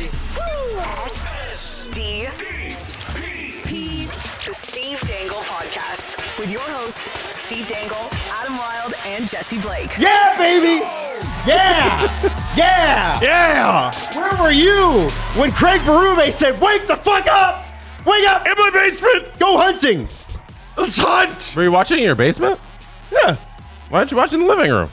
SDP, the Steve Dangle Podcast, with your hosts, Steve Dangle, Adam Wilde, and Jesse Blake. Yeah, baby! Yeah! Yeah! Yeah! Where were you when Craig Berube said, wake the fuck up! Wake up! In my basement! Go hunting! Let's hunt! Were you watching in your basement? Yeah. Why don't you watch in the living room?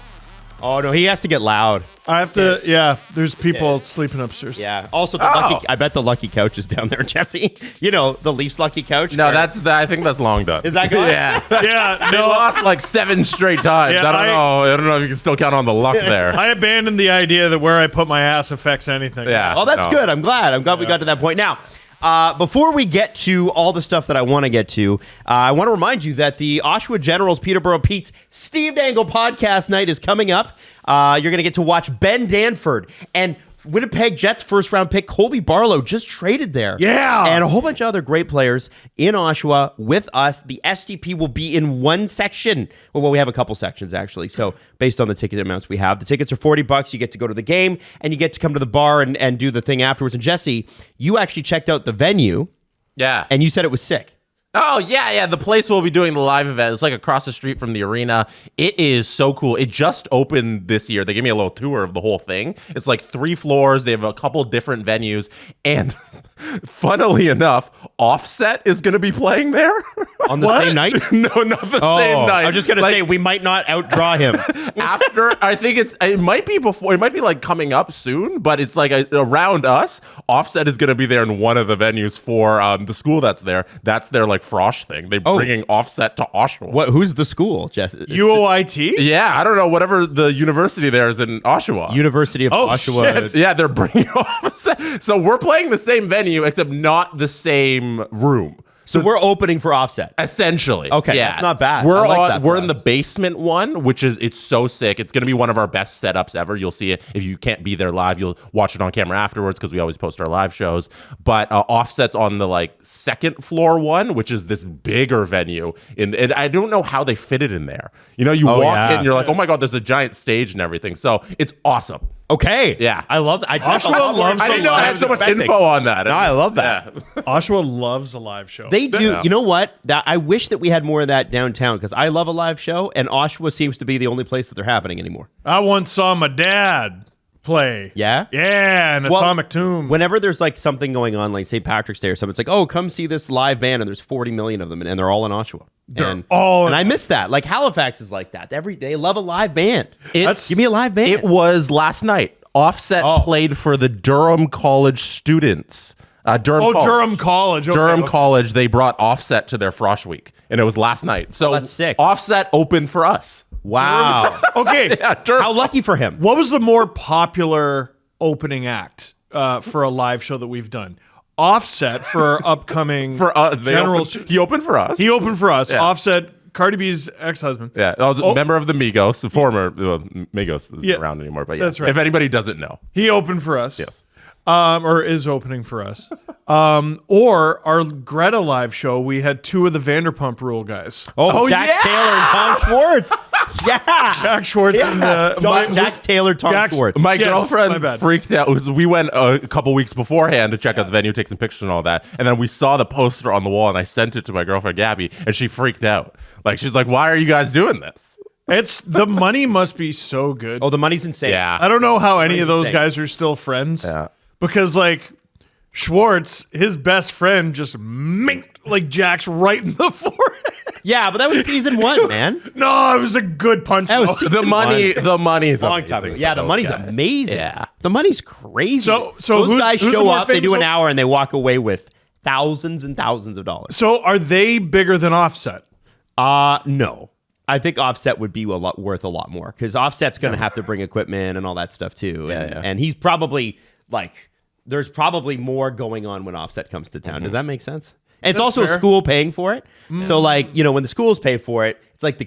Oh, no, he has to get loud. I have to, there's people sleeping upstairs. Yeah. Also, I bet the lucky couch is down there, Jesse. You know, the Leafs lucky couch. No, I think that's long done. Is that good? Yeah. Yeah, They no. lost like 7 straight times. Yeah, I don't know if you can still count on the luck there. I abandoned the idea that where I put my ass affects anything. Yeah. Oh, that's No. good. I'm glad we got to that point. Now, before we get to all the stuff that I want to get to, I want to remind you that the Oshawa Generals Peterborough Pete's Steve Dangle podcast night is coming up. You're going to get to watch Ben Danford and Winnipeg Jets first round pick Colby Barlow just traded there. Yeah. And a whole bunch of other great players in Oshawa with us. The SDP will be in one section. Well, we have a couple sections actually. So based on the ticket amounts we have, the tickets are $40. You get to go to the game and you get to come to the bar and do the thing afterwards. And Jesse, you actually checked out the venue Yeah. and you said it was sick. Oh, yeah. The place we'll be doing the live event. It's like across the street from the arena. It is so cool. It just opened this year. They gave me a little tour of the whole thing. It's like 3 floors. They have a couple different venues. And funnily enough, Offset is going to be playing there. On the same night? No, not the same night. I was just going to say, we might not outdraw him. After, I think it might be before, it might be like coming up soon, but it's like around us. Offset is going to be there in one of the venues for the school that's there. That's their like frosh thing. They're bringing Offset to Oshawa. Who's the school, Jesse? UOIT? Yeah, I don't know. Whatever the university there is in Oshawa. University of Oshawa. shit. Yeah, they're bringing Offset. So we're playing the same venue, except not the same room. So we're opening for Offset. Essentially. Okay, yeah. that's not bad. We're I like that we're for in the us. basement one, which is it's so sick. It's going to be one of our best setups ever. You'll see it if you can't be there live. You'll watch it on camera afterwards because we always post our live shows. But Offset's on the like second floor one, which is this bigger venue. And I don't know how they fit it in there. You know, you walk in and you're like, oh my god, there's a giant stage and everything. So it's awesome. Okay. Yeah. I love that. Oshawa loves I didn't know I had so much info on that. No, I love that. Yeah. Oshawa loves a live show. They do. Yeah. You know what? I wish that we had more of that downtown because I love a live show, and Oshawa seems to be the only place that they're happening anymore. I once saw my dad play. Yeah? Yeah, an Atomic Tomb. Whenever there's like something going on, like St. Patrick's Day or something, it's like, oh, come see this live band, and there's 40 million of them, and they're all in Oshawa. And I miss that. Like Halifax is like that. Every day, love a live band. Give me a live band. It was last night. Offset played for the Durham College students. Durham College. Okay, Durham okay. College. They brought Offset to their Frosh Week, and it was last night. So that's sick. Offset opened for us. Wow. Okay. Durham. How lucky for him. What was the more popular opening act for a live show that we've done? Offset for our upcoming For us, he opened for us. He opened for us. Yeah. Offset, Cardi B's ex-husband. Yeah, I was a member of the Migos, the former Migos isn't around anymore. But yeah, that's right. If anybody doesn't know, He opened for us. yes. Or is opening for us. Or our Greta live show, we had 2 of the Vanderpump Rule guys. Oh, Jax yeah! Taylor and Tom Schwartz. Yeah. Jack Schwartz and Jax Taylor, Tom Jax- Schwartz. My Yes, my girlfriend bad. freaked out. We went a couple weeks beforehand to check out the venue, take some pictures and all that. And then we saw the poster on the wall, and I sent it to my girlfriend, Gabby, and she freaked out. Like, she's like, why are you guys doing this? It's the money must be so good. Oh, the money's insane. Yeah. I don't know how any of those insane. guys are still friends. Yeah. Because like Schwartz, his best friend just minked like Jax right in the forehead. Yeah, but that was season 1, man. No, it was a good punch. That was though. The money is Long time ago. Yeah, the money's amazing. Yeah. The money's crazy. So those who's- guys who's the show more up, they do famous an one? hour, and they walk away with thousands and thousands of dollars. So are they bigger than Offset? No. I think Offset would be worth a lot more because Offset's going to have to bring equipment and all that stuff too. And he's probably like, there's probably more going on when Offset comes to town. Does that make sense? And it's also fair. a school paying for it. So like, you know, when the schools pay for it, It's like the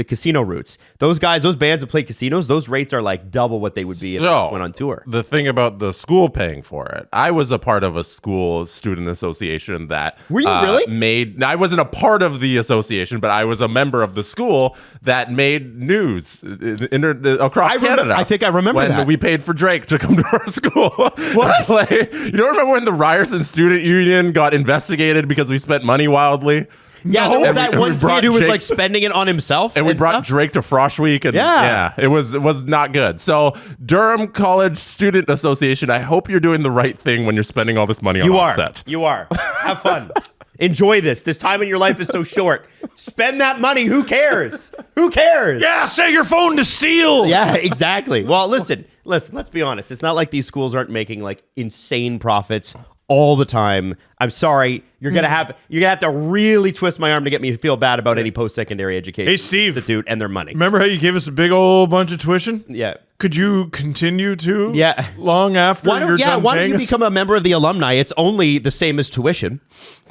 casino routes. Those guys, those bands that play casinos, those rates are like double what they would be if they went on tour. The thing about the school paying for it, I was a part of a school student association that Were you really? I wasn't a part of the association, but I was a member of the school that made news across Canada. I think I remember when that. we paid for Drake to come to our school. What? You don't remember when the Ryerson Student Union got investigated because we spent money wildly? Yeah, there was And that we one brought kid who was Jake- like spending it on himself. And we brought stuff. Drake to Frosh Week, and Yeah. it was not good. So Durham College Student Association, I hope you're doing the right thing when you're spending all this money on Offset. You are. Have fun. Enjoy this. This time in your life is so short. Spend that money. Who cares? Who cares? Yeah, set your phone to steal. Yeah, exactly. Well, listen, let's be honest. It's not like these schools aren't making like insane profits all the time. I'm sorry. You're gonna have to really twist my arm to get me to feel bad about any post-secondary education Hey, Steve. institute and their money. Remember how you gave us a big old bunch of tuition? Yeah. Could you continue to? Yeah. Long after Why you're done don't paying you us? become a member of the alumni? It's only the same as tuition.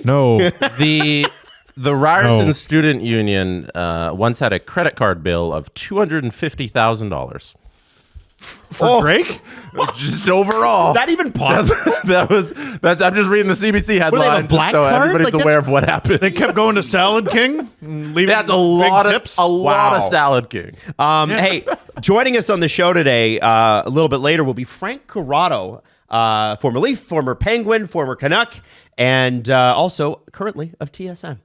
No. The Ryerson No. Student Union once had a credit card bill of $250,000. For Drake? Just overall. Is that even possible? That's I'm just reading the CBC they have a headline black so card? everybody's Like, aware that's- of what happened. They kept going to Salad King? And leaving That's a big lot tips? of Wow. Salad King. Hey, joining us on the show today, a little bit later, will be Frank Corrado, former Leaf, former Penguin, former Canuck, and also currently of TSN.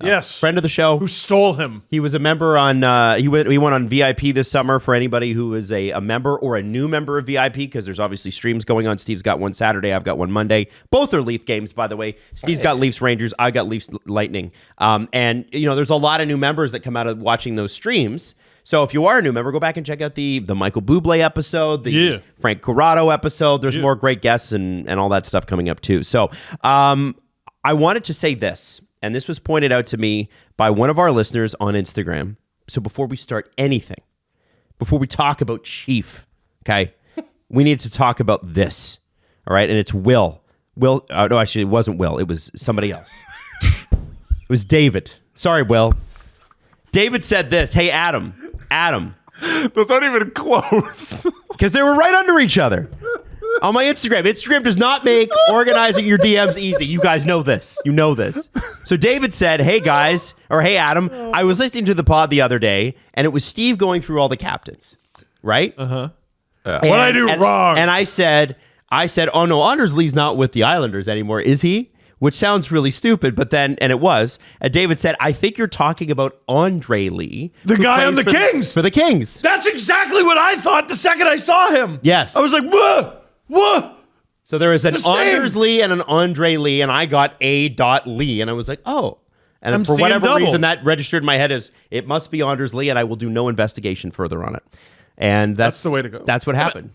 Yes. Friend of the show. Who stole him? He was a member on, he went on VIP this summer for anybody who is a member or a new member of VIP, because there's obviously streams going on. Steve's got one Saturday, I've got one Monday. Both are Leaf games, by the way. Steve's got Leafs Rangers, I got Leafs Lightning. And, there's a lot of new members that come out of watching those streams. So if you are a new member, go back and check out the Michael Bublé episode, the Frank Corrado episode. There's more great guests and all that stuff coming up too. So I wanted to say this. And this was pointed out to me by one of our listeners on Instagram. So before we start anything, before we talk about Chief, okay, we need to talk about this. All right. And it's Will. No, actually, it wasn't Will. It was somebody else. It was David. Sorry, Will. David said this. Hey, Adam. Those aren't even close. Because they were right under each other. On my Instagram. Instagram does not make organizing your DMs easy. You guys know this. You know this. So David said, hey guys, or hey Adam, I was listening to the pod the other day, and it was Steve going through all the captains, right? What And- I do wrong? And I said, oh no, Anders Lee's not with the Islanders anymore, is he? Which sounds really stupid, but then, and it was. And David said, I think you're talking about Andre Lee. The who guy on plays the for Kings. For the Kings. That's exactly what I thought the second I saw him. Yes. I was like, whoa. So there is an The same. Anders Lee and an Andre Lee, and I got A. Lee, and I was like, oh. And I'm for seeing whatever double. reason, that registered in my head as it must be Anders Lee, and I will do no investigation further on it. And that's the way to go. That's what happened.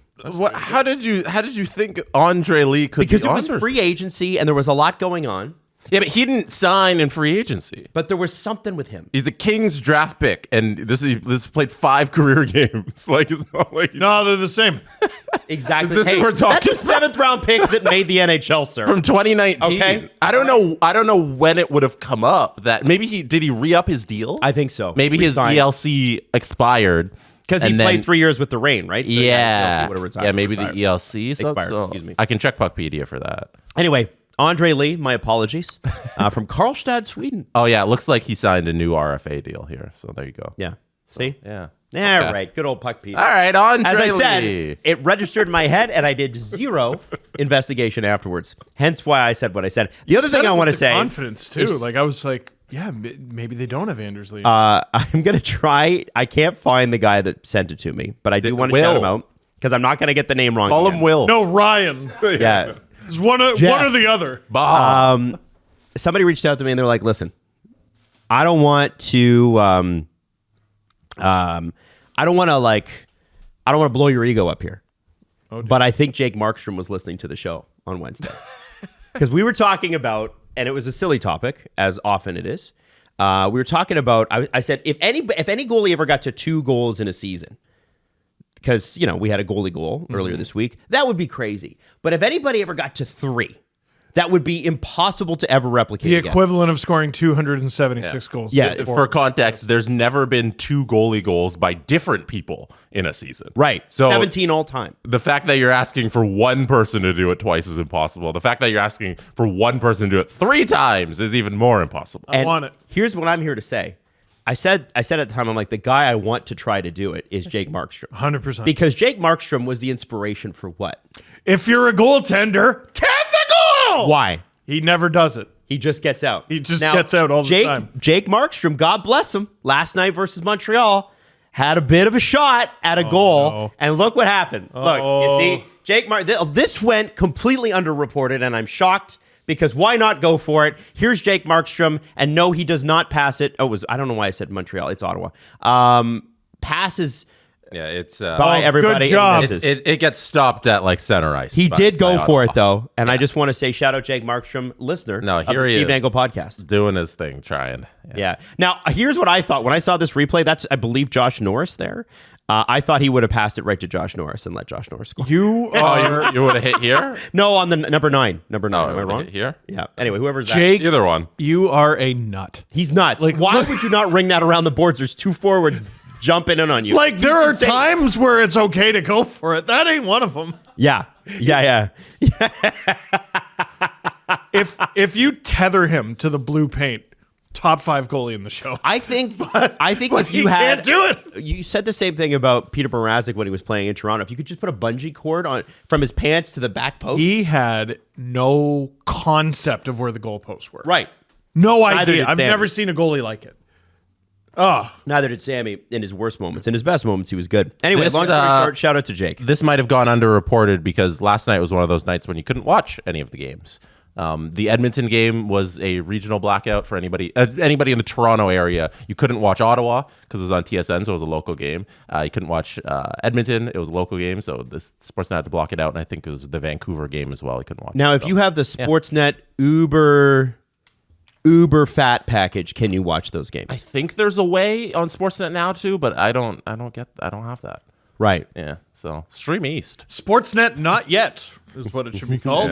How did you think Andre Lee could Because be it was Anders? free agency, and there was a lot going on, Yeah, but he didn't sign in free agency. but there was something with him. He's a Kings draft pick, and this played 5 career games. Like it's not like No, they're the same. Exactly. Is this Hey, what we're talking that's a 7th-round pick that made the NHL, sir. from 2019. Okay. I don't know when it would have come up that maybe did he re-up his deal? I think so. Maybe his Resigned. ELC expired Because he and played then- 3 years with the Rain, right? So Yeah, would have retired. yeah, maybe the Retired. ELC Expired, excuse me. I can check Puckpedia for that. Anyway, Andre Lee, my apologies, from Karlstad, Sweden. Oh yeah, it looks like he signed a new RFA deal here. So there you go. Yeah. See? Yeah. Yeah, Okay. right. Good old Puck Pete. All right, on. As I said, it registered in my head, and I did zero investigation afterwards. Hence why I said what I said. The other thing I want to say, Confidence too. is- Like I was like, yeah, maybe they don't have Anders Lee. I'm gonna try. I can't find the guy that sent it to me, but I do want to Will. shout him out because I'm not gonna get the name wrong. call him again. Will. no, Ryan. Yeah. It's one or the other. Bob. Somebody reached out to me and they're like, "Listen, I don't want to. I don't want to blow your ego up here, but I think Jake Markstrom was listening to the show on Wednesday because we were talking about, and it was a silly topic, as often it is. We were talking about. I said if any goalie ever got to 2 goals in a season, because we had a goalie goal earlier this week, that would be crazy. But if anybody ever got to 3, that would be impossible to ever replicate The again. equivalent of scoring 276 goals. Yeah. For context, there's never been 2 goalie goals by different people in a season. Right. So 17 all time. the fact that you're asking for one person to do it twice is impossible. The fact that you're asking for one person to do it 3 times is even more impossible. I want it. Here's what I'm here to say. I said at the time, I'm like, the guy I want to try to do it is Jake Markstrom. 100%. Because Jake Markstrom was the inspiration for what? If you're a goaltender, tend the goal! Why? He never does it. He just gets out. He just gets out all the time. Jake Markstrom, God bless him, last night versus Montreal, had a bit of a shot at a goal, no. and look what happened. Look, you see, this went completely underreported, and I'm shocked because why not go for it? Here's Jake Markstrom, and no, he does not pass it. I don't know why I said Montreal. It's Ottawa. Passes Yeah, it's by everybody. good job. And misses. it gets stopped at like center ice. He did go by for it Ottawa. though, and I just want to say shout out Jake Markstrom, listener. No, of here the he Steve is. Dangle podcast. doing his thing, trying. Yeah. Now here's what I thought when I saw this replay. That's I believe Josh Norris there. I thought he would have passed it right to Josh Norris and let Josh Norris score. You Oh, are you would have hit here? No, on the number 9. Number 9. Oh, Am I would've wrong? hit here? Yeah. Anyway, whoever's that. Jake. Either one. You are a nut. He's nuts. Like, why would you not ring that around the boards? There's 2 forwards jumping in on you. Like there are insane. times where it's okay to go for it. That ain't one of them. Yeah. If you tether him to the blue paint, top 5 goalie in the show. I think if you he had can't do it. You said the same thing about Peter Mrazek when he was playing in Toronto. If you could just put a bungee cord on from his pants to the back post. He had no concept of where the goalposts were. Right. No Neither idea. did I've Sam. never seen a goalie like it. Oh, Neither did Sammy in his worst moments. In his best moments, he was good. Anyway, This, long story short, shout out to Jake. This might have gone underreported because last night was one of those nights when you couldn't watch any of the games. The Edmonton game was a regional blackout for anybody in the Toronto area. You couldn't watch Ottawa because it was on TSN, so it was a local game. You couldn't watch Edmonton; it was a local game, so this Sportsnet had to block it out. And I think it was the Vancouver game as well. You couldn't watch. Now, if you have the Sportsnet Uber fat package, can you watch those games? I think there's a way on Sportsnet now too, but I don't have that. Right. Yeah, so Stream East. Sportsnet not yet is what it should be called.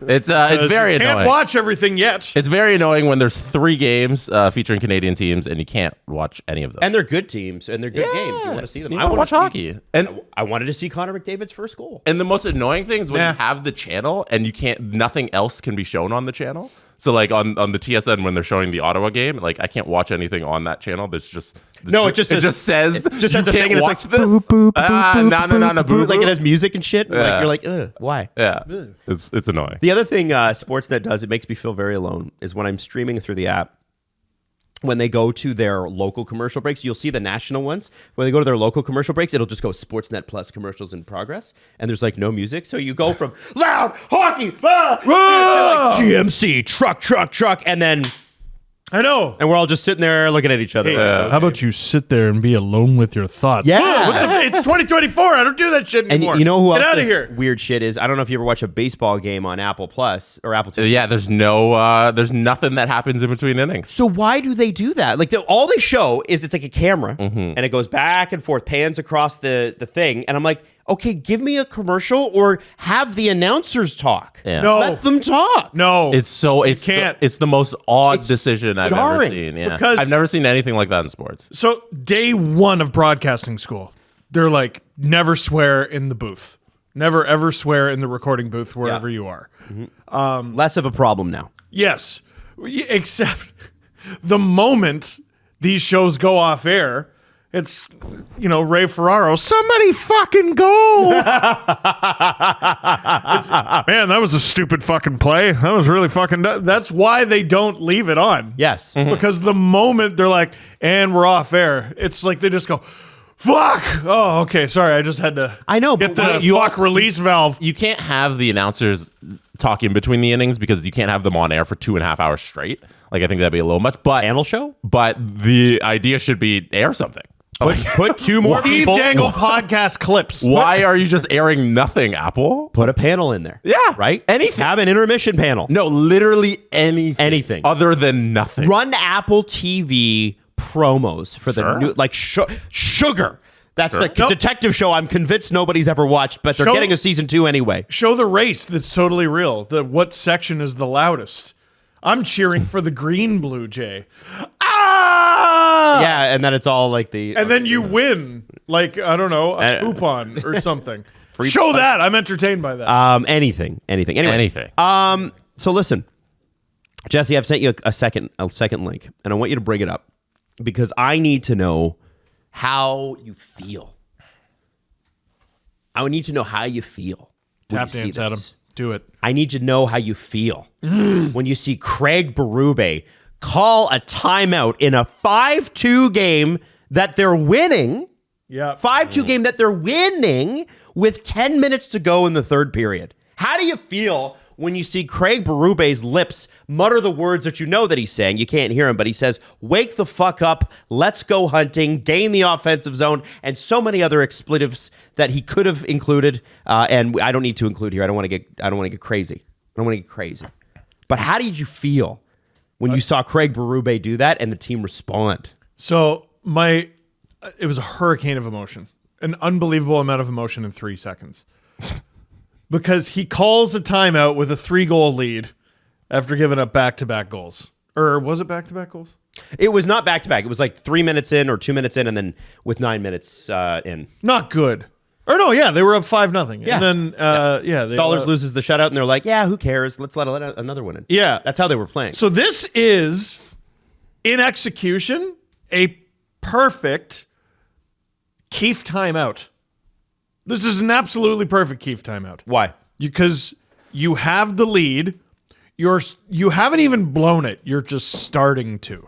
It's very Can't annoying. watch everything yet. It's very annoying when there's 3 games featuring Canadian teams and you can't watch any of them. And they're good teams, and they're good games. You want to see them. You I wanna want watch to see hockey. And I wanted to see Connor McDavid's first goal. And the most annoying thing is when Yeah. you have the channel and you can't, nothing else can be shown on the channel. So like on the TSN when they're showing the Ottawa game, like I can't watch anything on that channel. There's just No, it just says- says it just you has a can't thing and it's watch like, this. boop, boop, boop, No, boo. Like it has music and shit. Yeah. Like you're like, ugh, why? Yeah, it's annoying. The other thing Sportsnet does, it makes me feel very alone, is when I'm streaming through the app, when they go to their local commercial breaks, you'll see the national ones. When they go to their local commercial breaks, it'll just go Sportsnet Plus commercials in progress, and there's like no music. So you go from loud hockey, to like GMC, truck, and then I know. we're all just sitting there looking at each other. like, How about you sit there and be alone with your thoughts? Yeah. Whoa, what the it's 2024. I don't do that shit and anymore. you know who Get else out of does here. weird shit is? I don't know if you ever watch a baseball game on Apple Plus or Apple TV. Yeah, there's nothing that happens in between innings. So why do they do that? Like all they show is it's like a camera and it goes back and forth, pans across the thing, and I'm like, okay, give me a commercial or have the announcers talk. Yeah. No. Let them talk. No. It's can't. It's the most odd It's decision I've ever jarring, seen. Yeah, because- I've never seen anything like that in sports. So day 1 of broadcasting school, they're like, never swear in the booth. Never ever swear in the recording booth wherever you are. Less of a problem now. Yes. Except the moment these shows go off air, it's, Ray Ferraro, somebody fucking go. Man, that was a stupid fucking play. That was really fucking dumb. That's why they don't leave it on. Yes. Because the moment they're like, and we're off air, it's like they just go, fuck. Oh, okay. Sorry. I just had to I know, get but the fuck release valve. You can't have the announcers talking between the innings because you can't have them on air for 2.5 hours straight. Like I think that'd be a little much. But Panel show? But the idea should be air something. Put 2 more Steve people. Dangle podcast clips. Why are you just airing nothing, Apple? Put a panel in there. Yeah. Right? Anything. Have an intermission panel. No, literally anything. Anything. Other than nothing. Run Apple TV promos for the Sure. new, like sugar. That's the Nope. detective show I'm convinced nobody's ever watched, but they're Show- getting a season 2 anyway. Show the race that's totally real. What section is the loudest? I'm cheering for the green Blue Jay. Ah! Yeah, and then it's all like the... And then you win, like, I don't know, a coupon or something. Show that. I'm entertained by that. anything. Anyway. Anything. So listen, Jesse, I've sent you a second link, and I want you to bring it up because I need to know how you feel. I need to know how you feel when Tap you see dance, Adam. this. Do it. I need to know how you feel when you see Craig Berube call a timeout in a 5-2 game that they're winning. Yeah. 5-2 game that they're winning with 10 minutes to go in the third period. How do you feel when you see Craig Berube's lips mutter the words that you know that he's saying? You can't hear him, but he says, "Wake the fuck up, let's go hunting, gain the offensive zone," and so many other expletives that he could have included. And I don't need to include here. I don't want to get crazy. But how did you feel when you saw Craig Berube do that and the team respond? So it was a hurricane of emotion, an unbelievable amount of emotion in 3 seconds. Because he calls a timeout with a 3-goal lead after giving up back-to-back goals. Or was it back-to-back goals? It was not back-to-back. It was like 3 minutes in or 2 minutes in, and then with 9 minutes in. Not good. Or no, yeah, they were up 5-0. Yeah. And then, they Stallers loses the shutout, and they're like, yeah, who cares? Let's let another one in. Yeah. That's how they were playing. So this is, in execution, a perfect Keefe timeout. This is an absolutely perfect Keefe timeout. Why? Because you have the lead. You haven't even blown it. You're just starting to.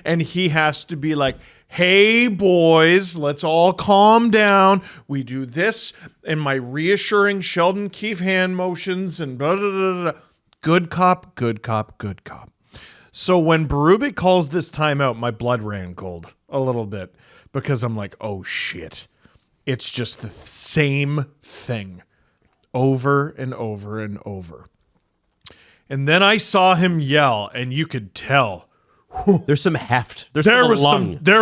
And he has to be like, "Hey, boys, let's all calm down. We do this." And my reassuring Sheldon Keefe hand motions and blah, blah, blah, blah. Good cop, good cop, good cop. So when Berube calls this timeout, my blood ran cold a little bit because I'm like, oh, shit. It's just the same thing over and over and over. And then I saw him yell, and you could tell There's some heft. there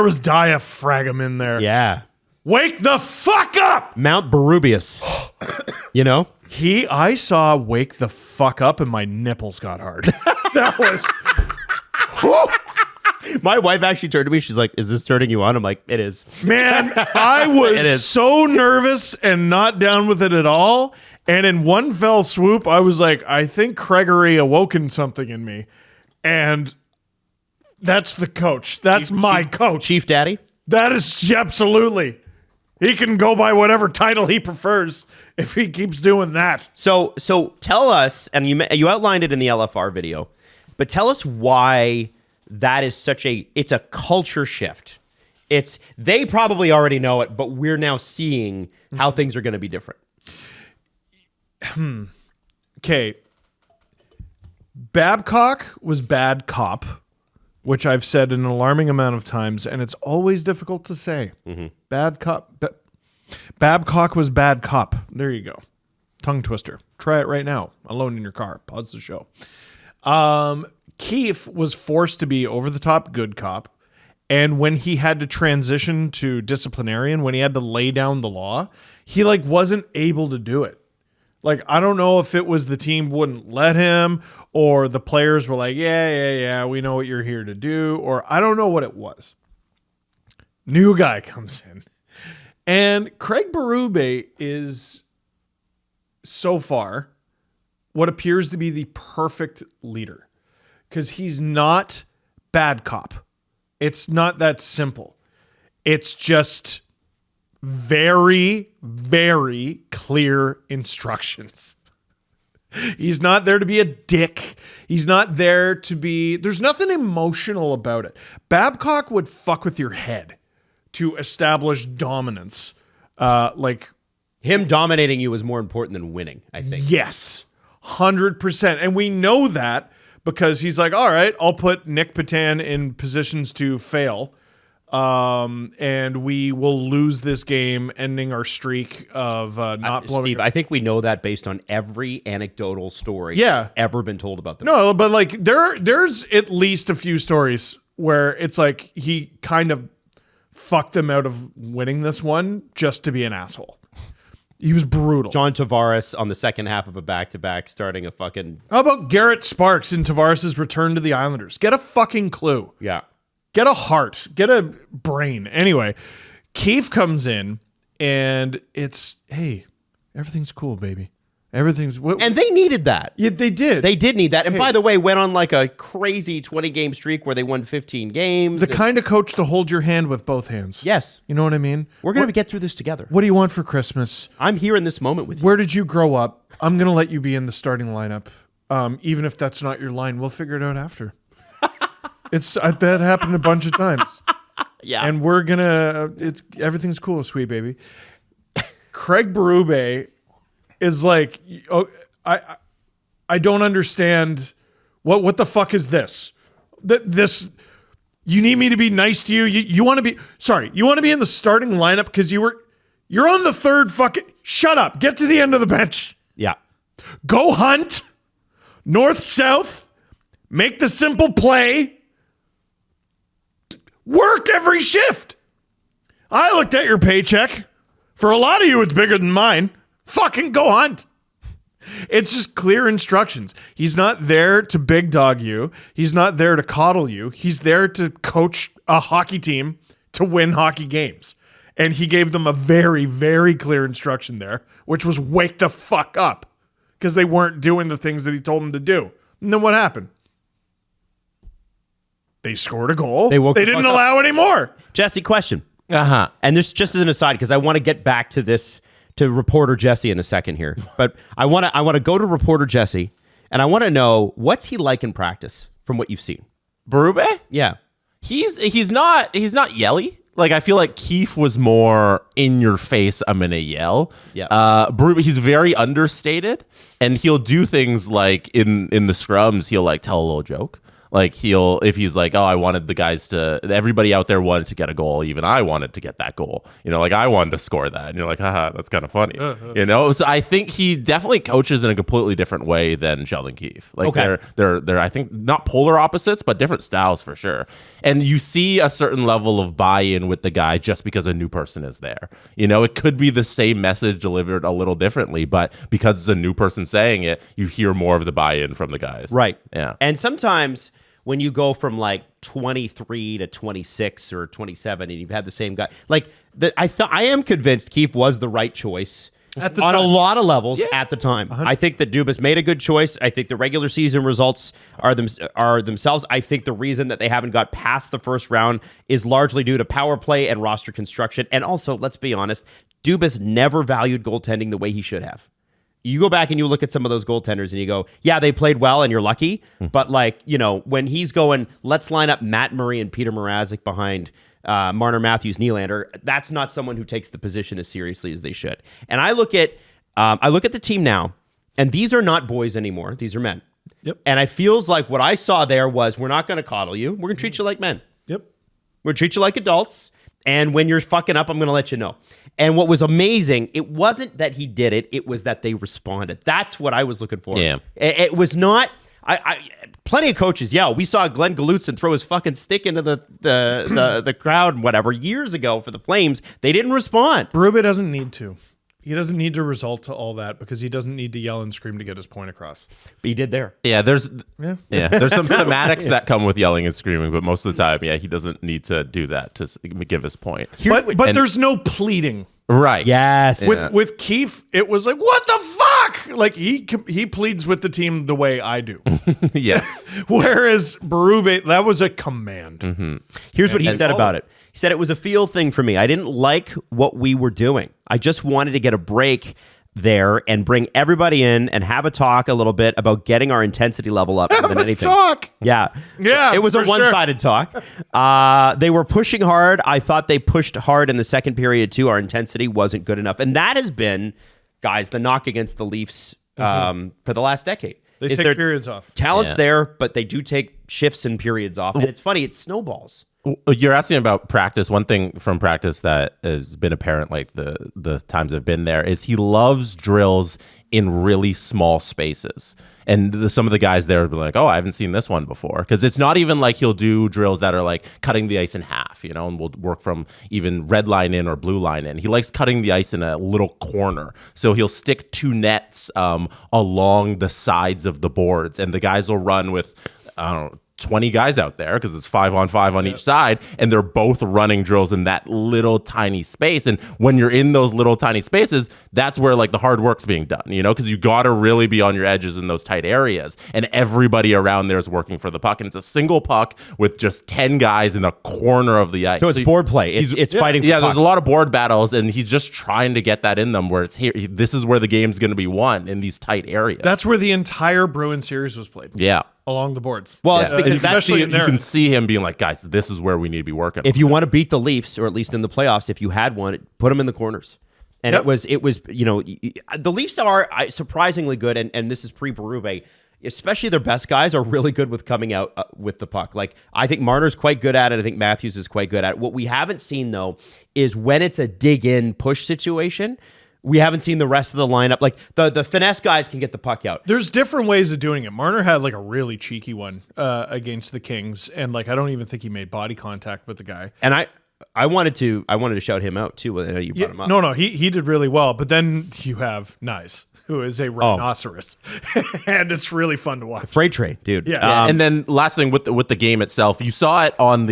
was diaphragm in there. Yeah. Wake the fuck up! Mount Berubius. You know? I saw wake the fuck up, and my nipples got hard. That was... My wife actually turned to me. She's like, "Is this turning you on?" I'm like, "It is." Man, I It was is. so nervous and not down with it at all. And in one fell swoop, I was like, I think Gregory awoken something in me. And that's the coach. That's my coach. Chief Daddy? That is absolutely. He can go by whatever title he prefers if he keeps doing that. So tell us, and you outlined it in the LFR video, but tell us why that is it's a culture shift. They probably already know it, but we're now seeing how things are going to be different. Okay. Babcock was bad cop, which I've said an alarming amount of times, and it's always difficult to say. Bad cop. Babcock was bad cop. There you go. Tongue twister. Try it right now. Alone in your car. Pause the show. Keefe was forced to be over the top good cop. And when he had to transition to disciplinarian, when he had to lay down the law, he wasn't able to do it. I don't know if it was the team wouldn't let him or the players were like, yeah, we know what you're here to do. Or I don't know what it was. New guy comes in. And Craig Berube is so far what appears to be the perfect leader. Because he's not bad cop. It's not that simple. It's just very, very clear instructions. He's not there to be a dick. He's not there to be... There's nothing emotional about it. Babcock would fuck with your head to establish dominance. Him dominating you is more important than winning, I think. Yes, 100%. And we know that because he's like, all right, I'll put Nick Patan in positions to fail. And we will lose this game, ending our streak of not blowing. Steve, I think we know that based on every anecdotal story ever been told about them. No, but there's at least a few stories where it's like he kind of fucked them out of winning this one just to be an asshole. He was brutal. John Tavares on the second half of a back-to-back starting a fucking... How about Garrett Sparks in Tavares' return to the Islanders? Get a fucking clue. Yeah. Get a heart. Get a brain. Anyway, Keefe comes in and it's, hey, everything's cool, baby. Everything's... And they needed that. Yeah, they did. They did need that. And by the way, went on like a crazy 20-game streak where they won 15 games. The kind of coach to hold your hand with both hands. Yes. You know what I mean? We're going to get through this together. What do you want for Christmas? I'm here in this moment with you. Where did you grow up? I'm going to let you be in the starting lineup. Even if that's not your line, we'll figure it out after. That happened a bunch of times. Yeah. And we're going to... Everything's cool, sweet baby. Craig Berube is like, oh, I don't understand what the fuck is this? This you need me to be nice to you. You want to be you want to be in the starting lineup because you're on the third fucking shut up. Get to the end of the bench. Yeah. Go hunt. North south. Make the simple play. Work every shift. I looked at your paycheck. For a lot of you, it's bigger than mine. Fucking go hunt. It's just clear instructions. He's not there to big dog you. He's not there to coddle you. He's there to coach a hockey team to win hockey games. And he gave them a very, very clear instruction there, which was wake the fuck up because they weren't doing the things that he told them to do. And then what happened? They scored a goal. They didn't allow any more. Jesse, question. Uh-huh. And this just as an aside, because I want to get back to this, to reporter Jesse in a second here. But I want to go to reporter Jesse, and I want to know, what's he like in practice from what you've seen? Berube? Yeah. He's not yelly. Like, I feel like Keefe was more in your face, I'm gonna yell. Yeah. Berube, he's very understated, and he'll do things like in the scrums, he'll like tell a little joke. Like if he's like, oh, I wanted the guys everybody out there wanted to get a goal. Even I wanted to get that goal. You know, like I wanted to score that. And you're like, haha, that's kind of funny. You know, so I think he definitely coaches in a completely different way than Sheldon Keefe. Like Okay. they're I think not polar opposites, but different styles for sure. And you see a certain level of buy-in with the guy just because a new person is there. You know, it could be the same message delivered a little differently, but because it's a new person saying it, you hear more of the buy-in from the guys. Right. Yeah. And sometimes when you go from like 23 to 26 or 27 and you've had the same guy, like I am convinced Keefe was the right choice on a lot of levels at the time. I think that Dubas made a good choice. I think the regular season results are themselves. I think the reason that they haven't got past the first round is largely due to power play and roster construction. And also, let's be honest, Dubas never valued goaltending the way he should have. You go back and you look at some of those goaltenders and you go, yeah, they played well and you're lucky. But like, you know, when he's going, let's line up Matt Murray and Peter Mrazek behind Marner Matthews, Nylander, that's not someone who takes the position as seriously as they should. And I look at the team now, and these are not boys anymore. These are men. Yep. And I feels like what I saw there was, we're not going to coddle you. We're going to treat you like men. Yep. We're going to treat you like adults. And when you're fucking up, I'm going to let you know. And what was amazing, it wasn't that he did it. It was that they responded. That's what I was looking for. Yeah. It was not... plenty of coaches, we saw Glenn Galutson throw his fucking stick into the crowd and whatever years ago for the Flames. They didn't respond. Berube doesn't need to. He doesn't need to resort to all that because he doesn't need to yell and scream to get his point across. But he did there. Yeah, there's some thematics that come with yelling and screaming, but most of the time, he doesn't need to do that to give his point. But there's no pleading. Right. Yes. With Keefe, it was like, what the fuck? Like he pleads with the team the way I do. Yes. Whereas Berube, that was a command. Mm-hmm. Here's what he said about it. He said it was a feel thing for me. I didn't like what we were doing. I just wanted to get a break there and bring everybody in and have a talk a little bit about getting our intensity level up more than anything. Talk. Yeah. It was a one-sided talk. They were pushing hard. I thought they pushed hard in the second period too. Our intensity wasn't good enough. And that has been, guys, the knock against the Leafs for the last decade. They take periods off. Talent's there, but they do take shifts and periods off. And it's funny, it snowballs. You're asking about practice. One thing from practice that has been apparent, like the times I've been there, is he loves drills in really small spaces. And some of the guys there will be like, oh, I haven't seen this one before. Because it's not even like he'll do drills that are like cutting the ice in half, and we'll work from even red line in or blue line in. He likes cutting the ice in a little corner. So he'll stick 2 nets along the sides of the boards. And the guys will run with, I don't know, 20 guys out there because it's 5-on-5 on each side, and they're both running drills in that little tiny space. And when you're in those little tiny spaces, that's where like the hard work's being done, because you got to really be on your edges in those tight areas, and everybody around there is working for the puck, and it's a single puck with just 10 guys in a corner of the ice. So it's board play. It's fighting for there's pucks. a lot of board battles, and he's just trying to get that in them where it's here. This is where the game's going to be won, in these tight areas. That's where the entire Bruins series was played. Yeah. Along the boards. Well, Yeah. it's because And that's especially the, in You there. can see him being like, guys, this is where we need to be working. if you want to beat the Leafs, or at least in the playoffs, if you had one, put them in the corners. And Yep. it was the Leafs are surprisingly good, and this is pre-Berube. Especially their best guys are really good with coming out with the puck. Like, I think Marner's quite good at it. I think Matthews is quite good at it. What we haven't seen, though, is when it's a dig-in push situation, we haven't seen the rest of the lineup. Like, the finesse guys can get the puck out. There's different ways of doing it. Marner had like a really cheeky one against the Kings, and like I don't even think he made body contact with the guy. And I wanted to shout him out, too. I know you brought him up. No, he did really well. But then you have Nyes, who is a rhinoceros, and it's really fun to watch. Freight train, dude. Yeah. And then last thing with the game itself, you saw it on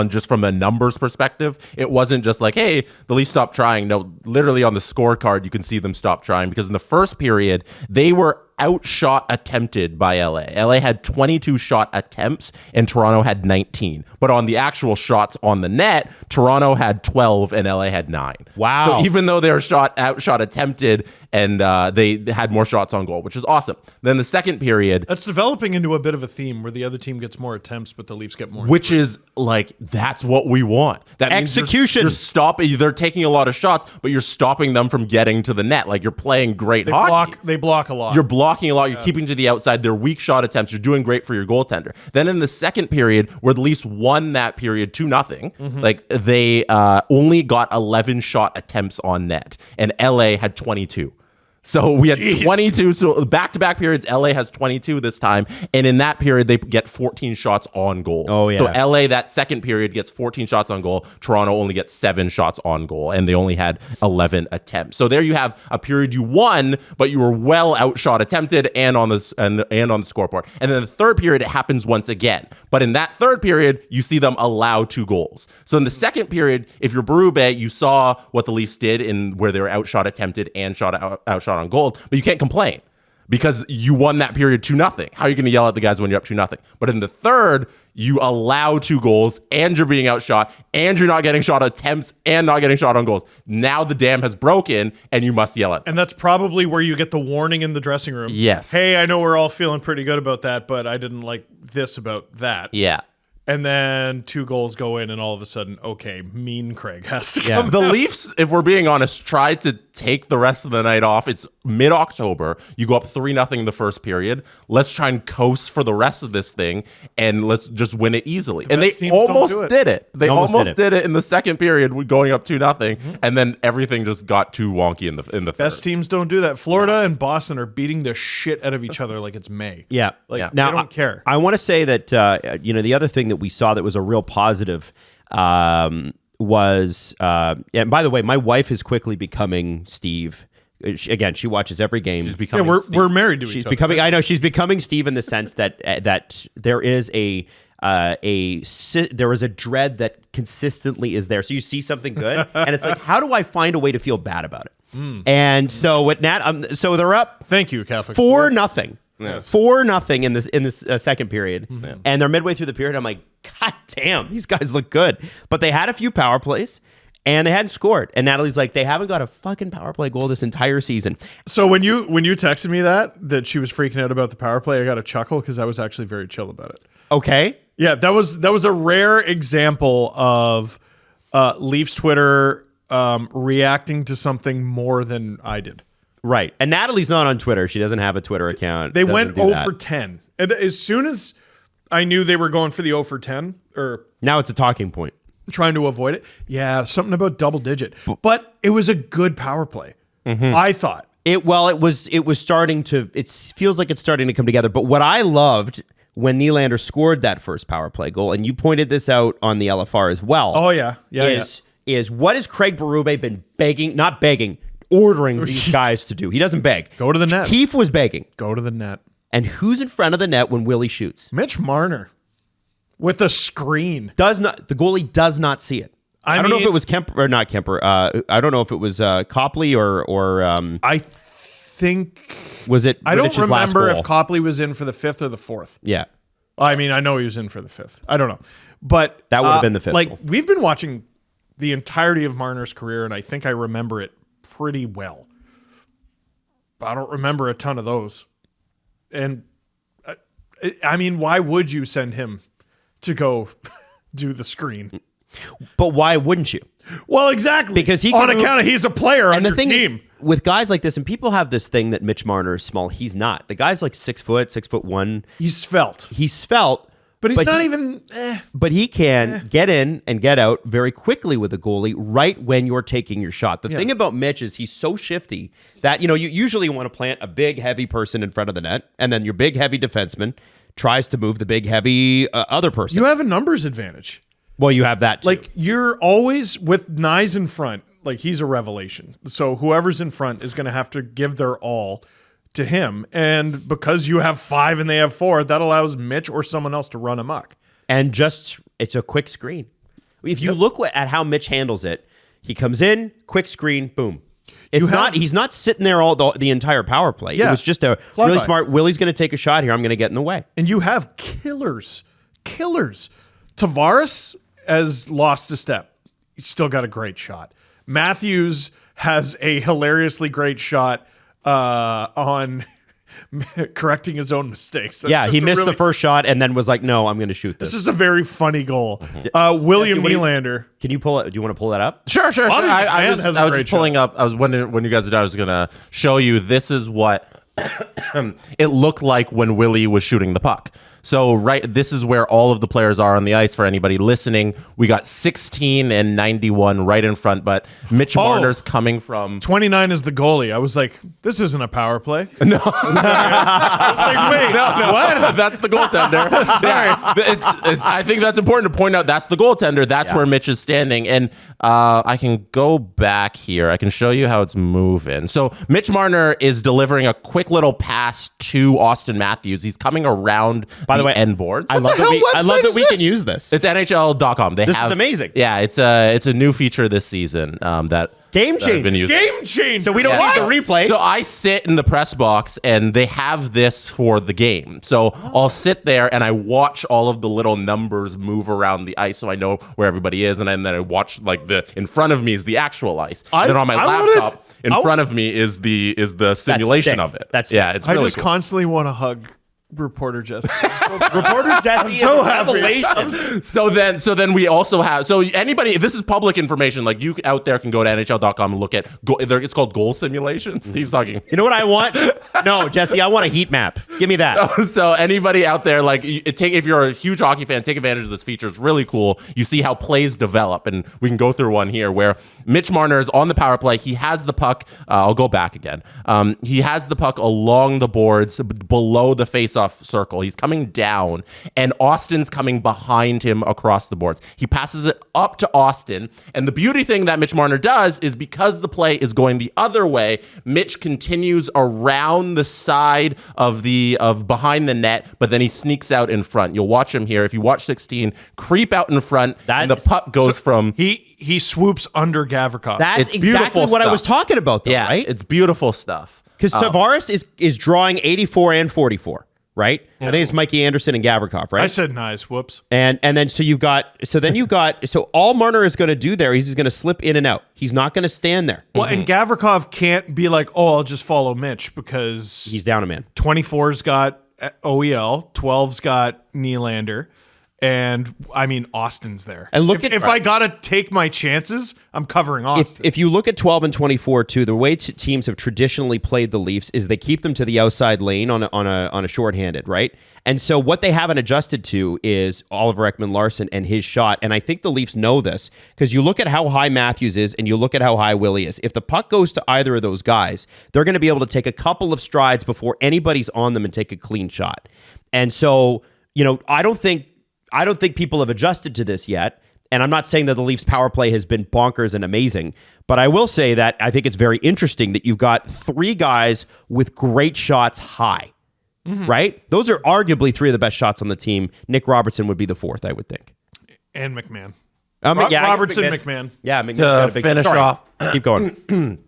just from a numbers perspective. It wasn't just like, hey, the Leafs stopped trying. No, literally on the scorecard, you can see them stop trying, because in the first period, they were outshot attempted by LA. LA had 22 shot attempts and Toronto had 19. But on the actual shots on the net, Toronto had 12 and LA had 9. Wow. So even though they were outshot attempted, and they had more shots on goal, which is awesome. Then the second period, That's developing into a bit of a theme where the other team gets more attempts, but the Leafs get more. which is like, that's what we want. That means Execution. You're stopping. They're taking a lot of shots, but you're stopping them from getting to the net. Like, you're playing great hockey. They block a lot. You're blocking a lot. You're keeping to the outside. They're weak shot attempts. You're doing great for your goaltender. Then in the second period, where the Leafs won that period 2-0, like they only got 11 shot attempts on net, and LA had 22. So we had 22. So back-to-back periods, LA has 22 this time. And in that period, they get 14 shots on goal. Oh, yeah. So LA, that second period, gets 14 shots on goal. Toronto only gets 7 shots on goal. And they only had 11 attempts. So there you have a period you won, but you were well outshot attempted and on the scoreboard. And then the third period, it happens once again. But in that third period, you see them allow 2 goals. So in the second period, if you're Berube, you saw what the Leafs did in where they were outshot attempted and outshot on goal, but you can't complain because you won that period 2-0. How are you going to yell at the guys when you're up 2-0? But in the third, you allow 2 goals and you're being outshot and you're not getting shot attempts and not getting shot on goals. Now the dam has broken and you must yell at them. And that's probably where you get the warning in the dressing room. Yes. Hey, I know we're all feeling pretty good about that, but I didn't like this about that. Yeah. And then 2 goals go in, and all of a sudden, okay, mean Craig has to come. The Leafs, if we're being honest, tried to take the rest of the night off. It's mid-October. You go up 3-0 in the first period. Let's try and coast for the rest of this thing, and let's just win it easily. And they best teams don't almost do it. did it. They Almost almost did did it in the second period, going up 2-0, and then everything just got too wonky in the third. Best teams don't do that. Florida and Boston are beating the shit out of each other like it's May. Yeah. Like, Yeah. they don't care. I want to say that, the other thing that we saw that was a real positive was, and by the way, my wife is quickly becoming Steve. She watches every game. She's Yeah, becoming we're married to She's each other. becoming. I know she's becoming Steve in the sense that that there is there is a dread that consistently is there. So you see something good, and it's like, how do I find a way to feel bad about it? And so with Nat, so they're up Thank you, Catholic. 4-0. Yes. 4-0 in this second period, and they're midway through the period. I'm like, God damn, these guys look good. But they had a few power plays, and they hadn't scored. And Natalie's like, they haven't got a fucking power play goal this entire season. So when you texted me that she was freaking out about the power play, I got a chuckle because I was actually very chill about it. Okay, Yeah, that was a rare example of Leafs Twitter reacting to something more than I did. right. And Natalie's not on Twitter. She doesn't have a Twitter account. They Doesn't went do 0 that. for 10. And as soon as I knew they were going for the 0 for 10 or Now it's a talking point. trying to avoid it. Yeah, something about double digit. But it was a good power play. I thought. It was starting to. It feels like it's starting to come together. But what I loved when Nylander scored that first power play goal, and you pointed this out on the LFR as well. Oh yeah. Is what has Craig Berube been ordering these guys to do? He doesn't beg. Go to the net. Keefe was begging. Go to the net. And who's in front of the net when Willie shoots? Mitch Marner with the screen. The goalie does not see it. I don't know if it was Kemper or not Kemper. I don't know if it was Copley or I think was it? I don't Rittich last remember goal? if Copley was in for the 5th or the 4th. Yeah, I mean, I know he was in for the 5th. I don't know. But that would have been the 5th Like goal. we've been watching the entirety of Marner's career, and I think I remember it pretty well. I don't remember a ton of those. And I mean, why would you send him to go do the screen? but why wouldn't you? Well, exactly. Because he on can account of he's a player on And the your thing team. is, with guys like this, and people have this thing that Mitch Marner is small. He's not. The guy's like 6 foot, 6'1". He's svelte. He's svelte, But he's not he, even But he can get in and get out very quickly with a goalie right when you're taking your shot. The thing about Mitch is he's so shifty that you usually want to plant a big, heavy person in front of the net, and then your big, heavy defenseman tries to move the big, heavy other person. you have a numbers advantage. Well, you have that too. Like you're always with Nyes in front, like he's a revelation. So whoever's in front is going to have to give their all to him. And because you have 5 and they have 4, that allows Mitch or someone else to run amok. And it's a quick screen. If you look at how Mitch handles it, he comes in, quick screen, boom. He's not sitting there all the entire power play. Yeah. It was just a Fly really by. smart, Willie's going to take a shot here. I'm going to get in the way. And you have killers. Tavares has lost a step. He's still got a great shot. Matthews has a hilariously great shot on correcting his own mistakes. That's Yeah, he just a missed the really- first shot and then was like, no, I'm going to shoot this. This is a very funny goal. William Jesse, what Nylander. Can you pull it? Do you want to pull that up? Sure. Bobby I McMahon was has a just great pulling up. I was when you guys were done, I was gonna show you. This is what it looked like when Willie was shooting the puck. So this is where all of the players are on the ice. For anybody listening, we got 16 and 91 right in front, but Mitch Marner's coming from 29 is the goalie. I was like, this isn't a power play. No. I was like, wait, no, what? That's the goaltender. Sorry. I think that's important to point out. That's the goaltender. That's where Mitch is standing. And I can go back here. I can show you how it's moving. So Mitch Marner is delivering a quick little pass to Austin Matthews. He's coming around By the way, end boards. I love that we can use this. It's NHL.com. This is amazing. Yeah, it's a new feature this season that Game that I've been changer. using. Game changer. So we don't need the replay. So I sit in the press box and they have this for the game. So I'll sit there and I watch all of the little numbers move around the ice so I know where everybody is. And then I watch in front of me is the actual ice. Then on my laptop in front of me is the simulation sick. of it. That's yeah, sick. it's I really just cool. constantly want to hug reporter Jesse. Reporter Jesse so is a happy. revelation. So then we also have, so anybody, this is public information, like you out there can go to NHL.com and look at, it's called goal simulation. Steve's talking. You know what I want? No, Jesse, I want a heat map. Give me that. So anybody out there, if you're a huge hockey fan, take advantage of this feature. It's really cool. You see how plays develop, and we can go through one here where Mitch Marner is on the power play. He has the puck. I'll go back again. He has the puck along the boards below the face-off circle. He's coming down, and Austin's coming behind him across the boards. He passes it up to Austin, and the beauty thing that Mitch Marner does is because the play is going the other way, Mitch continues around the side of behind the net, but then he sneaks out in front. You'll watch him here. If you watch 16, creep out in front, and the puck goes from... He swoops under Gavrikov. That's It's exactly beautiful what I was stuff. talking about, though, Yeah, right? it's beautiful stuff. Because Tavares is drawing 84 and 44, right? I think it's Mikey Anderson and Gavrikov, right? I said nice. Whoops. And then so all Marner is going to do there, he's going to slip in and out. He's not going to stand there. Well, and Gavrikov can't be like, I'll just follow Mitch because He's down a man. 24's got OEL, 12's got Nylander. And I mean, Austin's there. And look if I got to take my chances, I'm covering Austin. If you look at 12 and 24 too, the way teams have traditionally played the Leafs is they keep them to the outside lane on a shorthanded, right? And so what they haven't adjusted to is Oliver Ekman-Larsson and his shot. And I think the Leafs know this because you look at how high Matthews is and you look at how high Willie is. If the puck goes to either of those guys, they're going to be able to take a couple of strides before anybody's on them and take a clean shot. And so, I don't think people have adjusted to this yet. And I'm not saying that the Leafs power play has been bonkers and amazing, but I will say that I think it's very interesting that you've got three guys with great shots high, right? Those are arguably three of the best shots on the team. Nick Robertson would be the fourth, I would think. And McMahon. Robertson, McMahon. Yeah, McMahon's To got a big finish Sorry. off. Keep going.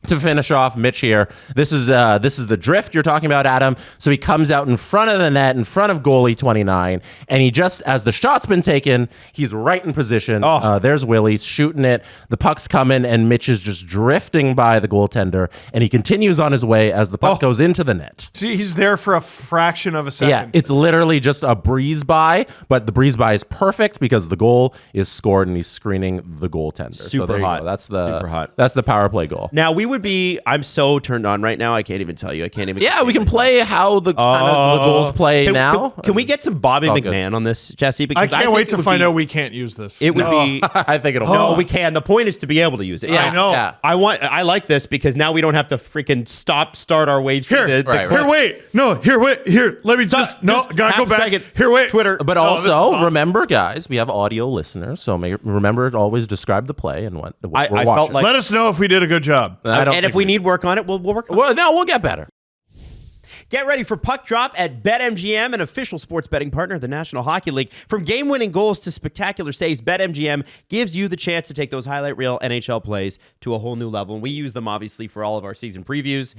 To finish off, Mitch here. This is the drift you're talking about, Adam. So he comes out in front of the net, in front of goalie 29, and he just, as the shot's been taken, he's right in position. There's Willie shooting it. The puck's coming, and Mitch is just drifting by the goaltender, and he continues on his way as the puck goes into the net. See, he's there for a fraction of a second. Yeah, it's literally just a breeze by, but the breeze by is perfect because the goal is scored, and he's screening the goaltender. Super there you hot. go. That's Super hot. That's the power play goal. Now, I'm so turned on right now, I can't even tell you. I can't even. Yeah, we can play how the goals play now. Can we get some Bobby good. McMahon on this, Jesse? I Because can't wait to find out we can't use this. It would be. I think it'll. No, we can. The point is to be able to use it. Yeah, I know. Yeah. I like this because now we don't have to freaking start our wage. Here, the right, clip. here, wait. No, here, wait. Here, let me just gotta half go a back. second. Here, wait. Twitter. But this is also, awesome. remember, guys, we have audio listeners, so remember to always describe the play and what we're I watching. felt like. Let us know if we did a good job. I don't And think if we need work on it, we'll work on it. Well, no, we'll get better. Get ready for Puck Drop at BetMGM, an official sports betting partner of the National Hockey League. From game-winning goals to spectacular saves, BetMGM gives you the chance to take those highlight reel NHL plays to a whole new level. And we use them, obviously, for all of our season previews.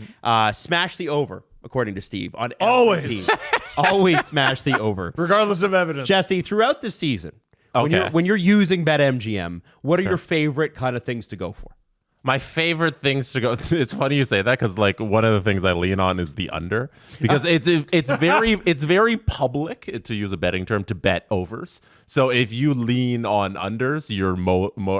Smash the over, according to Steve. On every Always. team. Always smash the over. Regardless of evidence. Jesse, throughout the season, Okay. when you're using BetMGM, what are your favorite kind of things to go for? My favorite things to go. It's funny you say that because like one of the things I lean on is the under because it's very public, to use a betting term, to bet overs. So if you lean on unders, you're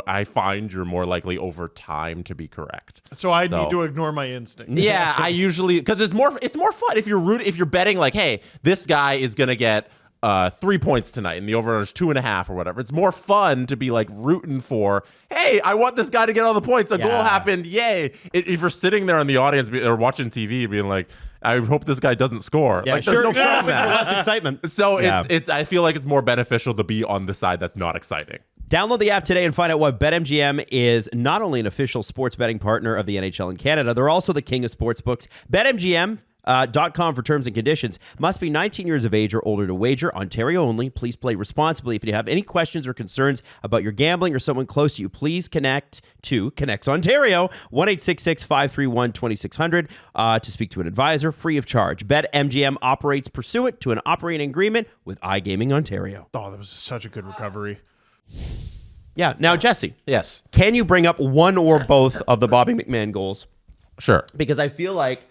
I find you're more likely over time to be correct. So I need to ignore my instinct. Yeah, I usually because it's more fun if you're betting like, hey, this guy is gonna get 3 points tonight and the over is 2.5 or whatever. It's more fun to be like rooting for, hey, I want this guy to get all the points. A goal happened. Yay. If you're sitting there in the audience or watching TV being like, I hope this guy doesn't score. Yeah, like, there's no fun in that. less excitement. So it's I feel like it's more beneficial to be on the side that's not exciting. Download the app today and find out why BetMGM is not only an official sports betting partner of the NHL in Canada, they're also the king of sportsbooks. BetMGM. .com for terms and conditions. Must be 19 years of age or older to wager. Ontario only. Please play responsibly. If you have any questions or concerns about your gambling or someone close to you, please connect to Connects Ontario, 1-866-531-2600 to speak to an advisor, free of charge. BetMGM operates pursuant to an operating agreement with iGaming Ontario. Oh, that was such a good recovery. Yeah. Now, Jesse, Yes. can you bring up one or both of the Bobby McMahon goals? Sure. Because I feel like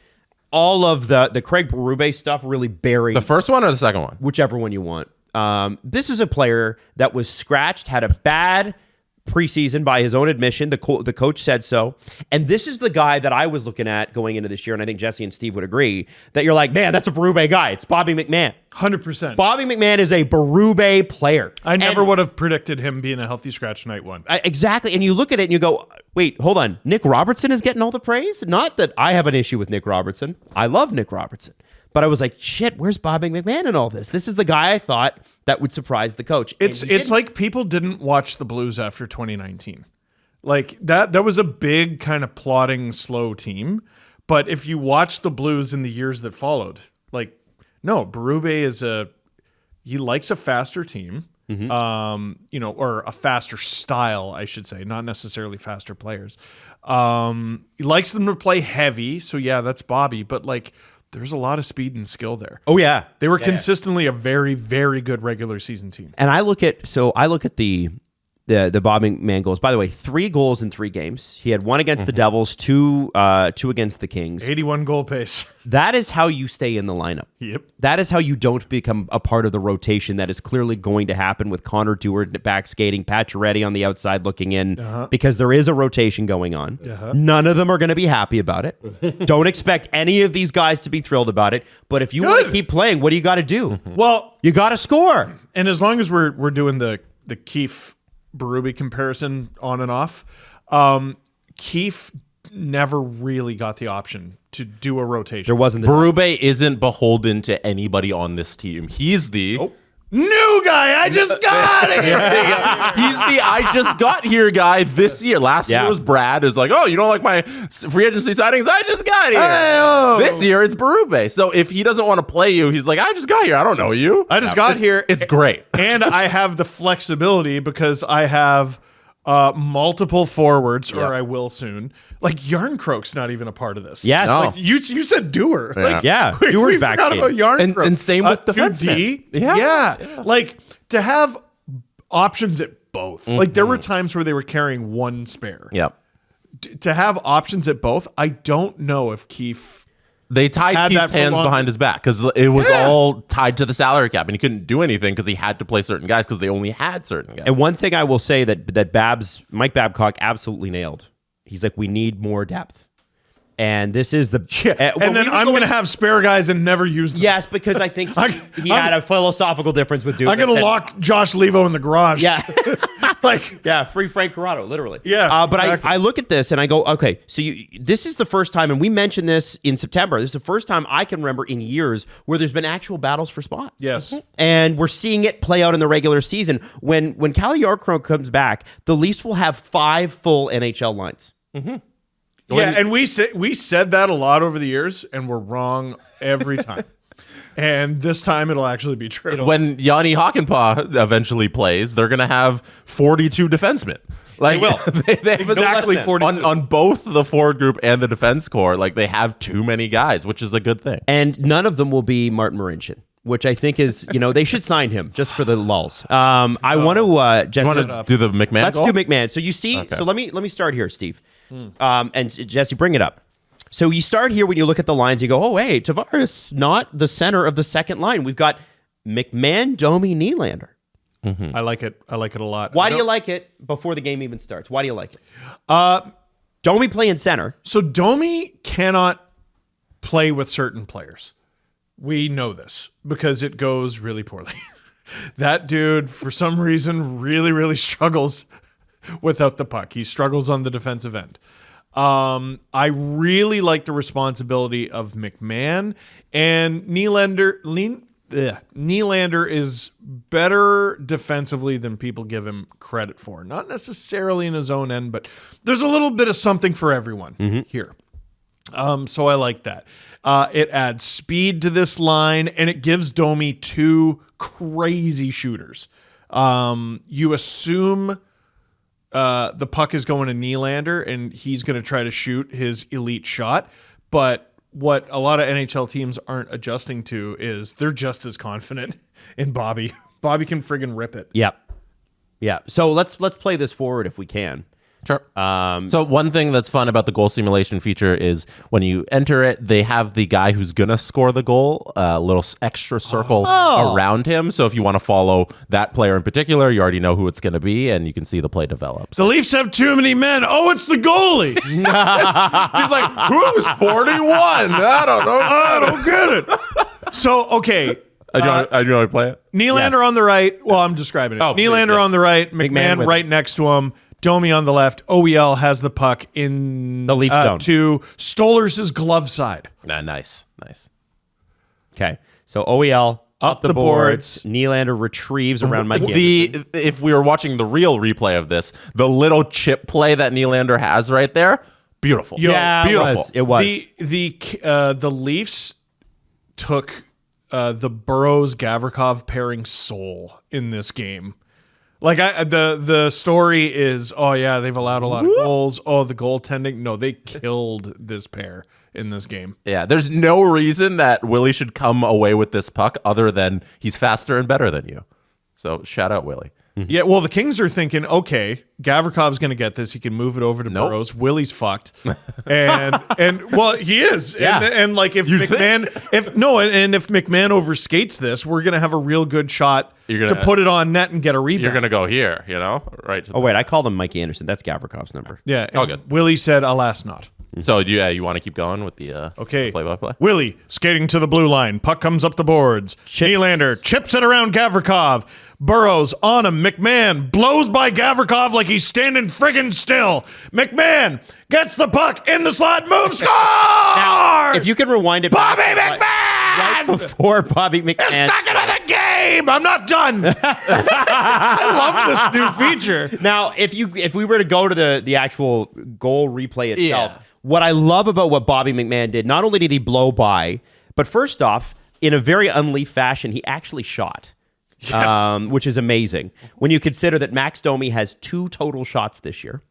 all of the Craig Berube stuff really buried The first one or the second one? whichever one you want. This is a player that was scratched, had a bad preseason by his own admission. The coach said so. And this is the guy that I was looking at going into this year, and I think Jesse and Steve would agree, that you're like, man, that's a Berube guy. It's Bobby McMahon. 100%. Bobby McMahon is a Berube player. I never would have predicted him being a healthy scratch night one. Exactly. And you look at it and you go, wait, hold on. Nick Robertson is getting all the praise? Not that I have an issue with Nick Robertson. I love Nick Robertson. But I was like, shit, where's Bobby McMahon in all this? This is the guy I thought that would surprise the coach. And It's he didn't. like people didn't watch the Blues after 2019. Like that was a big kind of plodding, slow team. But if you watch the Blues in the years that followed, like, no, Berube he likes a faster team. Or a faster style, I should say, not necessarily faster players. He likes them to play heavy. So yeah, that's Bobby. But like, there's a lot of speed and skill there. Oh, yeah. They were consistently a very, very good regular season team. And I look at the the Bob McMahon goals. By the way, 3 goals in 3 games. He had 1 against the Devils, 2 against the Kings. 81 goal pace. That is how you stay in the lineup. Yep. That is how you don't become a part of the rotation that is clearly going to happen with Connor Dewar back skating, Pacioretty on the outside looking in, because there is a rotation going on. None of them are going to be happy about it. Don't expect any of these guys to be thrilled about it. But if you want to keep playing, what do you got to do? Well, You got to score. and as long as we're doing the Keefe Berube comparison on and off, Keefe never really got the option to do a rotation. There wasn't the Berube isn't beholden to anybody on this team. He's the new guy. I just got it. he's the I just got here guy this year. Last year was Brad. Is like, oh, you don't like my free agency signings? I just got here. Hey-o. This year it's Berube. So if he doesn't want to play you, he's like, I just got here. I don't know you. I just got here. It's great. And I have the flexibility because I have multiple forwards, or I will soon. Like Yarncroke's not even a part of this. Yes. No. Like you said Dewar. Like, Yeah. we Dewar's forgot back about in. Yarncroke. And same with defensemen. D. Yeah. Like to have options at both. Like there were times where they were carrying 1 spare. Yep. To have options at both, I don't know if Keefe. They tied Had that Keith's for hands long- behind his back because it was all tied to the salary cap, and he couldn't do anything because he had to play certain guys because they only had certain guys. And one thing I will say that Mike Babcock absolutely nailed. He's like, we need more depth. And this is the... And then I'm going to have spare guys and never use them. Yes, because I think he had a philosophical difference with Duke. I'm going to lock Josh Levo in the garage. Yeah. Like, Yeah, free Frank Corrado, literally. Yeah, but exactly. I look at this and I go, okay, so this is the first time, and we mentioned this in September, this is the first time I can remember in years where there's been actual battles for spots. yes. And we're seeing it play out in the regular season. When Calle Yarncroke comes back, the Leafs will have 5 full NHL lines. Yeah, and we said that a lot over the years, and we're wrong every time. And this time it'll actually be true. When Yanni Hakanpää eventually plays, they're going to have 42 defensemen. Like, They will. they have Exactly 42. on both the forward group and the defense core. Like they have too many guys, which is a good thing. And none of them will be Martin Marincin, which I think is, they should sign him just for the lulls. I want to, Jesse, You want to do the McMahon? let's goal? do McMahon. So you see, Okay. so let me start here, Steve. And Jesse, bring it up. So you start here when you look at the lines, you go, oh, hey, Tavares, not the center of the second line. We've got McMahon, Domi, Nylander. I like it. I like it a lot. Why do you like it before the game even starts? Why do you like it? Domi playing center. So Domi cannot play with certain players. We know this because it goes really poorly. That dude, for some reason, really, really struggles without the puck. He struggles on the defensive end. I really like the responsibility of McMahon, and Nylander is better defensively than people give him credit for. Not necessarily in his own end, but there's a little bit of something for everyone here. So I like that. It adds speed to this line, and it gives Domi 2 crazy shooters. You assume the puck is going to Nylander, and he's going to try to shoot his elite shot. But what a lot of NHL teams aren't adjusting to is they're just as confident in Bobby. Bobby can friggin' rip it. Yep. Yeah. So let's play this forward if we can. Sure. So one thing that's fun about the goal simulation feature is when you enter it, they have the guy who's gonna score the goal, a little extra circle around him. So if you want to follow that player in particular, you already know who it's gonna be, and you can see the play develop. The Leafs have too many men. Oh, it's the goalie. He's like, who's 41? I don't get it. So, okay. I do know how to play it. Nylander on the right. Well, I'm describing it. Oh, please, Nylander yes. on the right. McMahon with right next to him. Domi on the left. OEL has the puck in The Leaf zone. to Stolar's glove side. Nice. Okay. So OEL up the the boards. boards. Nylander retrieves around my If we were watching the real replay of this, the little chip play that Nylander has right there, beautiful. Yeah, beautiful. it was. The Leafs took the Burrows Gavrikov pairing soul in this game. Like the story is, oh yeah, they've allowed a lot of goals. Oh, the goaltending. No, they killed this pair in this game. Yeah, there's no reason that Willie should come away with this puck other than he's faster and better than you. So shout out Willie. Yeah, well, the Kings are thinking, okay, Gavrikov's going to get this. He can move it over to Nope. Burrows. Willie's fucked, and well, he is. Yeah. And like if McMahon, if McMahon overskates this, we're going to have a real good shot to put it on net and get a rebound. You're gonna go here, right? Oh wait, I called him Mikey Anderson. That's Gavrikov's number. Yeah. Oh, and good. Willie said, alas not. So do you want to keep going with the Okay. play-by-play? Willie skating to the blue line. Puck comes up the boards. Nylander chips it around Gavrikov. Burrows on him. McMahon blows by Gavrikov like he's standing friggin' still. McMahon gets the puck in the slot. Move, score! Now, if you could rewind it Bobby back, McMahon! right before Bobby McMahon. Second of the game. I'm not done. I love this new feature. Now, if we were to go to the actual goal replay itself, Yeah. what I love about what Bobby McMahon did, not only did he blow by, but first off, in a very unleaf fashion, he actually shot. Yes. Which is amazing when you consider that Max Domi has 2 total shots this year.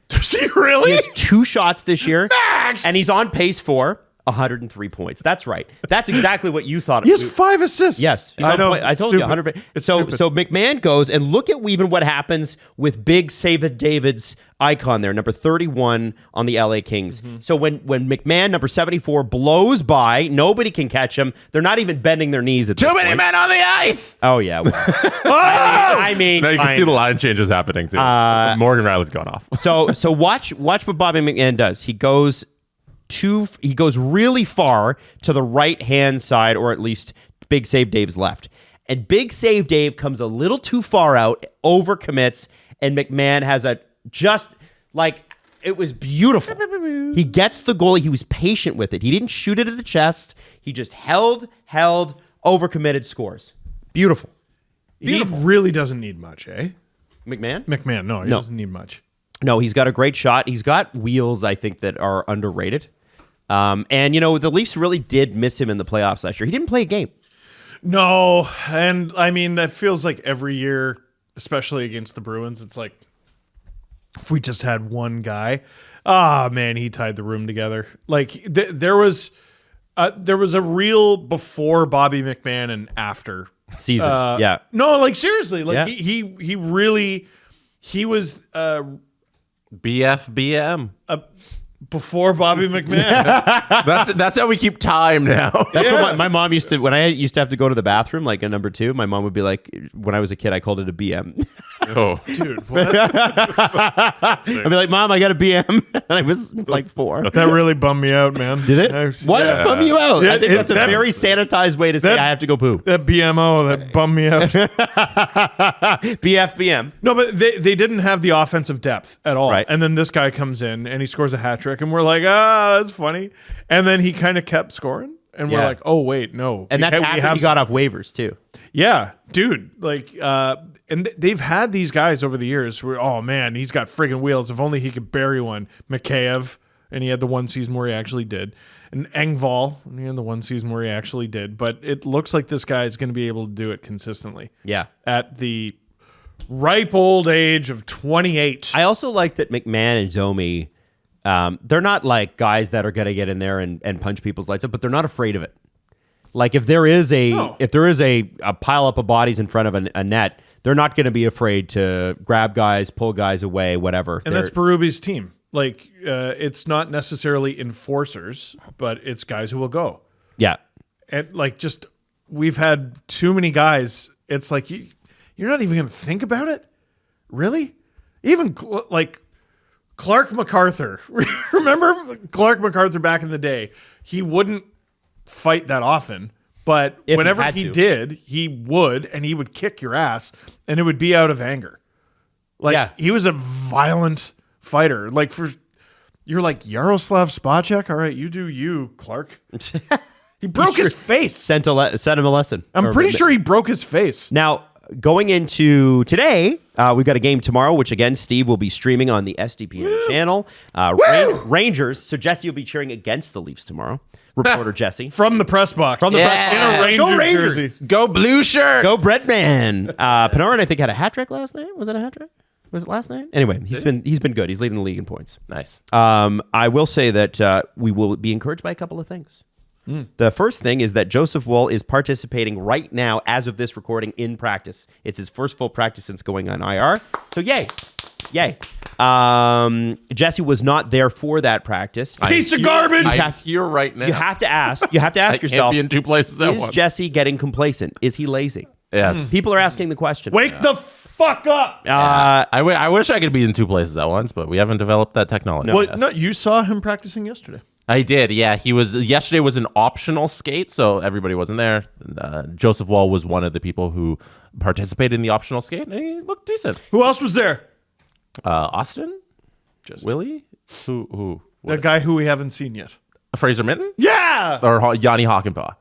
Does he really? He has 2 shots this year, Max! and he's on pace for 103 points. That's right. That's exactly what you thought. He has 5 assists. Yes, he's I on know. point. I told you 100. So McMahon goes and look at even what happens with Big Save It David's icon there, number 31 on the LA Kings. So when McMahon, number 74, blows by, nobody can catch him. They're not even bending their knees at this Too many point. men on the ice. Oh yeah. Well, I mean, Now you can see the line changes happening too. Morgan Riley's going off. so watch what Bobby McMahon does. He goes really far to the right hand side, or at least Big Save Dave's left. And Big Save Dave comes a little too far out, overcommits, and McMahon has it was beautiful. He gets the goalie. He was patient with it. He didn't shoot it at the chest. He just held, overcommitted, scores. Beautiful. He really doesn't need much, eh? McMahon? McMahon, no, he doesn't need much. No, he's got a great shot. He's got wheels, I think, that are underrated. And, the Leafs really did miss him in the playoffs last year. He didn't play a game. No, and I mean, that feels like every year, especially against the Bruins, it's like, if we just had one guy, man, he tied the room together. Like there was a real before Bobby McMahon and after Season. Yeah. No, like seriously, like Yeah. he really was BFBM. before Bobby McMahon. That's how we keep time now. That's what my mom used to, when I used to have to go to the bathroom, like a number 2, my mom would be like, when I was a kid, I called it a BM. Oh, Dude, what? I'd be like, Mom, I got a BM. And I was like 4. That really bummed me out, man. Did it? Why did it bum you out? Yeah, I think that's a that- very sanitized way to say that- I have to go poo. That BMO, that bummed me out. BFBM. No, but they didn't have the offensive depth at all. Right. And then this guy comes in and he scores a hat trick, and we're like, that's funny. And then he kind of kept scoring, and we're Yeah. like, oh wait, no. And that's after he got off waivers too. Yeah, dude. Like, they've had these guys over the years where, oh man, he's got friggin' wheels. If only he could bury one. Mikheyev, and he had the one season where he actually did. And Engvall, and he had the one season where he actually did. But it looks like this guy is going to be able to do it consistently. Yeah. At the ripe old age of 28. I also like that McMahon and Domi, they're not like guys that are going to get in there and punch people's lights up, but they're not afraid of it. Like if there is a pile up of bodies in front of a net, they're not going to be afraid to grab guys, pull guys away, whatever. And that's Berube's team. Like, it's not necessarily enforcers, but it's guys who will go. Yeah. And like, just we've had too many guys. It's like you're not even going to think about it, really. Even like Clark MacArthur. Remember Clark MacArthur back in the day? He wouldn't fight that often, but If he whenever had he to. did, he would, and he would kick your ass, and it would be out of anger. Like Yeah. he was a violent fighter. Like you're like Yaroslav Spacek. All right, you do you, Clark. He broke his face. Sent him a lesson. I'm pretty sure he broke his face. Now, going into today, we've got a game tomorrow, which again, Steve will be streaming on the SDPN channel. Rangers. So Jesse will be cheering against the Leafs tomorrow. Reporter Jesse. From the press box. From the Yeah. press- In a Rangers Go Rangers. jersey. go blue shirt. Go Breadman. Panarin, I think, had a hat trick last night. Was it a hat trick? Was it last night? Anyway, he's been good. He's leading the league in points. Nice. I will say that we will be encouraged by a couple of things. The first thing is that Joseph Woll is participating right now, as of this recording, in practice. It's his first full practice since going on IR. So yay. Jesse was not there for that practice. Piece of garbage. I'm here right now. You have to ask yourself, Can't be in two places at is once. Jesse getting complacent? Is he lazy? Yes. People are asking the question. Wake the fuck up. I wish I could be in two places at once, but we haven't developed that technology. Well, yet. no, you saw him practicing yesterday. I did, yeah. Yesterday was an optional skate, so everybody wasn't there. Joseph Woll was one of the people who participated in the optional skate, and he looked decent. Who else was there? Austin? Willie? Who? The guy who we haven't seen yet. Fraser Minten? Yeah. Or Yanni Hakanpää?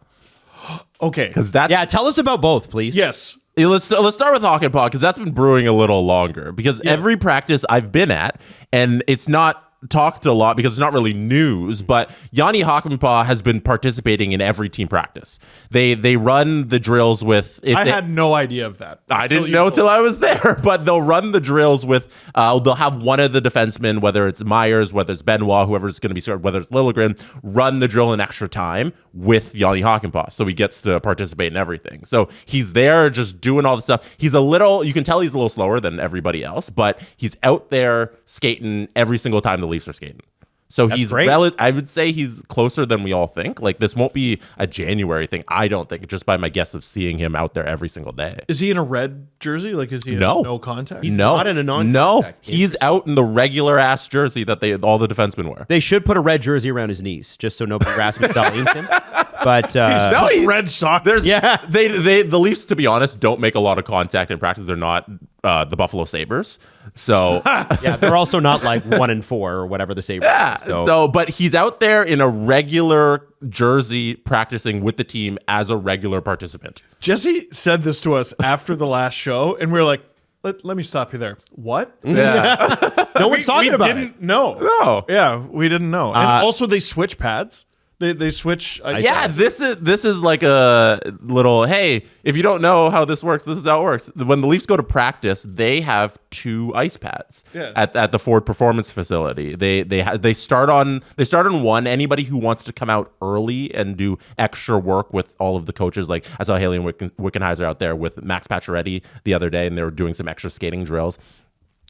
Okay. Because that's... Yeah, tell us about both, please. Yes. Let's start with Hakanpää, because that's been brewing a little longer. Because every practice I've been at, and it's not talked a lot because it's not really news, but Yanni Hakanpää has been participating in every team practice. They run the drills with... I had no idea of that. I didn't know till I was there, but they'll run the drills with, they'll have one of the defensemen, whether it's Myers, whether it's Benoit, whoever's going to be started, whether it's Liljegren, run the drill in extra time with Yanni Hakanpää. So he gets to participate in everything. So he's there just doing all the stuff. He's a little, you can tell he's a little slower than everybody else, but he's out there skating every single time the Leafs are skating. So he's great. I would say he's closer than we all think. Like, this won't be a January thing, I don't think, just by my guess of seeing him out there every single day. Is he in a red jersey? Like, is he in no contact? not in a non-contact. No, he's out in the regular ass jersey that all the defensemen wear. They should put a red jersey around his knees, just so nobody grasps him. But No, he's red socks. The Leafs, to be honest, don't make a lot of contact in practice. They're not the Buffalo Sabres, so yeah, they're also not like 1-4 or whatever the Sabres. yeah. So So, but he's out there in a regular jersey practicing with the team as a regular participant. Jesse said this to us after the last show, and we were like, let me stop you there. What? Yeah, no one's talking about didn't it. know. No. Yeah, we didn't know. And also, they switch pads. They switch. yeah. This is like a little. Hey, if you don't know how this works, this is how it works. When the Leafs go to practice, they have 2 ice pads at the Ford Performance Facility. They start on one. Anybody who wants to come out early and do extra work with all of the coaches, like I saw Haley and Wickenheiser out there with Max Pacioretty the other day, and they were doing some extra skating drills.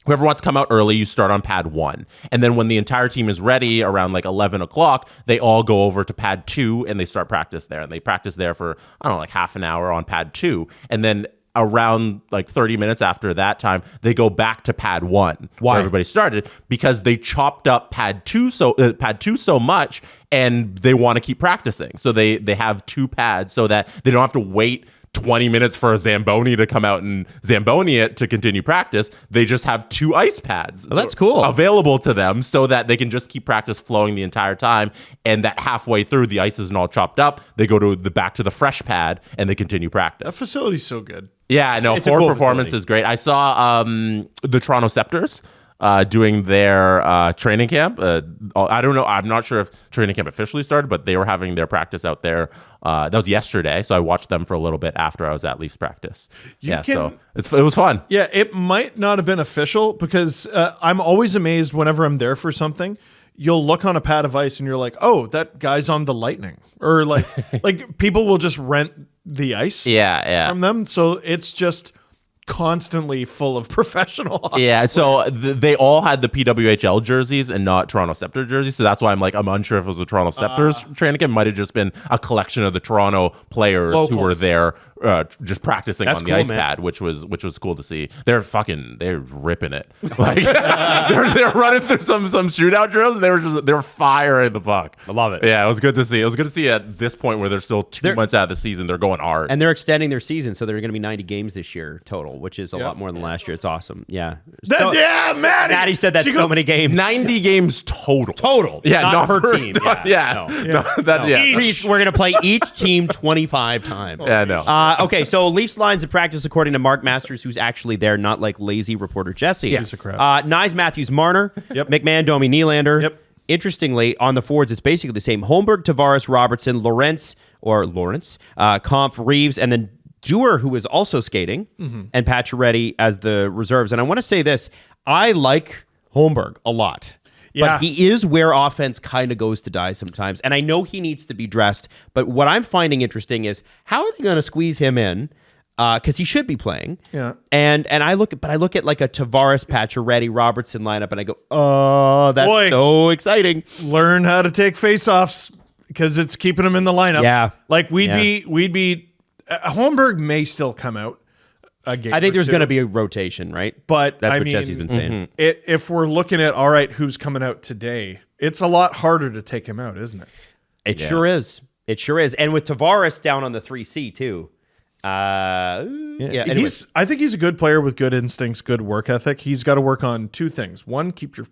Whoever wants to come out early, you start on pad 1. And then when the entire team is ready around like 11 o'clock, they all go over to pad 2 and they start practice there. And they practice there for, I don't know, like half an hour on pad 2. And then around like 30 minutes after that time, they go back to pad 1 where everybody started, because they chopped up pad 2 so much and they want to keep practicing. So they have 2 pads so that they don't have to wait 20 minutes for a Zamboni to come out and Zamboni it to continue practice. They just have 2 ice pads that's cool. available to them so that they can just keep practice flowing the entire time. And that halfway through, the ice isn't all chopped up. They go to back to the fresh pad and they continue practice. That facility's so good. Yeah, no, It's a Ford cool Performance facility. is great. I saw the Toronto Scepters doing their training camp. I don't know. I'm not sure if training camp officially started, but they were having their practice out there. That was yesterday, so I watched them for a little bit after I was at Leafs practice. So it was fun. Yeah, it might not have been official, because I'm always amazed whenever I'm there for something. You'll look on a pad of ice and you're like, oh, that guy's on the Lightning. Or like people will just rent the ice from them. So it's just constantly full of professional hockey. Yeah, so they all had the PWHL jerseys and not Toronto Scepter jerseys. So that's why I'm unsure if it was a Toronto Scepters training camp. It might have just been a collection of the Toronto players who were there just practicing on the ice pad, which was cool to see. They're ripping it. Like they're running through some shootout drills, and they're firing the puck. I love it. Yeah, it was good to see. It was good to see at this point where they're still 2 months out of the season, they're going hard. And they're extending their season, so they're going to be 90 games this year total, which is a lot more than last year. It's awesome. Yeah. Maddie said that so many games. 90 games total. Yeah, not per team. Yeah. We're going to play each team 25 times. Yeah, no. Okay, so Leafs lines of practice according to Mark Masters, who's actually there, not like lazy reporter Jesse. Piece of crap. Nyes, Matthews, Marner. McMahon, Domi, Nylander. Yep. Interestingly, on the forwards, it's basically the same. Holmberg, Tavares, Robertson, Lawrence, Kampf, Reeves, and then Dewar, who is also skating, and Pacioretty as the reserves. And I want to say this. I like Holmberg a lot. Yeah. But he is where offense kind of goes to die sometimes. And I know he needs to be dressed, but what I'm finding interesting is how are they going to squeeze him in? Because he should be playing. Yeah. And I look at like a Tavares, Pacioretty, Robertson lineup, and I go, oh, that's Boy. so exciting. Learn how to take faceoffs because it's keeping him in the lineup. Yeah. Like we'd be Holmberg may still come out a game. I think or there's two, going to be a rotation, right? but That's I what mean, Jesse's been saying. If we're looking at all right, who's coming out today, it's a lot harder to take him out, isn't it? It sure is. It sure is. And with Tavares down on the 3C too. Anyways. I think he's a good player with good instincts, good work ethic. He's got to work on two things. One, keep your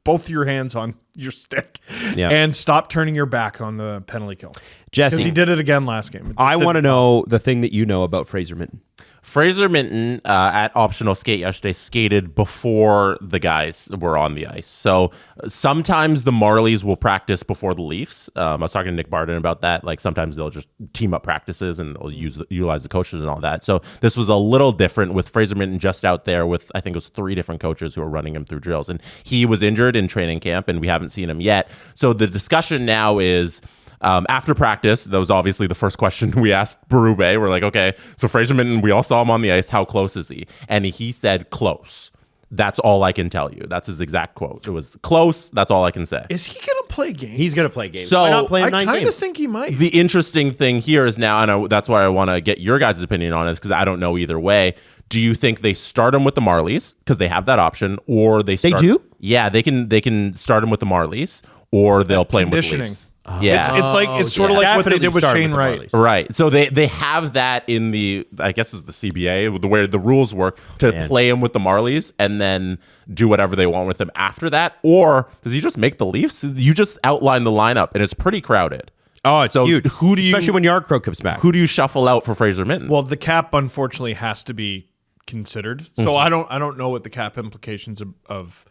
both your hands on your stick, and stop turning your back on the penalty kill. Jesse, because he did it again last game. I want to know the thing that you know about Fraser Minten. Fraser Minten at optional skate yesterday skated before the guys were on the ice. So sometimes the Marlies will practice before the Leafs. I was talking to Nick Barden about that. Like sometimes they'll just team up practices and they'll utilize the coaches and all that. So this was a little different with Fraser Minten just out there with, I think it was 3 different coaches who were running him through drills. And he was injured in training camp and we haven't seen him yet. So the discussion now is, after practice, that was obviously the first question we asked Berube. We're like, okay, so Fraser Minten, we all saw him on the ice. How close is he? And he said, close. That's all I can tell you. That's his exact quote. It was close. That's all I can say. Is he going to play games? He's going to play games. So, Why not play him I 9 kind games? of think he might. The interesting thing here is now, and that's why I want to get your guys' opinion on this because I don't know either way. Do you think they start him with the Marlies because they have that option, or they do? Yeah, they can start him with the Marlies, or they'll play him with the Conditioning. Leafs. Yeah, It's sort of like what they Definitely did with start Shane with the Wright. Marlies. right. So they have that in the, I guess it's the CBA, the way the rules work, to play him with the Marlies and then do whatever they want with him after that. Or does he just make the Leafs? You just outline the lineup, and it's pretty crowded. Oh, it's So huge. who do you- Especially when Yardcrow comes back. Who do you shuffle out for Fraser Minten? Well, the cap unfortunately has to be considered. So I don't know what the cap implications of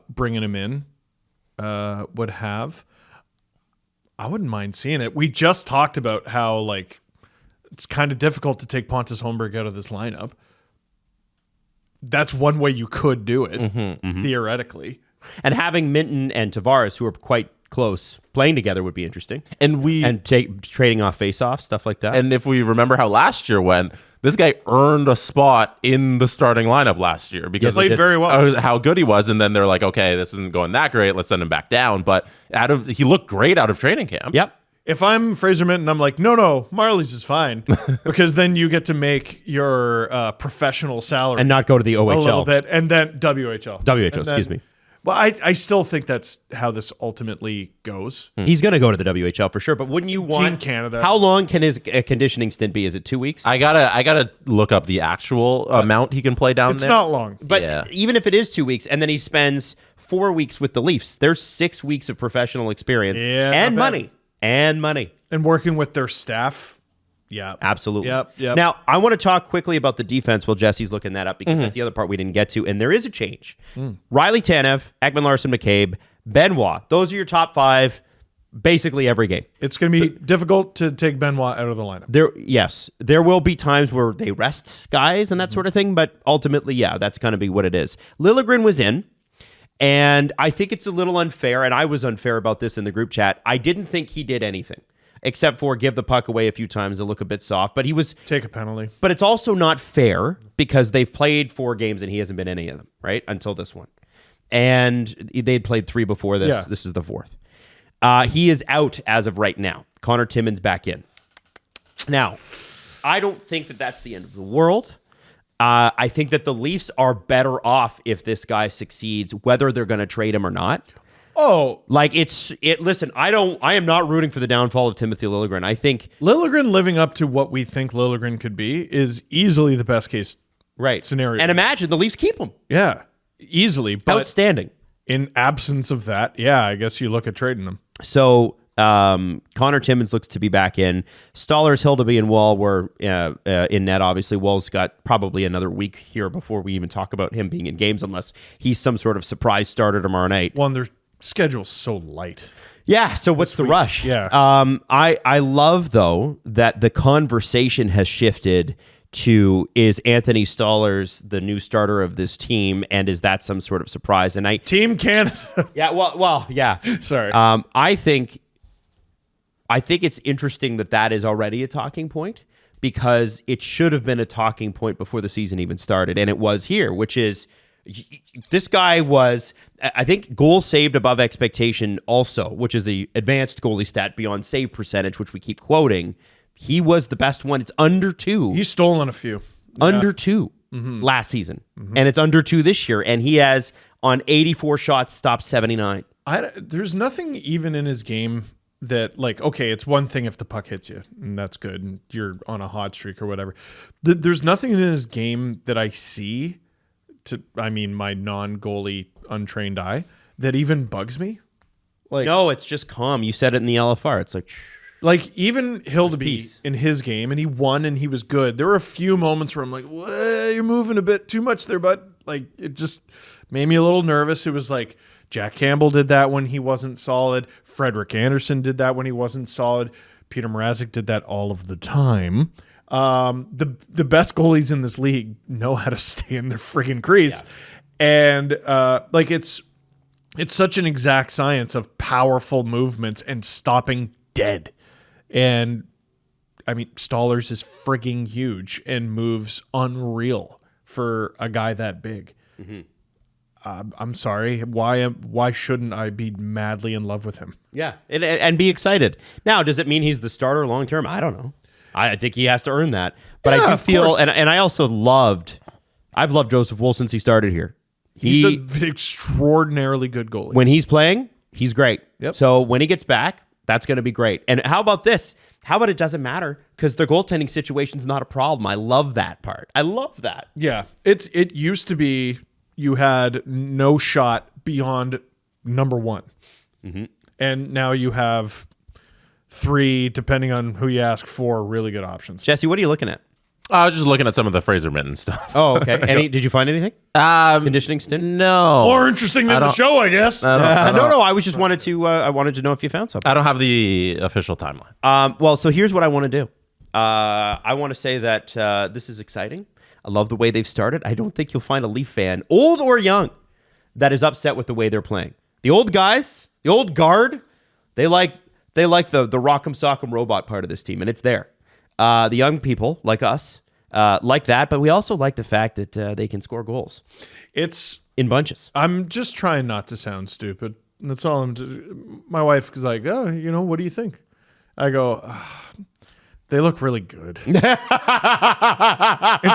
bringing him in would have. I wouldn't mind seeing it. We just talked about how like it's kind of difficult to take Pontus Holmberg out of this lineup. That's one way you could do it, theoretically. And having Minten and Tavares, who are quite close, playing together would be interesting. and Trading off face-offs, stuff like that. And if we remember how last year went, this guy earned a spot in the starting lineup last year because Played very well. of how good he was. And then they're like, okay, this isn't going that great. Let's send him back down. But he looked great out of training camp. Yep. If I'm Fraser Minten, I'm like, no, Marlies is fine because then you get to make your professional salary And not go to the OHL. a little bit, and then WHL. Excuse me. Well, I still think that's how this ultimately goes. He's going to go to the WHL for sure, but wouldn't you want Canada. How long can his conditioning stint be? Is it 2 weeks? I gotta look up the actual amount he can play down It's there. not long. But Yeah. even if it is 2 weeks, and then he spends 4 weeks with the Leafs, there's 6 weeks of professional experience and not bad. money. And money. And working with their staff. Yeah. Absolutely. Yep. Now, I want to talk quickly about the defense while Jesse's looking that up because that's the other part we didn't get to. And there is a change. Riley Tanev, Ekman Larson McCabe, Benoit. Those are your top 5 basically every game. It's going to be difficult to take Benoit out of the lineup. There will be times where they rest guys and that sort of thing, but ultimately, yeah, that's going to be what it is. Liljegren was in, and I think it's a little unfair, and I was unfair about this in the group chat. I didn't think he did anything except for give the puck away a few times and look a bit soft, but he was... Take a penalty. But it's also not fair because they've played 4 games and he hasn't been any of them, right? Until this one. And they'd played 3 before this. Yeah. This is the 4th. He is out as of right now. Connor Timmins back in. Now, I don't think that that's the end of the world. I think that the Leafs are better off if this guy succeeds, whether they're going to trade him or not. Oh, Like listen, I am not rooting for the downfall of Timothy Liljegren. I think Liljegren living up to what we think Liljegren could be is easily the best case scenario. And imagine the Leafs keep him. Yeah, easily. But Outstanding. in absence of that, yeah, I guess you look at trading them. So Connor Timmins looks to be back in. Stollers, Hildeby, and Wall were in net. Obviously, Wall's got probably another week here before we even talk about him being in games, unless he's some sort of surprise starter tomorrow night. Well, and their schedule's so light. Yeah. So what's the rush? Yeah. I love though that the conversation has shifted to, is Anthony Stolarz the new starter of this team, and is that some sort of surprise? And Team Canada. yeah, yeah. Sorry. I think it's interesting that is already a talking point, because it should have been a talking point before the season even started, and it was here, which is this guy was, I think, goals saved above expectation also, which is the advanced goalie stat beyond save percentage, which we keep quoting. He was the best one. It's under 2. He's stolen a few. Under 2 last season, and it's under 2 this year, and he has, on 84 shots, stopped 79. There's nothing even in his game that, like, okay, it's one thing if the puck hits you, and that's good, and you're on a hot streak or whatever. There's nothing in his game that I see, my non-goalie untrained eye, that even bugs me. Like, No, it's just calm. You said it in the LFR. It's like, even Hildeby peace. in his game, and he won and he was good. There were a few moments where I'm like, "What? You're moving a bit too much there, bud." Like, it just made me a little nervous. It was like Jack Campbell did that when he wasn't solid. Frederik Andersen did that when he wasn't solid. Peter Mrazek did that all of the time. The best goalies in this league know how to stay in their friggin' crease, and it's such an exact science of powerful movements and stopping dead. And I mean, Stolarz is frigging huge and moves unreal for a guy that big. I'm sorry. Why shouldn't I be madly in love with him? yeah, and be excited. Now, does it mean he's the starter long term? I don't know. I think he has to earn that. But I do of feel, course. and I also I've loved Joseph Wool since he started here. He's an extraordinarily good goalie. When he's playing, he's great. Yep. So when he gets back, that's going to be great. And how about this? How about it doesn't matter, because their goaltending situation's not a problem. I love that part. I love that. Yeah, it used to be you had no shot beyond number 1, and now you have 3, depending on who you ask, 4 really good options. Jesse, what are you looking at? I was just looking at some of the Fraser Minten stuff. Oh, okay. Did you find anything? Conditioning stint? No. More interesting than the show, I guess. No. I was just wanted to know if you found something. I don't have the official timeline. Well, so here's what I want to do. I want to say that this is exciting. I love the way they've started. I don't think you'll find a Leaf fan, old or young, that is upset with the way they're playing. The old guys, the old guard, they like the rock'em sock'em robot part of this team, and it's there. The young people like us like that, but we also like the fact that they can score goals. It's in bunches. I'm just trying not to sound stupid. That's all my wife is like, "Oh, what do you think?" I go, "They look really good." And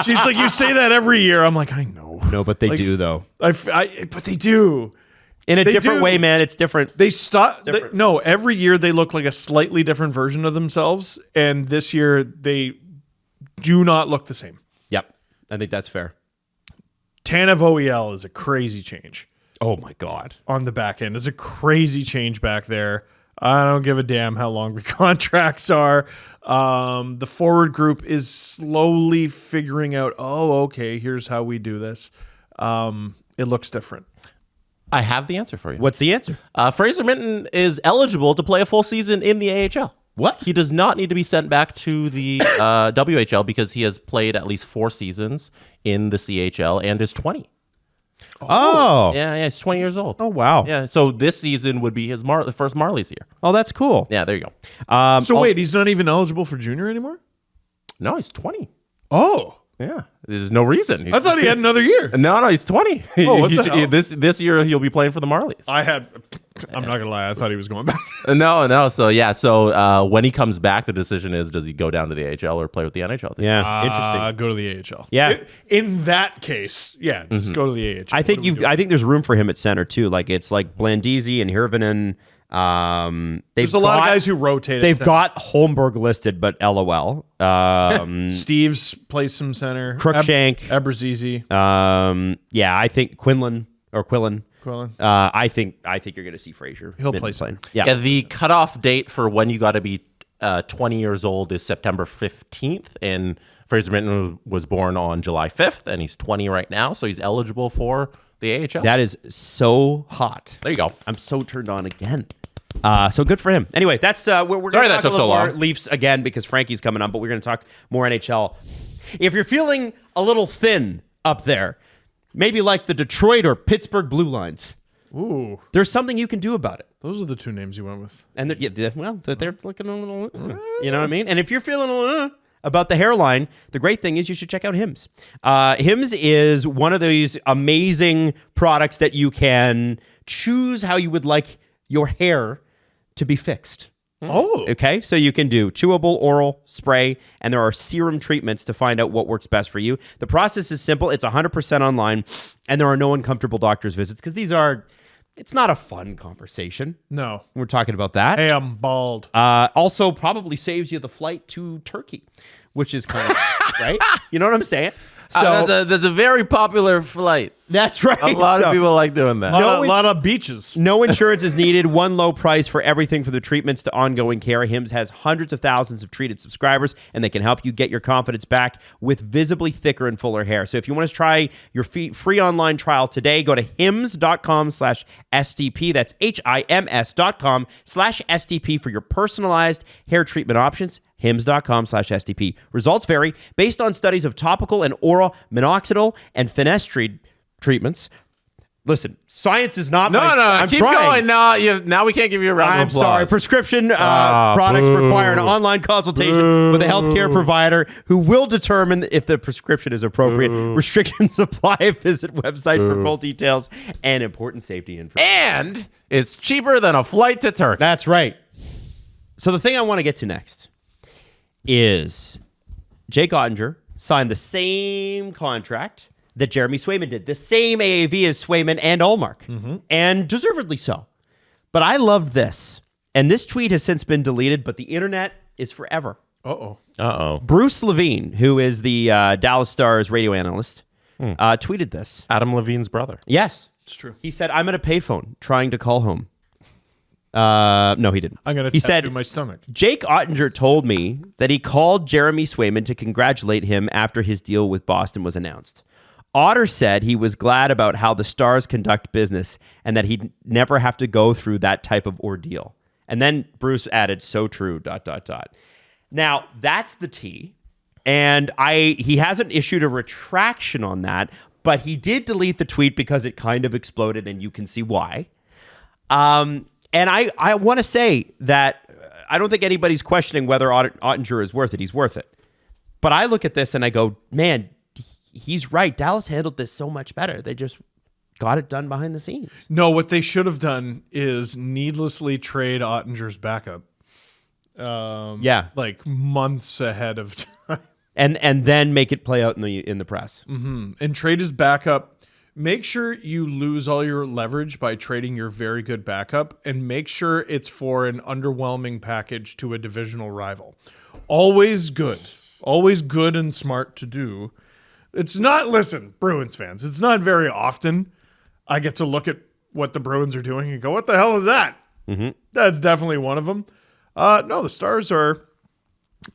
she's like, "You say that every year." I'm like, "I know." No, but they do though. But they do. In a They different do. way, man. It's different. They stop. No, every year they look like a slightly different version of themselves, and this year they do not look the same. Yep. I think that's fair. Tanev OEL is a crazy change Oh my God. on the back end. It's a crazy change back there. I don't give a damn how long the contracts are. The forward group is slowly figuring out, okay, here's how we do this. It looks different. I have the answer for you. What's the answer? Fraser Minten is eligible to play a full season in the AHL. What? He does not need to be sent back to the WHL because he has played at least 4 seasons in the CHL and is 20. Oh. Yeah, he's 20 years old. Oh, wow. Yeah, so this season would be his the first Marlies year. Oh, that's cool. Yeah, there you go. So wait, he's not even eligible for junior anymore? No, he's 20. Oh, Yeah, there's no reason. I thought he had another year. No, he's 20. Oh, what the hell? This year he'll be playing for the Marlies. I'm not gonna lie, I thought he was going back. No. So when he comes back, the decision is: does he go down to the AHL or play with the NHL team? Yeah. Interesting. Go to the AHL. Yeah. In that case, just go to the AHL. I think there's room for him at center too. Like it's like Blandisi and Hirvonen. There's a lot of guys who rotate. They've got Holmberg listed, but LOL. Steve's plays some center. Cruikshank. Eberzizi. Yeah, I think Quillen. Quillen. I think you're going to see Fraser. He'll play some. Yeah. The cutoff date for when you got to be 20 years old is September 15th, and Fraser Minten was born on July 5th, and he's 20 right now, so he's eligible for the AHL. That is so hot. There you go. I'm so turned on again. So good for him. Anyway, that's we're going Sorry to that talk took a little so more long. Leafs again because Frankie's coming on, but we're going to talk more NHL. If you're feeling a little thin up there, maybe like the Detroit or Pittsburgh Blue Lines, Ooh, there's something you can do about it. those are the two names you went with. And they're looking a little, you know what I mean? And if you're feeling a little about the hairline, the great thing is you should check out Hims. Hims is one of these amazing products that you can choose how you would like your hair to be fixed. Oh, Okay, so you can do chewable, oral, spray, and there are serum treatments to find out what works best for you. The process is simple. It's 100% online, and there are no uncomfortable doctor's visits because it's not a fun conversation. no. We're talking about that. Hey, I'm bald. Also, probably saves you the flight to Turkey, which is kind of, right? You know what I'm saying? So That's a very popular flight. that's right. A lot of people like doing that. A lot of beaches. No insurance is needed. One low price for everything from the treatments to ongoing care. Hims has hundreds of thousands of treated subscribers, and they can help you get your confidence back with visibly thicker and fuller hair. So if you want to try your free online trial today, go to hims.com/SDP. That's HIMS.com/SDP for your personalized hair treatment options. hims.com/SDP. Results vary based on studies of topical and oral minoxidil and finasteride treatments. Listen, science is not I'm keep trying. going. Now we can't give you a round I'm of applause. sorry. Prescription products require an online consultation with a healthcare provider who will determine if the prescription is appropriate. Restrictions apply. Visit website for full details and important safety information. And it's cheaper than a flight to Turkey. That's right. So the thing I want to get to next is Jake Ottinger signed the same contract that Jeremy Swayman did, the same AAV as Swayman and Ullmark, and deservedly so. But I love this, and this tweet has since been deleted, but the internet is forever. Uh-oh. Bruce Levine, who is the Dallas Stars radio analyst, tweeted this. Adam Levine's brother. Yes. It's true. He said, I'm at a payphone trying to call home. No, he didn't. I'm going to He tattoo said, my stomach. Jake Ottinger told me that he called Jeremy Swayman to congratulate him after his deal with Boston was announced. Otter said he was glad about how the Stars conduct business and that he'd never have to go through that type of ordeal. And then Bruce added, so true, ... Now, that's the tea. And he hasn't issued a retraction on that, but he did delete the tweet because it kind of exploded, and you can see why. And I want to say that I don't think anybody's questioning whether Ottinger is worth it. He's worth it. But I look at this and I go, man, he's right. Dallas handled this so much better. They just got it done behind the scenes. No, what they should have done is needlessly trade Ottinger's backup. Yeah. Like months ahead of time. And then make it play out in the press. And trade his backup. Make sure you lose all your leverage by trading your very good backup, and make sure it's for an underwhelming package to a divisional rival. Always good and smart to do. It's not, listen, Bruins fans, it's not very often I get to look at what the Bruins are doing and go, what the hell is that? That's definitely one of them. No, the Stars are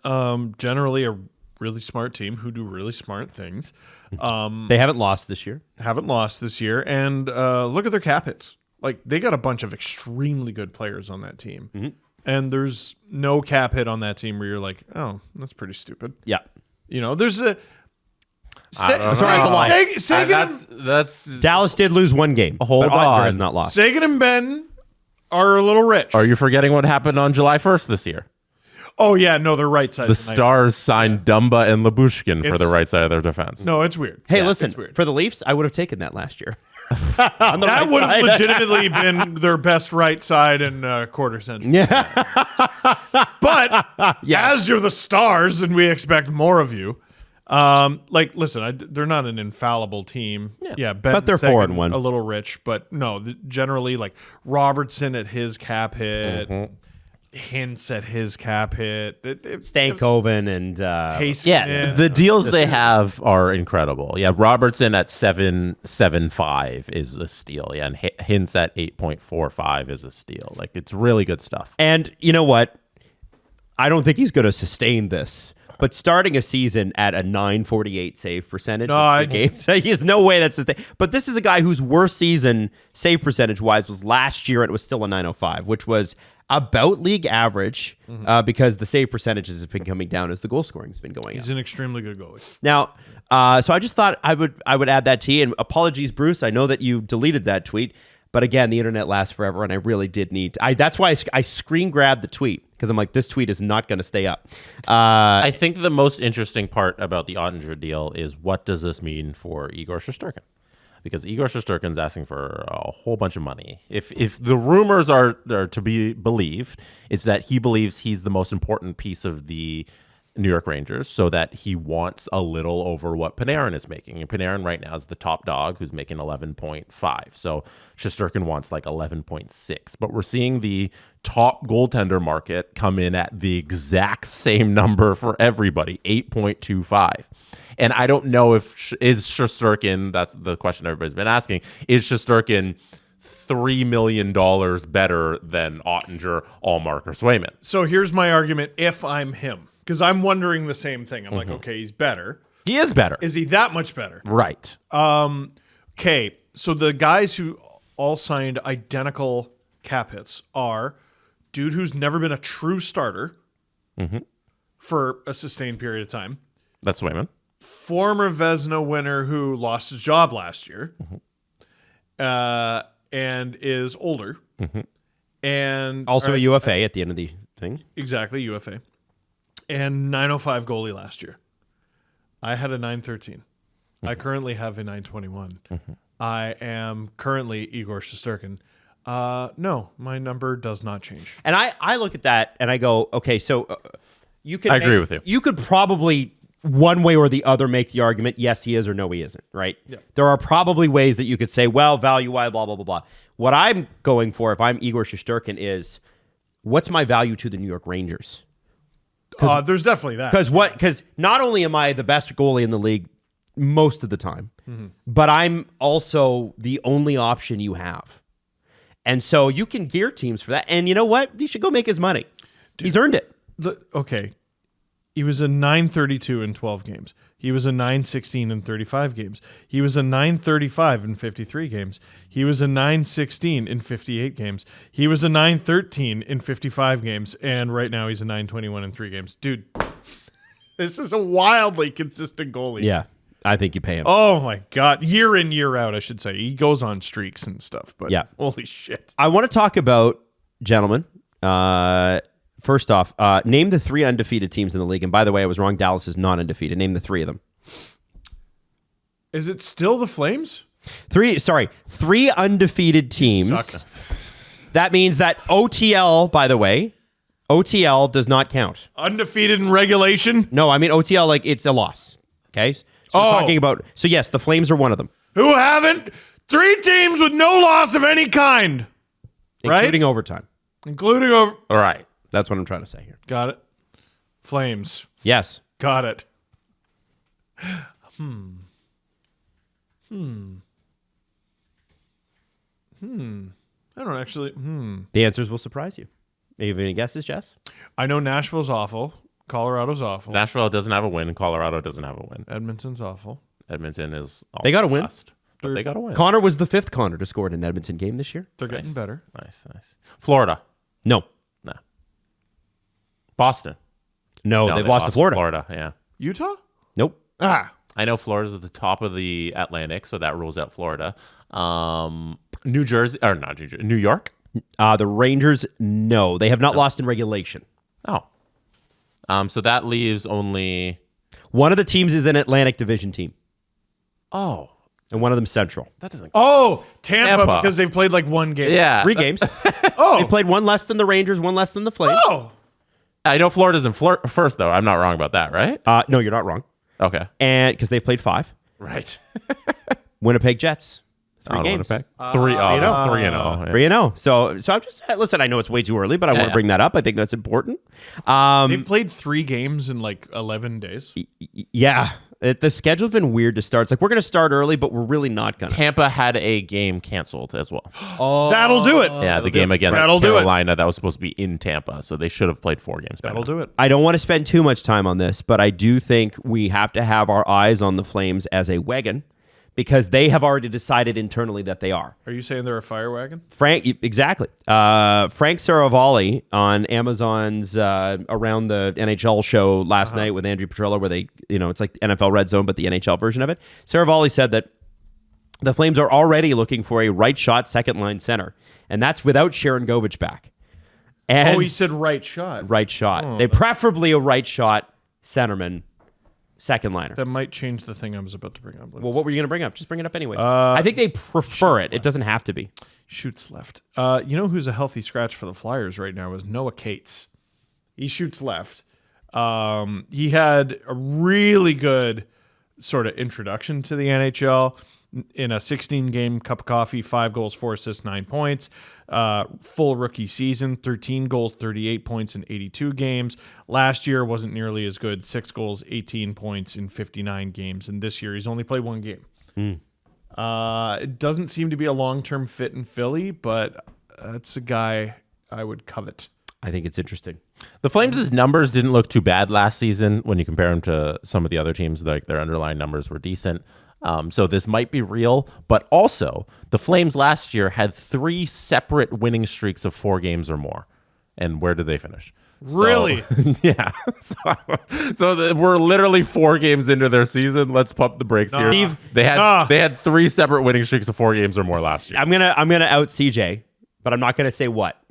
generally a really smart team who do really smart things. They haven't lost this year. And look at their cap hits. Like, they got a bunch of extremely good players on that team. And there's no cap hit on that team where you're like, oh, that's pretty stupid. Yeah. You know, there's a... Sorry, it's a lie. That's Dallas did lose one game. Hold but Ottinger on. has not lost. Sagan and Ben are a little rich. Are you forgetting what happened on July 1st this year? Oh, yeah, no, they're right side. The Stars signed Dumba and Labushkin for It's- the right side of their defense. No, it's weird. Hey, Yeah, listen, it's weird. for the Leafs, I would have taken that last year. On the That right would have side. legitimately been their best right side in quarter century. Yeah. But as you're the Stars, and we expect more of you, like, listen, they're not an infallible team. Yeah, Ben But they're Sagan, 4-1. a little rich, but no, generally, like Robertson at his cap hit, Hintz at his cap hit, Stankoven and Hayes. Yeah, the deals they have are incredible. Yeah, Robertson at 7.75 is a steal. Yeah, and Hintz at 8.45 is a steal. Like, it's really good stuff. And you know what? I don't think he's going to sustain this. But starting a season at a 948 save percentage games, he has no way that's sustained. But this is a guy whose worst season save percentage wise was last year, and it was still a 905, which was about league average because the save percentages have been coming down as the goal scoring has been going up. He's an extremely good goalie. Now, so I just thought I would add that to you. And apologies, Bruce. I know that you deleted that tweet, but again, the internet lasts forever, and I really did need. That's why I screen grabbed the tweet because I'm like, this tweet is not going to stay up. I think the most interesting part about the Ottinger deal is what does this mean for Igor Shesterkin? Because Igor Shesterkin's asking for a whole bunch of money. If the rumors are to be believed, it's that he believes he's the most important piece of the New York Rangers, so that he wants a little over what Panarin is making. And Panarin right now is the top dog who's making 11.5. So Shesterkin wants like 11.6. But we're seeing the top goaltender market come in at the exact same number for everybody, 8.25. And I don't know if is Shesterkin, that's the question everybody's been asking, is Shesterkin $3 million better than Ottinger, Allmark, or Swayman? So here's my argument if I'm him. Because I'm wondering the same thing. I'm like, okay, he's better. He is better. Is he that much better? Right. Okay, so the guys who all signed identical cap hits are dude who's never been a true starter for a sustained period of time. That's Swayman. Former Vezina winner who lost his job last year and is older. And Also a UFA at the end of the thing. Exactly, UFA. And 905 goalie last year. I had a 913. I currently have a 921. I am currently Igor Shesterkin. No, my number does not change. And I look at that and I go, okay, so you can. I agree with you. You could probably one way or the other make the argument, yes, he is or no, he isn't, right? Yeah. There are probably ways that you could say, well, value-wise, blah, blah, blah, blah. What I'm going for, if I'm Igor Shesterkin, is what's my value to the New York Rangers? There's definitely that. Because not only am I the best goalie in the league most of the time, but I'm also the only option you have. And so you can gear teams for that. And you know what? He should go make his money. He's earned it. Okay. He was a 932 in 12 games. He was a 916 in 35 games. He was a 935 in 53 games. He was a 916 in 58 games. He was a 913 in 55 games. And right now he's a 921 in 3 games. Dude, this is a wildly consistent goalie. Yeah, I think you pay him. Oh my God. Year in, year out, I should say. He goes on streaks and stuff. But yeah, holy shit. I want to talk about, gentlemen, first off, name the 3 undefeated teams in the league. And by the way, I was wrong. Dallas is not undefeated. Name the 3 of them. Is it still the Flames? 3 undefeated teams. Suck. That means that OTL, by the way, OTL does not count. Undefeated in regulation? No, I mean OTL, like it's a loss. Okay? So we're talking about, so yes, the Flames are one of them. Who haven't? 3 teams with no loss of any kind. Including overtime. Including over. All right. That's what I'm trying to say here. Got it. Flames. Yes. Got it. I don't actually. The answers will surprise you. You have any guesses, Jess? I know Nashville's awful. Colorado's awful. Nashville doesn't have a win. Colorado doesn't have a win. Edmonton's awful. Edmonton is They got a win. last, but they got a win. Connor was the 5th Connor to score in an Edmonton game this year. They're getting better. Nice. Florida. No. No. Boston. No, they've lost to Florida. Florida, yeah. Utah? Nope. I know Florida's at the top of the Atlantic, so that rules out Florida. New Jersey, or not New Jersey, New York? The Rangers, no. They have not lost in regulation. Oh. So that leaves only... One of the teams is an Atlantic Division team, Oh. and one of them Central. That doesn't... Oh, Tampa, Tampa. because they've played like one game. Yeah. 3 games. Oh. They played one less than the Rangers, one less than the Flames. Oh. I know Florida's in first, though. I'm not wrong about that, right? No, you're not wrong. Okay. And because they've played 5. Right. Winnipeg Jets, 3 Oh, games. Winnipeg. 3-0. 3-0. 3-0. So I'm just, listen, I know it's way too early, but I want to bring that up. I think that's important. They've played 3 games in like 11 days. Yeah. The schedule's been weird to start. It's like we're going to start early, but we're really not going to. Tampa had a game canceled as well. That'll do it. Yeah, the game against That'll do it. Carolina that was supposed to be in Tampa, so they should have played 4 games. That'll do it. I don't want to spend too much time on this, but I do think we have to have our eyes on the Flames as a wagon because they have already decided internally that they are. Are you saying they're a fire wagon? Exactly. Frank Saravalli on Amazon's Around the NHL show last night with Andrew Petrella, where they, it's like NFL Red Zone, but the NHL version of it. Saravalli said that the Flames are already looking for a right shot second line center, and that's without Sharon Govich back. And he said right shot. Right shot. They preferably a right shot centerman. Second liner. That might change the thing I was about to bring up. Well, what were you going to bring up? Just bring it up anyway. I think they prefer it. It doesn't have to be. Shoots left. You know who's a healthy scratch for the Flyers right now is Noah Cates. He shoots left. He had a really good sort of introduction to the NHL in a 16-game cup of coffee, 5 goals, 4 assists, 9 points. Full rookie season, 13 goals, 38 points in 82 games. Last year wasn't nearly as good, 6 goals, 18 points in 59 games. And this year he's only played 1 game. It doesn't seem to be a long-term fit in Philly, but it's a guy I would covet. I think it's interesting. The Flames' numbers didn't look too bad last season when you compare them to some of the other teams. Like their underlying numbers were decent. So this might be real, but also the Flames last year had 3 separate winning streaks of 4 games or more. And where did they finish? Really? So, yeah. We're literally 4 games into their season. Let's pump the brakes here. Steve, they had 3 separate winning streaks of 4 games or more last year. I'm gonna out CJ, but I'm not gonna say what.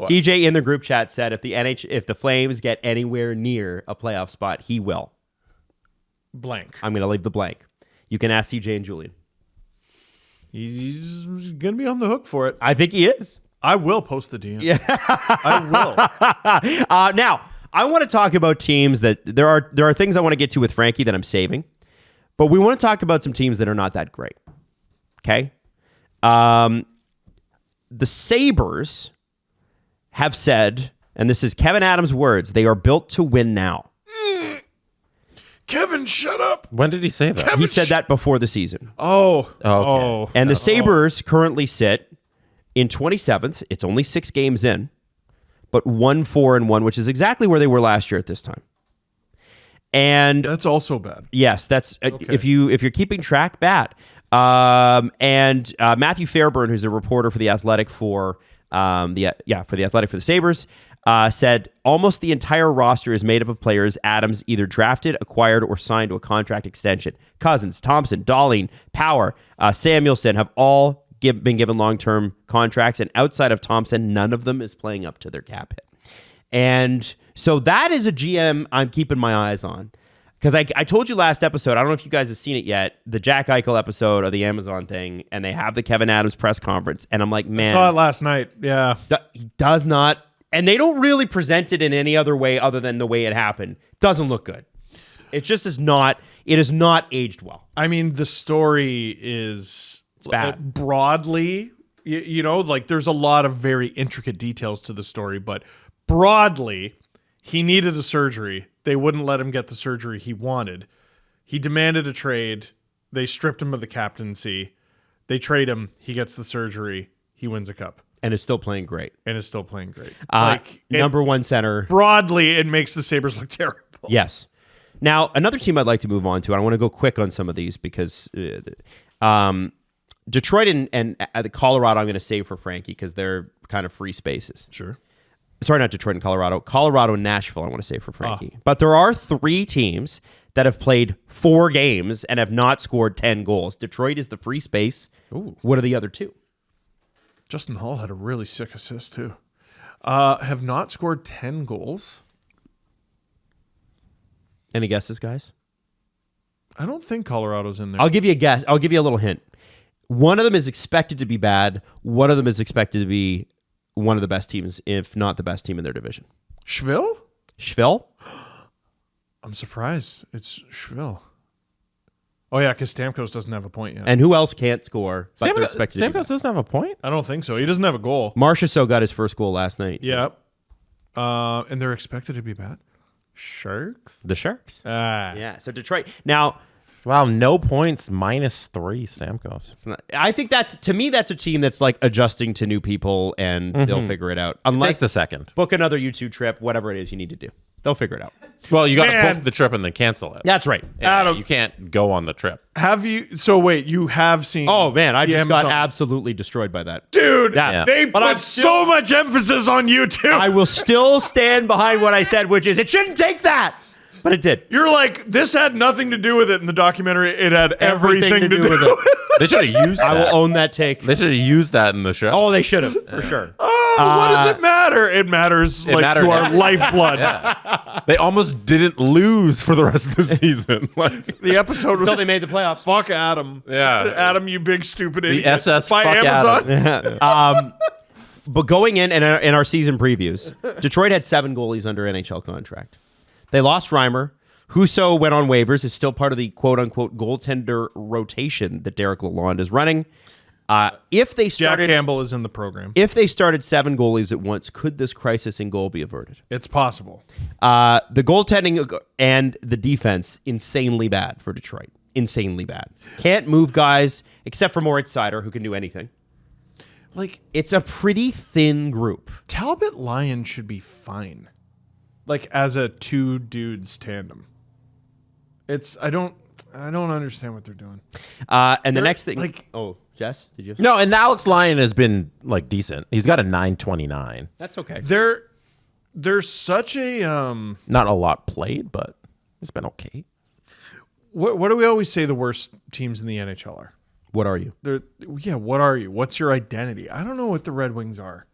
CJ in the group chat said if the Flames get anywhere near a playoff spot, he will. Blank. I'm gonna leave the blank. You can ask CJ and Julian. He's going to be on the hook for it. I think he is. I will post the DM. Yeah. I will. Now, I want to talk about teams that there are things I want to get to with Frankie that I'm saving, but we want to talk about some teams that are not that great. Okay? The Sabres have said, and this is Kevin Adams' words, they are built to win now. Kevin, shut up. When did he say that? He said that before the season. Okay. And the Sabres currently sit in 27th. It's only 6 games in, but 1-4-1, which is exactly where they were last year at this time. And that's also bad. Yes, that's okay. If you're keeping track, bad. And Matthew Fairburn, who's a reporter for the Athletic for the Sabres, said almost the entire roster is made up of players Adams either drafted, acquired, or signed to a contract extension. Cousins, Thompson, Darling, Power, Samuelson have all been given long-term contracts, and outside of Thompson, none of them is playing up to their cap hit. And so that is a GM I'm keeping my eyes on. Because I told you last episode, I don't know if you guys have seen it yet, the Jack Eichel episode of the Amazon thing, and they have the Kevin Adams press conference, and I'm like, man. I saw it last night, yeah. He does not... And they don't really present it in any other way other than the way it happened. Doesn't look good. It just is not. It is not aged well. I mean, the story is bad. Broadly, like there's a lot of very intricate details to the story, but broadly, he needed a surgery. They wouldn't let him get the surgery he wanted. He demanded a trade. They stripped him of the captaincy. They trade him. He gets the surgery. He wins a cup. And is still playing great. Number 1 center. Broadly, it makes the Sabres look terrible. Yes. Now, another team I'd like to move on to, and I want to go quick on some of these because Detroit and Colorado I'm going to save for Frankie because they're kind of free spaces. Sure. Sorry, not Detroit and Colorado. Colorado and Nashville I want to save for Frankie. But there are 3 teams that have played 4 games and have not scored 10 goals. Detroit is the free space. Ooh. What are the other 2? Justin Hall had a really sick assist, too. Have not scored 10 goals. Any guesses, guys? I don't think Colorado's in there. I'll give you a guess. I'll give you a little hint. One of them is expected to be bad. One of them is expected to be one of the best teams, if not the best team in their division. Schville? I'm surprised. It's Schville. Oh, yeah, because Stamkos doesn't have a point yet. And who else can't score, but they're expected to be bad? Stamkos doesn't have a point? I don't think so. He doesn't have a goal. Marchessault got his first goal last night. Yeah. And they're expected to be bad? Sharks? The Sharks. Yeah, so Detroit. Now... Wow, no points, -3 Stamkos. I think to me, that's a team that's like adjusting to new people and they'll figure it out. Unless the second. Book another YouTube trip, whatever it is you need to do. They'll figure it out. Well, you got to Man. book the trip and then cancel it. That's right. Yeah, Adam. you can't go on the trip. Have you? So wait, you have seen? Oh man, I the just got Amazon- absolutely destroyed by that. Dude, Yeah. they But I'm put still- so much emphasis on you too. I will still stand behind what I said, which is it shouldn't take that, but it did. You're like, this had nothing to do with it in the documentary. It had everything, to do with it. They should have used that. I will own that take. They should have used that in the show. Oh, they should have for sure. Oh, what does it matter? It matters like mattered to our everything. lifeblood. They almost didn't lose for the rest of the season. Like, The episode was Until they made the playoffs. fuck Adam. Yeah. Adam, you big stupid idiot. SS By fuck Amazon. But going in our season previews, Detroit had 7 goalies under NHL contract. They lost Reimer. Husso went on waivers, is still part of the quote-unquote goaltender rotation that Derek Lalonde is running. If they Jack started Campbell is in the program. if they started 7 goalies at once, could this crisis in goal be averted? It's possible. The goaltending and the defense, insanely bad for Detroit. Insanely bad. Can't move guys, except for Moritz Seider, who can do anything. Like, It's a pretty thin group. Talbot Lyon should be fine. Like, as a 2 dudes tandem. I don't understand what they're doing. And the next thing... like- oh, Jess, did you... no, and Alex Lyon has been like decent. He's got a 929. That's okay. There's such a Not a lot played, but it's been okay. what do we always say the worst teams in the NHL are? What are you? What are you? What's your identity? I don't know what the Red Wings are.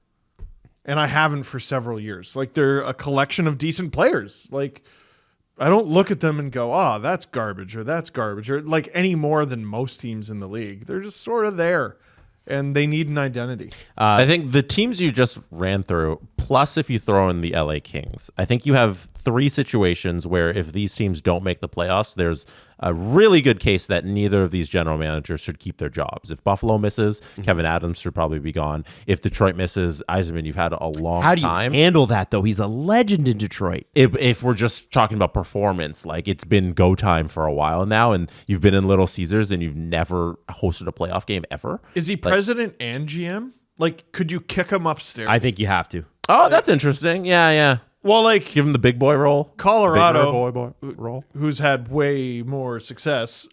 And I haven't for several years. Like, they're a collection of decent players. Like, I don't look at them and go, "Oh, that's garbage," or "That's garbage," or like any more than most teams in the league. They're just sort of there, and they need an identity. I think the teams you just ran through, plus if you throw in the LA Kings, I think you have 3 situations where if these teams don't make the playoffs, there's a really good case that neither of these general managers should keep their jobs. If Buffalo misses, Kevin Adams should probably be gone. If Detroit misses, Yzerman, you've had a long How do you time. handle that, though? He's a legend in Detroit. If we're just talking about performance, like it's been go time for a while now, and you've been in Little Caesars and you've never hosted a playoff game ever. Is he president and GM? Like, could you kick him upstairs? I think you have to. Oh, that's interesting. Yeah. Well, like, Give him the big boy role. Colorado, Bigger boy role. who's had way more success.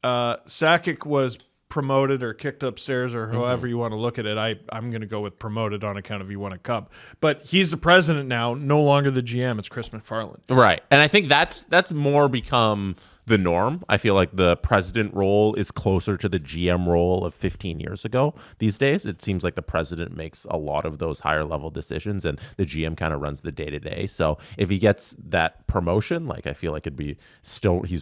Sakic was promoted or kicked upstairs or however you want to look at it. I'm going to go with promoted on account of he won a cup. But he's the president now, no longer the GM. It's Chris McFarland. Right. And I think that's more become the norm. I feel like the president role is closer to the GM role of 15 years ago these days. It seems like the president makes a lot of those higher level decisions and the GM kind of runs the day to day. So if he gets that promotion, like I feel like he's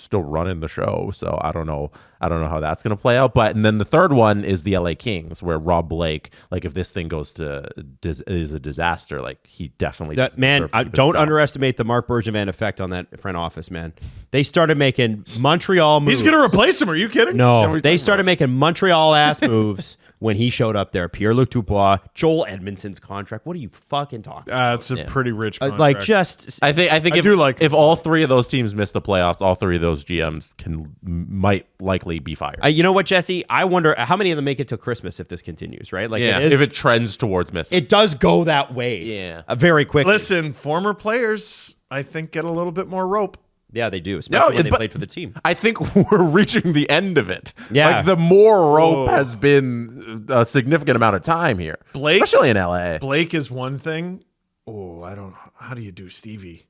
still running the show. So I don't know how that's going to play out. But and then the third one is the LA Kings, where Rob Blake, like if this thing is a disaster, like he definitely doesn't deserve to keep his Don't job. underestimate the Mark Bergevin effect on that front office, man. They started making Montreal moves. He's going to replace him. Are you kidding? No, they started making Montreal ass moves when he showed up there. Pierre-Luc Dubois, Joel Edmondson's contract. What are you fucking talking about? It's a pretty rich contract. Like, just I think if all 3 of those teams miss the playoffs, all 3 of those GMs might likely be fired. you know what, Jesse? I wonder how many of them make it till Christmas if this continues, right? Like, if it trends towards missing. it does go that way. Yeah. Very quickly. Listen, former players, I think, get a little bit more rope. Yeah, they do, especially when they played for the team. I think we're reaching the end of it. Yeah. Like the more rope has been a significant amount of time here. Blake- especially in LA. Blake is one thing. How do you do Stevie?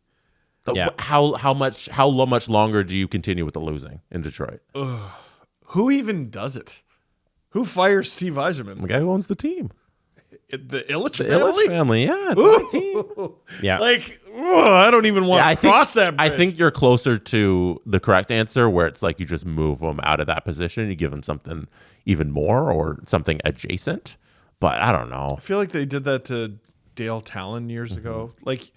Yeah. How much longer do you continue with the losing in Detroit? Who even does it? Who fires Steve Yzerman? The guy who owns the team. The Illich The family? Illich family, yeah. It's my team. Yeah. Like, I don't even want to cross that bridge. I think you're closer to the correct answer, where it's like you just move them out of that position, you give them something even more or something adjacent. But I don't know. I feel like they did that to Dale Talon years ago. Like,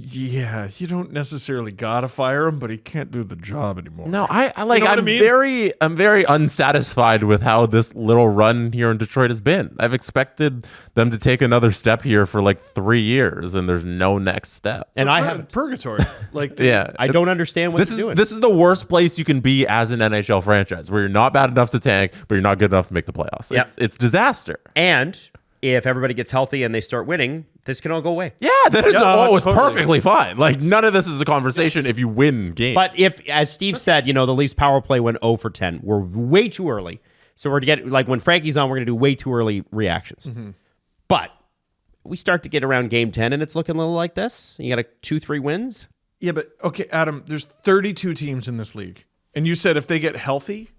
yeah, you don't necessarily gotta fire him, but he can't do the job anymore. No, I like. You know what I'm I mean? very unsatisfied with how this little run here in Detroit has been. I've expected them to take another step here for like 3 years, and there's no next step. And I have purgatory. Like, Yeah, I don't understand what This they're is doing. this is the worst place you can be as an NHL franchise, where you're not bad enough to tank, but you're not good enough to make the playoffs. Yeah. It's disaster. And if everybody gets healthy and they start winning, this can all go away. Yeah, that is it's totally. perfectly fine. Like, none of this is a conversation if you win games. But if, as Steve said, the Leafs power play went 0 for 10. We're way too early. So we're to get, like, when Frankie's on, we're going to do way too early reactions. Mm-hmm. But we start to get around game 10 and it's looking a little like this. You got 2-3 wins. Yeah, but okay, Adam, there's 32 teams in this league. And you said if they get healthy,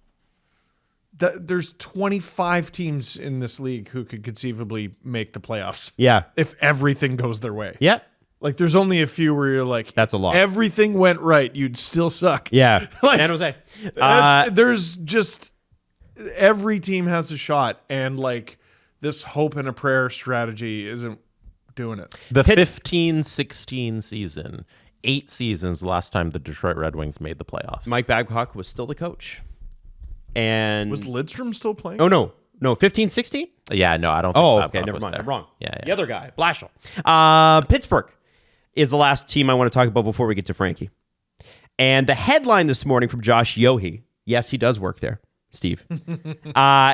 there's 25 teams in this league who could conceivably make the playoffs. Yeah. If everything goes their way. Yeah. Like, there's only a few where you're like, That's a lot. Everything went right, you'd still suck. Yeah. Like, San Jose. there's just every team has a shot, and like this hope and a prayer strategy isn't doing it. The 15-16 season, 8 seasons last time the Detroit Red Wings made the playoffs. Mike Babcock was still the coach. And Was Lidstrom still playing? Oh, no. No, 15-16? Yeah, no, I don't think Oh, Babcock okay, never was mind. there. I'm wrong. Yeah. The other guy, Blashill. Pittsburgh is the last team I want to talk about before we get to Frankie. And the headline this morning from Josh Yohe, yes, he does work there, Steve,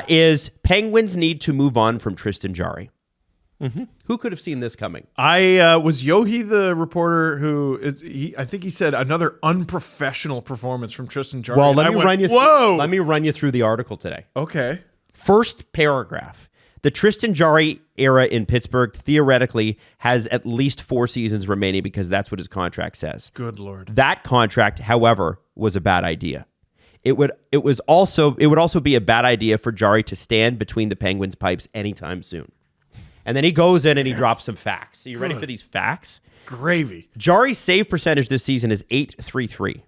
is Penguins need to move on from Tristan Jarry. Mm-hmm. Who could have seen this coming? Was Yohi the reporter who I think he said another unprofessional performance from Tristan Jarry. Well, And let I me went, run you. Whoa! Let me run you through the article today. Okay. First paragraph. The Tristan Jarry era in Pittsburgh theoretically has at least 4 seasons remaining because that's what his contract says. Good Lord. That contract, however, was a bad idea. It would also be a bad idea for Jarry to stand between the Penguins' pipes anytime soon. And then he goes in and he drops some facts. So you ready for these facts? Gravy. Jarry's save percentage this season is .333.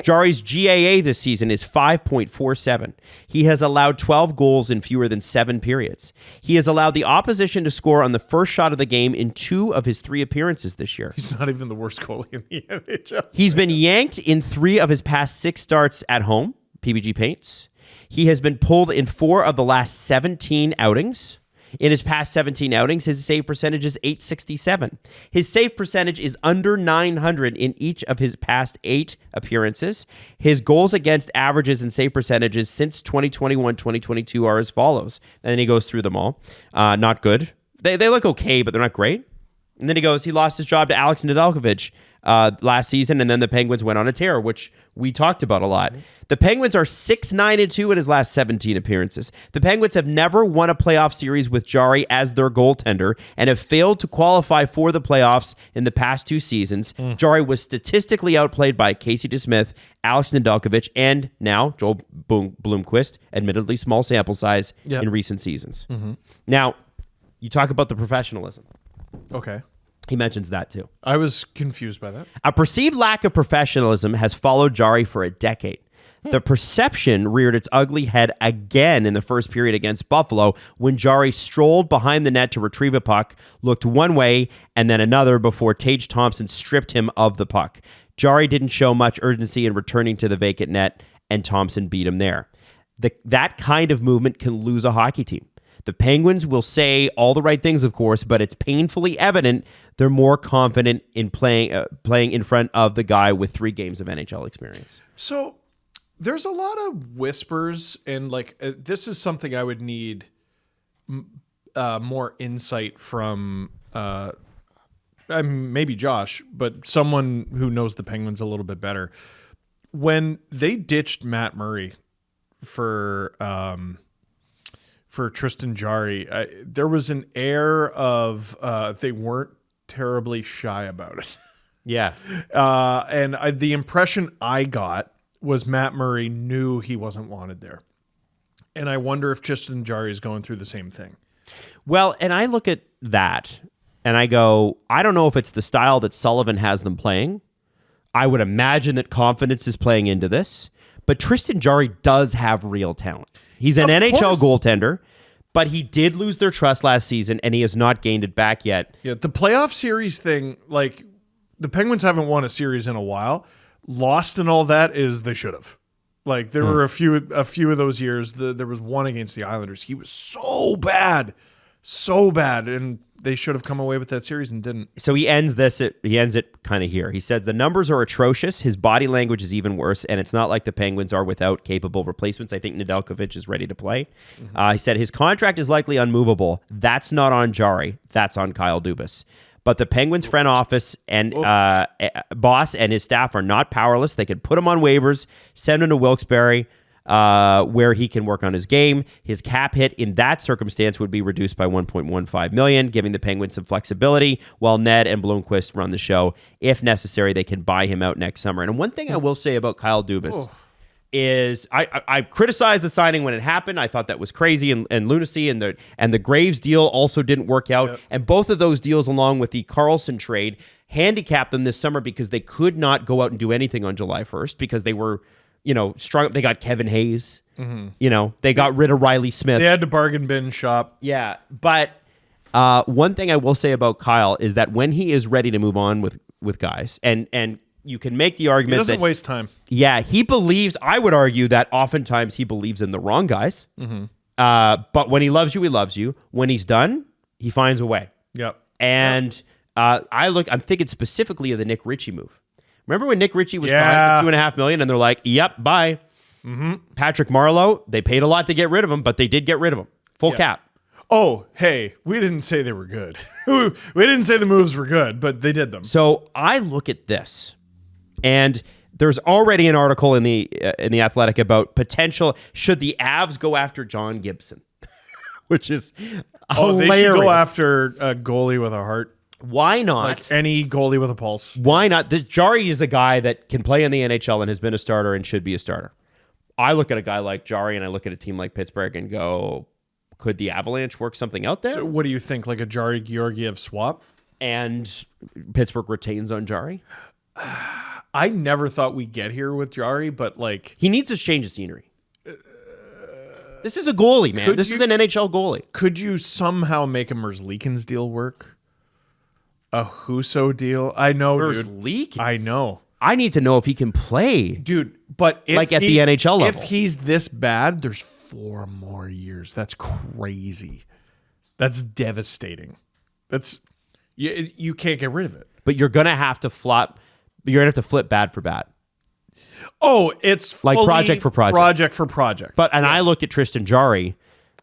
Jarry's GAA this season is 5.47. He has allowed 12 goals in fewer than 7 periods. He has allowed the opposition to score on the first shot of the game in 2 of his 3 appearances this year. He's not even the worst goalie in the NHL. He's been yanked in 3 of his past 6 starts at home, PBG Paints. He has been pulled in 4 of the last 17 outings. In his past 17 outings, his save percentage is .867. His save percentage is under .900 in each of his past 8 appearances. His goals against averages and save percentages since 2021-2022 are as follows. And then he goes through them all. Not good. They look okay, but they're not great. And then he goes, he lost his job to Alex Nedeljkovic last season, and then the Penguins went on a tear, which we talked about a lot. The Penguins are 6-9-2 in his last 17 appearances. The Penguins have never won a playoff series with Jarry as their goaltender and have failed to qualify for the playoffs in the past 2 seasons. Jarry was statistically outplayed by Casey DeSmith, Alex Nedeljkovic, and now Joel Blomqvist, admittedly small sample size in recent seasons. Now, you talk about the professionalism. Okay. He mentions that too. I was confused by that. A perceived lack of professionalism has followed Jarry for a decade. The perception reared its ugly head again in the first period against Buffalo when Jarry strolled behind the net to retrieve a puck, looked one way and then another before Tage Thompson stripped him of the puck. Jarry didn't show much urgency in returning to the vacant net, and Thompson beat him there. That kind of movement can lose a hockey team. The Penguins will say all the right things, of course, but it's painfully evident they're more confident in playing in front of the guy with 3 games of NHL experience. So there's a lot of whispers, and like this is something I would need more insight from maybe Josh, but someone who knows the Penguins a little bit better. When they ditched Matt Murray for Tristan Jarry, there was an air of they weren't terribly shy about it. Yeah. And the impression I got was Matt Murray knew he wasn't wanted there. And I wonder if Tristan Jarry is going through the same thing. Well, and I look at that and I go, I don't know if it's the style that Sullivan has them playing. I would imagine that confidence is playing into this. But Tristan Jarry does have real talent. He's an NHL goaltender, but he did lose their trust last season, and he has not gained it back yet. Yeah, the playoff series thing, like the Penguins haven't won a series in a while. Lost and all that is they should have. Like there were a few of those years. There was one against the Islanders. He was so bad so bad, and they should have come away with that series and didn't. So he ends it kind of here. He said the numbers are atrocious. His body language is even worse, and it's not like the Penguins are without capable replacements. I think Nedeljkovic is ready to play. He said his contract is likely unmovable. That's not on Jari. That's on Kyle Dubas. But the Penguins front office and boss and his staff are not powerless. They could put him on waivers, send him to Wilkes-Barre, where he can work on his game. His cap hit in that circumstance would be reduced by $1.15 million, giving the Penguins some flexibility while Ned and Blomqvist run the show. If necessary, they can buy him out next summer. And one thing I will say about Kyle Dubas is I criticized the signing when it happened. I thought that was crazy and lunacy, and the Graves deal also didn't work out. Yep. And both of those deals, along with the Carlson trade, handicapped them this summer because they could not go out and do anything on July 1st because they were, strong. They got Kevin Hayes. Mm-hmm. They got rid of Riley Smith. They had to bargain bin shop. Yeah, but one thing I will say about Kyle is that when he is ready to move on with guys, and you can make the argument he doesn't waste time. Yeah, he believes. I would argue that oftentimes he believes in the wrong guys. Mm-hmm. But when he loves you, he loves you. When he's done, he finds a way. Yep. And I'm thinking specifically of the Nick Ritchie move. Remember when Nick Ritchie was signed for $2.5 million, and they're like, "Yep, bye." Mm-hmm. Patrick Marleau, they paid a lot to get rid of him, but they did get rid of him. Full cap. Oh, hey, we didn't say they were good. We didn't say the moves were good, but they did them. So I look at this, and there's already an article in the Athletic about potential should the Avs go after John Gibson, which is hilarious. They should go after a goalie with a heart. Why not? Like any goalie with a pulse. Why not? Jari is a guy that can play in the NHL and has been a starter and should be a starter. I look at a guy like Jari and I look at a team like Pittsburgh and go, could the Avalanche work something out there? So what do you think? Like a Jari Georgiev swap? And Pittsburgh retains on Jari? I never thought we'd get here with Jari, but like... He needs a change of scenery. This is a goalie, man. This is an NHL goalie. Could you somehow make a Merzlikins deal work? A Husso deal? I know, Merzlikins? I know. I need to know if he can play. Dude, but if like at the NHL level. If he's this bad, there's 4 more years. That's crazy. That's devastating. That's... You can't get rid of it. But you're going to have to flop... You're going to have to flip bad for bad. Oh, it's like project for project. Project for project. But I look at Tristan Jarry,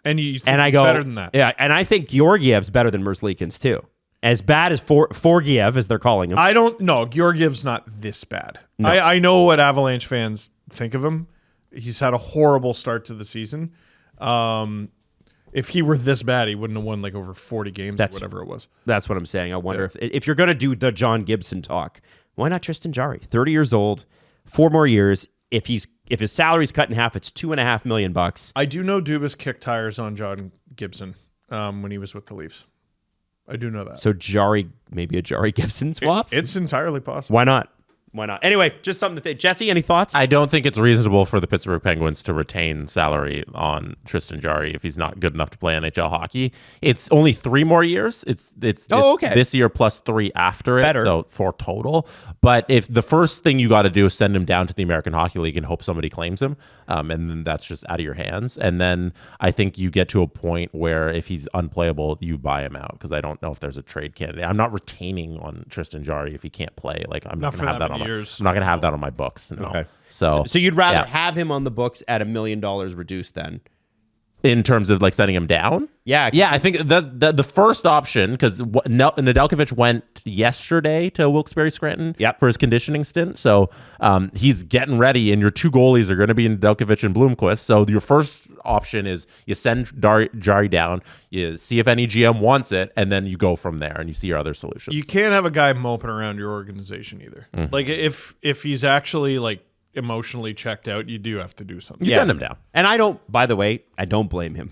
and I go better than that. Yeah, and I think Georgiev's better than Merzlikins too. As bad as Forgiev, as they're calling him. I don't know. Georgiev's not this bad. No. I know what Avalanche fans think of him. He's had a horrible start to the season. If he were this bad, he wouldn't have won like over 40 games or whatever it was. That's what I'm saying. I wonder if you're going to do the John Gibson talk, why not Tristan Jarry? 30 years old, 4 more years. If his salary's cut in half, it's $2.5 million. I do know Dubas kicked tires on John Gibson when he was with the Leafs. I do know that. So maybe a Jarry Gibson swap? It's entirely possible. Why not? Why not? Anyway, just something to think. Jesse, any thoughts? I don't think it's reasonable for the Pittsburgh Penguins to retain salary on Tristan Jarry if he's not good enough to play NHL hockey. It's only 3 more years. It's this year plus 3 after it, so 4 total. But if the first thing you got to do is send him down to the American Hockey League and hope somebody claims him, and then that's just out of your hands. And then I think you get to a point where if he's unplayable, you buy him out because I don't know if there's a trade candidate. I'm not retaining on Tristan Jarry if he can't play. Like I'm not going to have that on. I'm not going to have that on my books. No. Okay. So you'd rather have him on the books at $1 million reduced then? In terms of like sending him down? Yeah. I think the first option, because Nedeljkovic went yesterday to Wilkes-Barre Scranton for his conditioning stint. So he's getting ready, and your 2 goalies are going to be Nedeljkovic and Blomqvist. So your first option is you send Jarry down, you see if any GM wants it, and then you go from there and you see your other solutions. You can't have a guy moping around your organization either. Mm-hmm. Like if he's actually like emotionally checked out, you do have to do something. You send him down. And I don't blame him.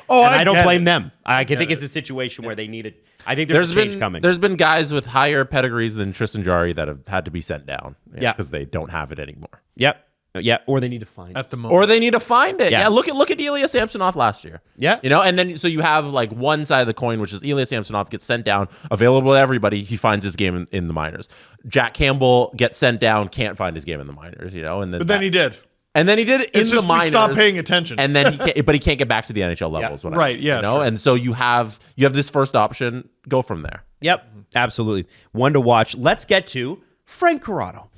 Oh, and I don't blame them. I think it's a situation where they need it. I think there's a change coming. There's been guys with higher pedigrees than Tristan Jarry that have had to be sent down because they don't have it anymore. Yep. Yeah, or they need to find it. Or they need to find it. Yeah, look at Ilya Samsonov last year. Yeah. And then so you have like one side of the coin, which is Ilya Samsonov gets sent down, available to everybody. He finds his game in the minors. Jack Campbell gets sent down, can't find his game in the minors, and then he did. And then he did it in It's the just we minors. stopped paying attention. And then he can't get back to the NHL level. Is what right, I mean, yeah, you know? sure. And so you have this first option. Go from there. Yep, absolutely. One to watch. Let's get to Frank Corrado.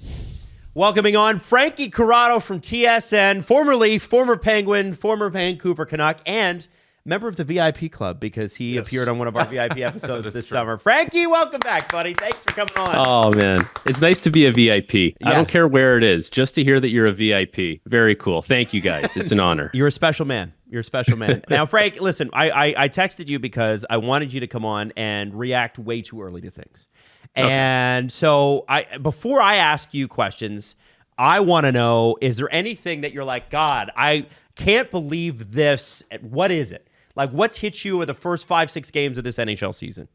Welcoming on Frankie Corrado from TSN, former Penguin, former Vancouver Canuck, and member of the VIP club because he appeared on one of our VIP episodes this summer. Frankie, welcome back, buddy. Thanks for coming on. Oh, man. It's nice to be a VIP. Yeah. I don't care where it is, just to hear that you're a VIP. Very cool. Thank you, guys. It's an honor. You're a special man. You're a special man. Now, Frank, listen, I texted you because I wanted you to come on and react way too early to things. And so before I ask you questions, I want to know, is there anything that you're like, God, I can't believe this. What is it? Like, what's hit you in the first 5-6 games of this NHL season?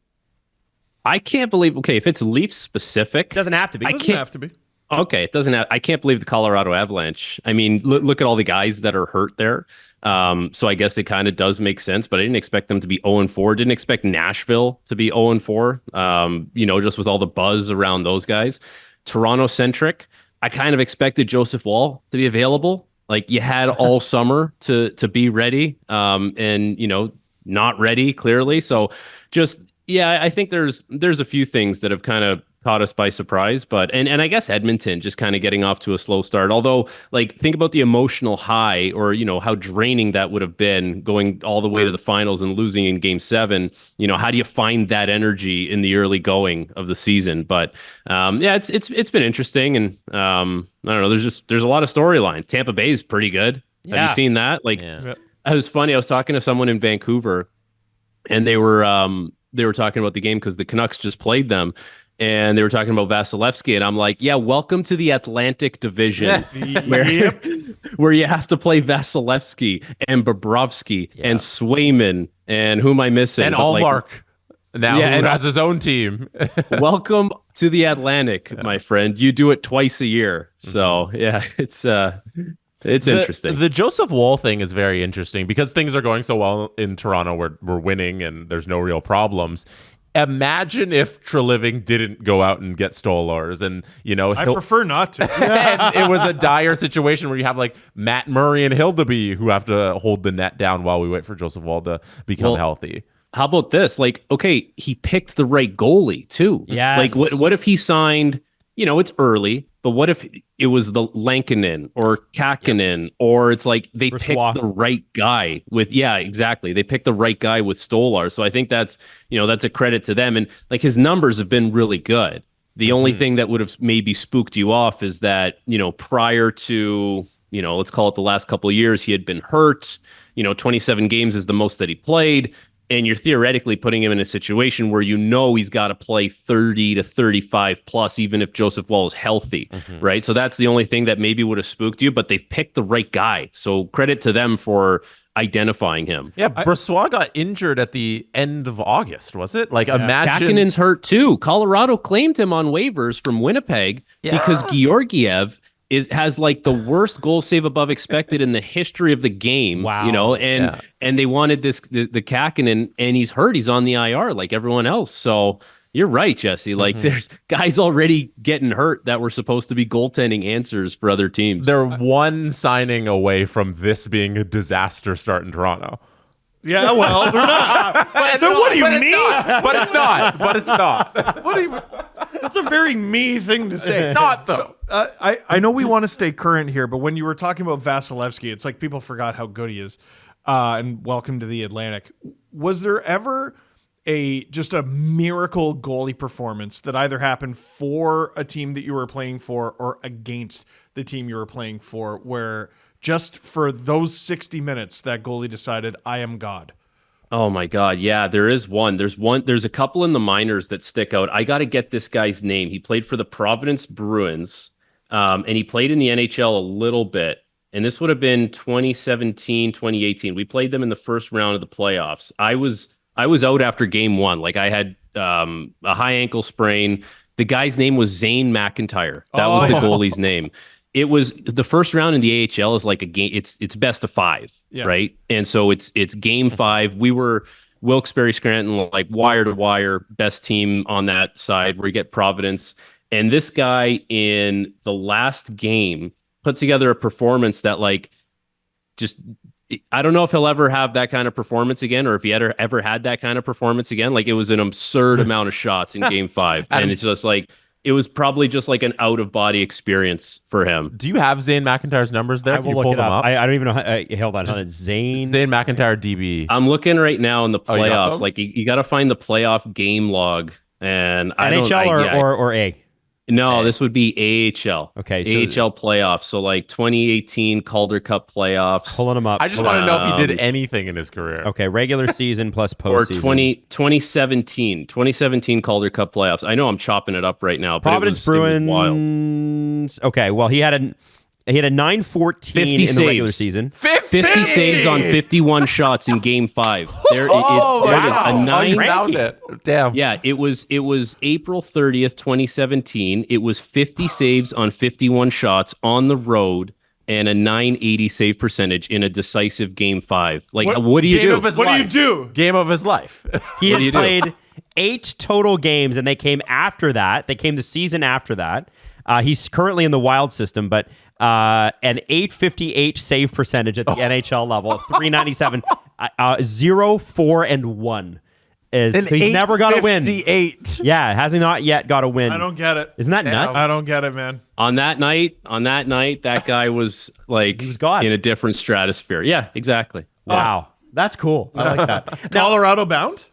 I can't believe, okay, if it's Leafs specific. Doesn't have to be. Doesn't have to be. Okay, it doesn't have, I can't believe the Colorado Avalanche. I mean, look at all the guys that are hurt there. So I guess it kind of does make sense, but I didn't expect them to be 0-4. Didn't expect Nashville to be 0-4, just with all the buzz around those guys. Toronto-centric, I kind of expected Joseph Woll to be available. Like, you had all summer to be ready, and, not ready, clearly. So just, I think there's a few things that have kind of caught us by surprise, but and I guess Edmonton just kind of getting off to a slow start. Although, like, think about the emotional high, or how draining that would have been going all the way to the finals and losing in Game 7. How do you find that energy in the early going of the season? But it's been interesting, and I don't know. There's a lot of storylines. Tampa Bay is pretty good. Yeah. Have you seen that? Like, it was funny. I was talking to someone in Vancouver, and they were talking about the game because the Canucks just played them. And they were talking about Vasilevsky, and I'm like, welcome to the Atlantic Division, where you have to play Vasilevsky and Bobrovsky and Swayman, and who am I missing? And Allmark now who and has his own team. Welcome to the Atlantic, my friend. You do it twice a year. So, it's interesting. The Joseph Woll thing is very interesting because things are going so well in Toronto. We're winning and there's no real problems. Imagine if Treliving didn't go out and get Stolars, and I prefer not to. and it was a dire situation where you have like Matt Murray and Hildeby who have to hold the net down while we wait for Joseph Woll to become healthy. How about this? Like, okay, he picked the right goalie too. Yes. Like, what if he signed? It's early, but what if it was the Lankinen or Kakinen, or it's like they picked the right guy with, exactly. They picked the right guy with Stolar. So I think that's a credit to them. And like, his numbers have been really good. The only thing that would have maybe spooked you off is that, prior to, let's call it the last couple of years, he had been hurt. 27 games is the most that he played. And you're theoretically putting him in a situation where he's got to play 30 to 35 plus, even if Joseph Woll is healthy, right? So that's the only thing that maybe would have spooked you, but they've picked the right guy. So credit to them for identifying him. Yeah, Brossoit got injured at the end of August, was it? Like, imagine... Kakinen's hurt too. Colorado claimed him on waivers from Winnipeg because Georgiev has like the worst goal save above expected in the history of the game. Wow. And they wanted the Kakinen, and he's hurt. He's on the IR like everyone else. So you're right, Jesse. Like, there's guys already getting hurt that were supposed to be goaltending answers for other teams. They're one signing away from this being a disaster start in Toronto. Yeah, well, they're not. What do you mean? But it's not. But it's not. What do you? That's a very me thing to say. Not though. I know we want to stay current here, but when you were talking about Vasilevsky, it's like people forgot how good he is. And welcome to the Atlantic. Was there ever just a miracle goalie performance that either happened for a team that you were playing for or against the team you were playing for, where just for those 60 minutes that goalie decided, I am God? Oh my God. Yeah, there is one. There's a couple in the minors that stick out. I got to get this guy's name. He played for the Providence Bruins, and he played in the NHL a little bit. And this would have been 2017, 2018. We played them in the first round of the playoffs. I was out after game one. Like, I had a high ankle sprain. The guy's name was Zane McIntyre. That was the goalie's name. It was the first round in the AHL is like a game. It's best of 5, right? And so it's game 5. We were Wilkes-Barre Scranton, like wire to wire, best team on that side, where you get Providence. And this guy in the last game put together a performance that like just I don't know if he'll ever have that kind of performance again, or if he ever had that kind of performance again. Like it was an absurd amount of shots in Game 5, and it's just like it was probably just like an out of body experience for him. Do you have Zane McIntyre's numbers there? I will look it up. I don't even know. Hold on. Zane McIntyre DB. I'm looking right now in the you got playoffs. them? Like you got to find the playoff game log, and NHL or A. No, this would be AHL. Okay, so AHL playoffs. So like 2018 Calder Cup playoffs. Pulling them up. I just want to know if he did anything in his career. Okay, regular season plus or postseason. 2017 Calder Cup playoffs. I know I'm chopping it up right now. But Providence it was wild. Bruins. Okay, well he had a 914 in the regular season. 50 saves on 51 shots in Game 5. There, Oh, there it is. wow. A nine. You found it. Damn. Yeah, it was April 30th, 2017. It was 50 saves on 51 shots on the road and a 980 save percentage in a decisive Game 5. Like, what do you Game do? of his What do you life. do? Game of his life. He What do has you do? played 8 total games, and they came after that. They came the season after that. He's currently in the Wild system, but an 858 save percentage at the NHL level, 397, 0-4-1 is so he's never got a win. 858. Yeah, has he not yet got a win? I don't get it. Isn't that nuts? I don't get it, man. On that night, that guy was like He was God. in a different stratosphere. Yeah, exactly. Wow, that's cool. I like that. Colorado bound?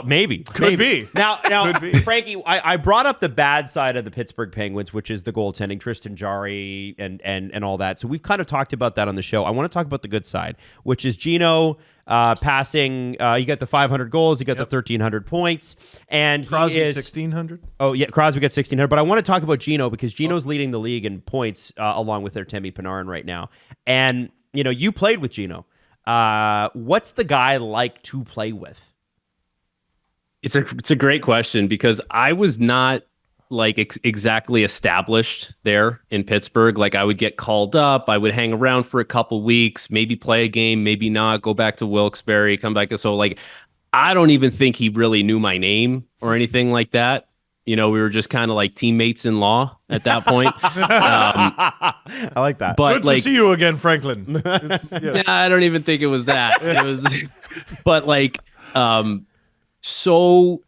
Maybe. Could be. Now, Could be. Frankie, I brought up the bad side of the Pittsburgh Penguins, which is the goaltending, Tristan Jarry and all that. So we've kind of talked about that on the show. I want to talk about the good side, which is Gino passing. You got the 500 goals, you got the 1,300 points, and Crosby he is 1,600? Oh yeah, Crosby got 1,600. But I want to talk about Gino because Gino's leading the league in points along with their Temi Panarin right now. And you played with Gino. What's the guy like to play with? It's a great question because I was not like exactly established there in Pittsburgh. Like I would get called up, I would hang around for a couple weeks, maybe play a game, maybe not, go back to Wilkes-Barre, come back. So like, I don't even think he really knew my name or anything like that. We were just kind of like teammates in law at that point. I like that. But Good to see you again, Franklin. I don't even think it was that. It was, but like, so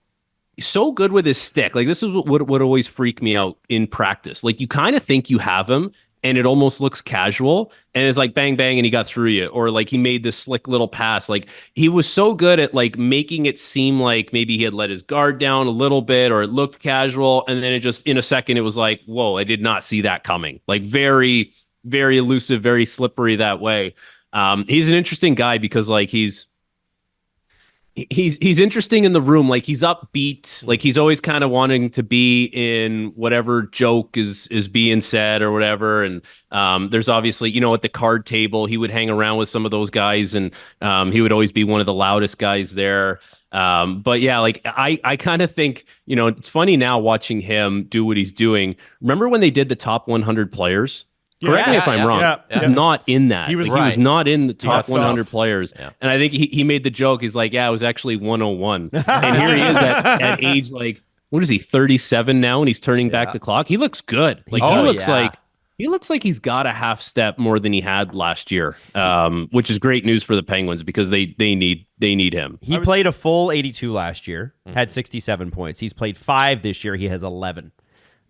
good with his stick. Like this is what always freaked me out in practice. Like you kind of think you have him and it almost looks casual and it's like bang bang and he got through you, or like he made this slick little pass. Like he was so good at like making it seem like maybe he had let his guard down a little bit or it looked casual, and then it just in a second it was like, whoa, I did not see that coming. Like very, very elusive, very slippery that way. He's an interesting guy because like he's interesting in the room. Like he's upbeat. Like he's always kind of wanting to be in whatever joke is being said or whatever. And there's obviously, at the card table, he would hang around with some of those guys, and he would always be one of the loudest guys there. But yeah, like I kind of think, it's funny now watching him do what he's doing. Remember when they did the top 100 players? Correct me if I'm wrong. He's not in that. He was not in the top 100 players. Yeah. And I think he made the joke. He's like, yeah, it was actually 101. And here he is at age like, what is he, 37 now, and he's turning back the clock. He looks good. Like he looks like he's got a half step more than he had last year, which is great news for the Penguins because they need him. He played a full 82 last year, had 67 points. He's played 5 this year. He has 11.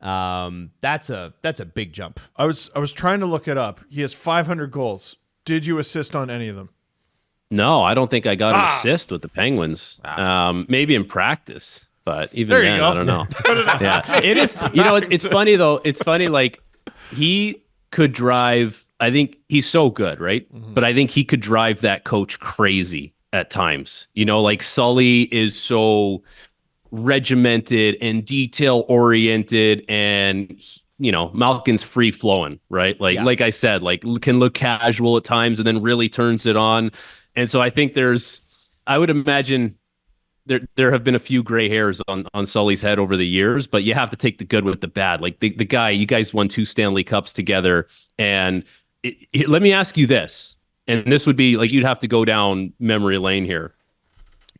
That's a big jump. I was trying to look it up. He has 500 goals. Did you assist on any of them? No, I don't think I got an assist with the Penguins. Maybe in practice, but even then, I don't know. Yeah, it is. It's funny though. It's funny. Like he could drive. I think he's so good, right? Mm-hmm. But I think he could drive that coach crazy at times. Like Sully is so regimented and detail oriented, and Malkin's free flowing, right? Like I said, like can look casual at times and then really turns it on. And so I think I would imagine there have been a few gray hairs on Sully's head over the years, but you have to take the good with the bad. Like the guy, you guys won 2 Stanley Cups together, and let me ask you this, and this would be like you'd have to go down memory lane here.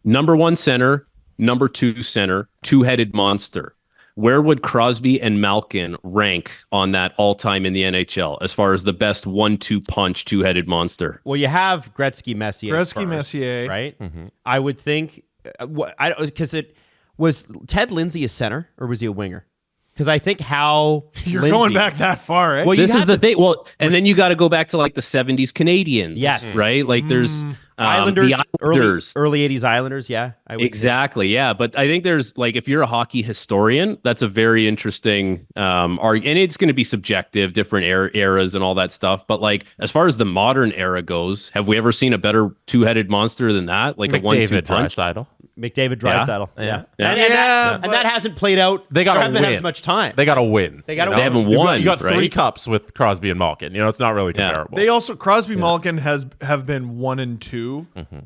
Number 1 center, number 2 center, two-headed monster. where would Crosby and Malkin rank on that all-time in the NHL as far as the best 1-2 punch two-headed monster? Well, you have Gretzky, Messier, Messier, right? I would think because it was Ted Lindsay a center or was he a winger? Because I think how You're going back that far, eh? Well, This is the thing. Well, and then you got to go back to like the 70s Canadians. Yes. Right? Like there's Islanders, the Islanders. early 80s Islanders, yeah. I would Exactly, yeah. But I think there's like, if you're a hockey historian, that's a very interesting argument. And it's going to be subjective, different eras and all that stuff. But like, as far as the modern era goes, have we ever seen a better two-headed monster than that? Like McDavid, a 1-2 punch? Draisaitl. McDavid, Draisaitl. Yeah. And that hasn't played out. They got to haven't win. had as much time. They got to win. They gotta you know? win. They haven't You won, got 3 right? cups with Crosby and Malkin. You know, it's not really Yeah. comparable. They also Crosby Malkin have been 1 and 2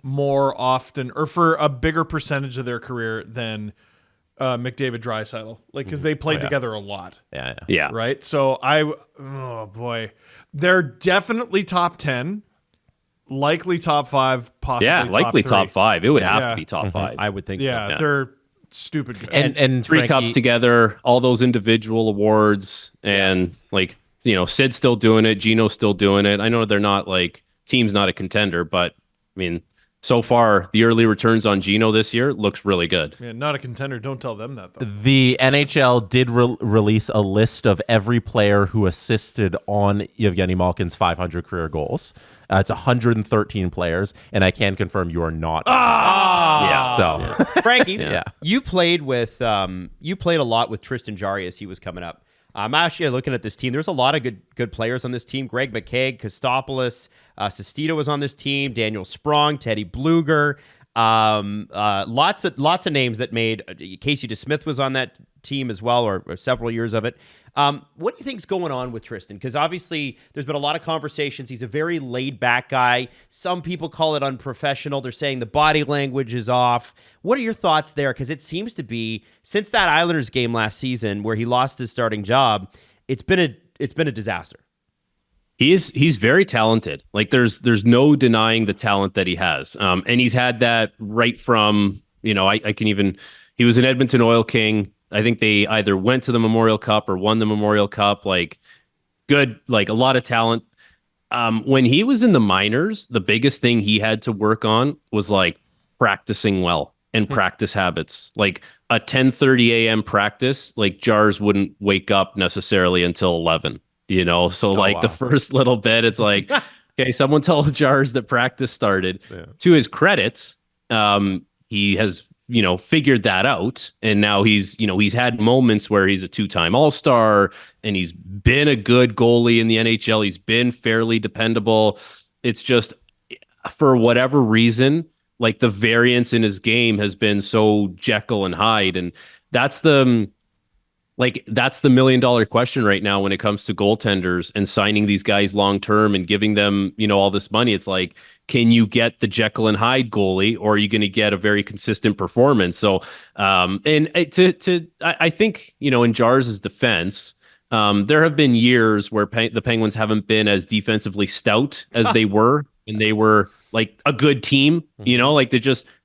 more often, or for a bigger percentage of their career than McDavid, Draisaitl, like because they played together a lot, Yeah. right? So oh boy, they're definitely top 10, likely top 5, possibly Yeah, likely top top 5. It would have Yeah. to be top 5. I would think Yeah, so. they're stupid good. and 3 Frankie, cups together, all those individual awards, and like, you know, Sid's still doing it, Gino's still doing it. I know they're not like, team's not a contender, but I mean, so far the early returns on Gino this year looks really good. Yeah, not a contender. Don't tell them that though. The NHL did release a list of every player who assisted on Yevgeny Malkin's 500 career goals. It's 113 players, and I can confirm you are not. Yeah. So Frankie, Yeah. you played a lot with Tristan Jarry as he was coming up. I'm actually looking at this team. There's a lot of good players on this team. Greg McKegg, Kostopoulos, Sestito was on this team. Daniel Sprong, Teddy Bluger. Lots of names that made. Casey DeSmith was on that team as well, or several years of it. What do you think's going on with Tristan? Because obviously there's been a lot of conversations. He's a very laid back guy. Some people call it unprofessional. They're saying the body language is off. What are your thoughts there? Because it seems to be, since that Islanders game last season where he lost his starting job, it's been a disaster. He's very talented. Like there's no denying the talent that he has. And he's had that right from, you know, he was an Edmonton Oil King. I think they either went to the Memorial Cup or won the Memorial Cup. Like good, like a lot of talent. When he was in the minors, the biggest thing he had to work on was like practicing well and practice habits. Like a 10:30 a.m. practice, like Jars wouldn't wake up necessarily until 11. You know, so the first little bit, it's like, okay, someone tell Jars that practice started. Yeah. To his credit, he has, you know, figured that out. And now he's had moments where he's a 2-time All-Star and he's been a good goalie in the NHL. He's been fairly dependable. It's just, for whatever reason, like the variance in his game has been so Jekyll and Hyde. And that's the $1 million question right now when it comes to goaltenders and signing these guys long term and giving them, you know, all this money. It's like, can you get the Jekyll and Hyde goalie, or are you going to get a very consistent performance? So, I think, you know, in Jars' defense, there have been years where the Penguins haven't been as defensively stout as they were, and they were like a good team, you know, like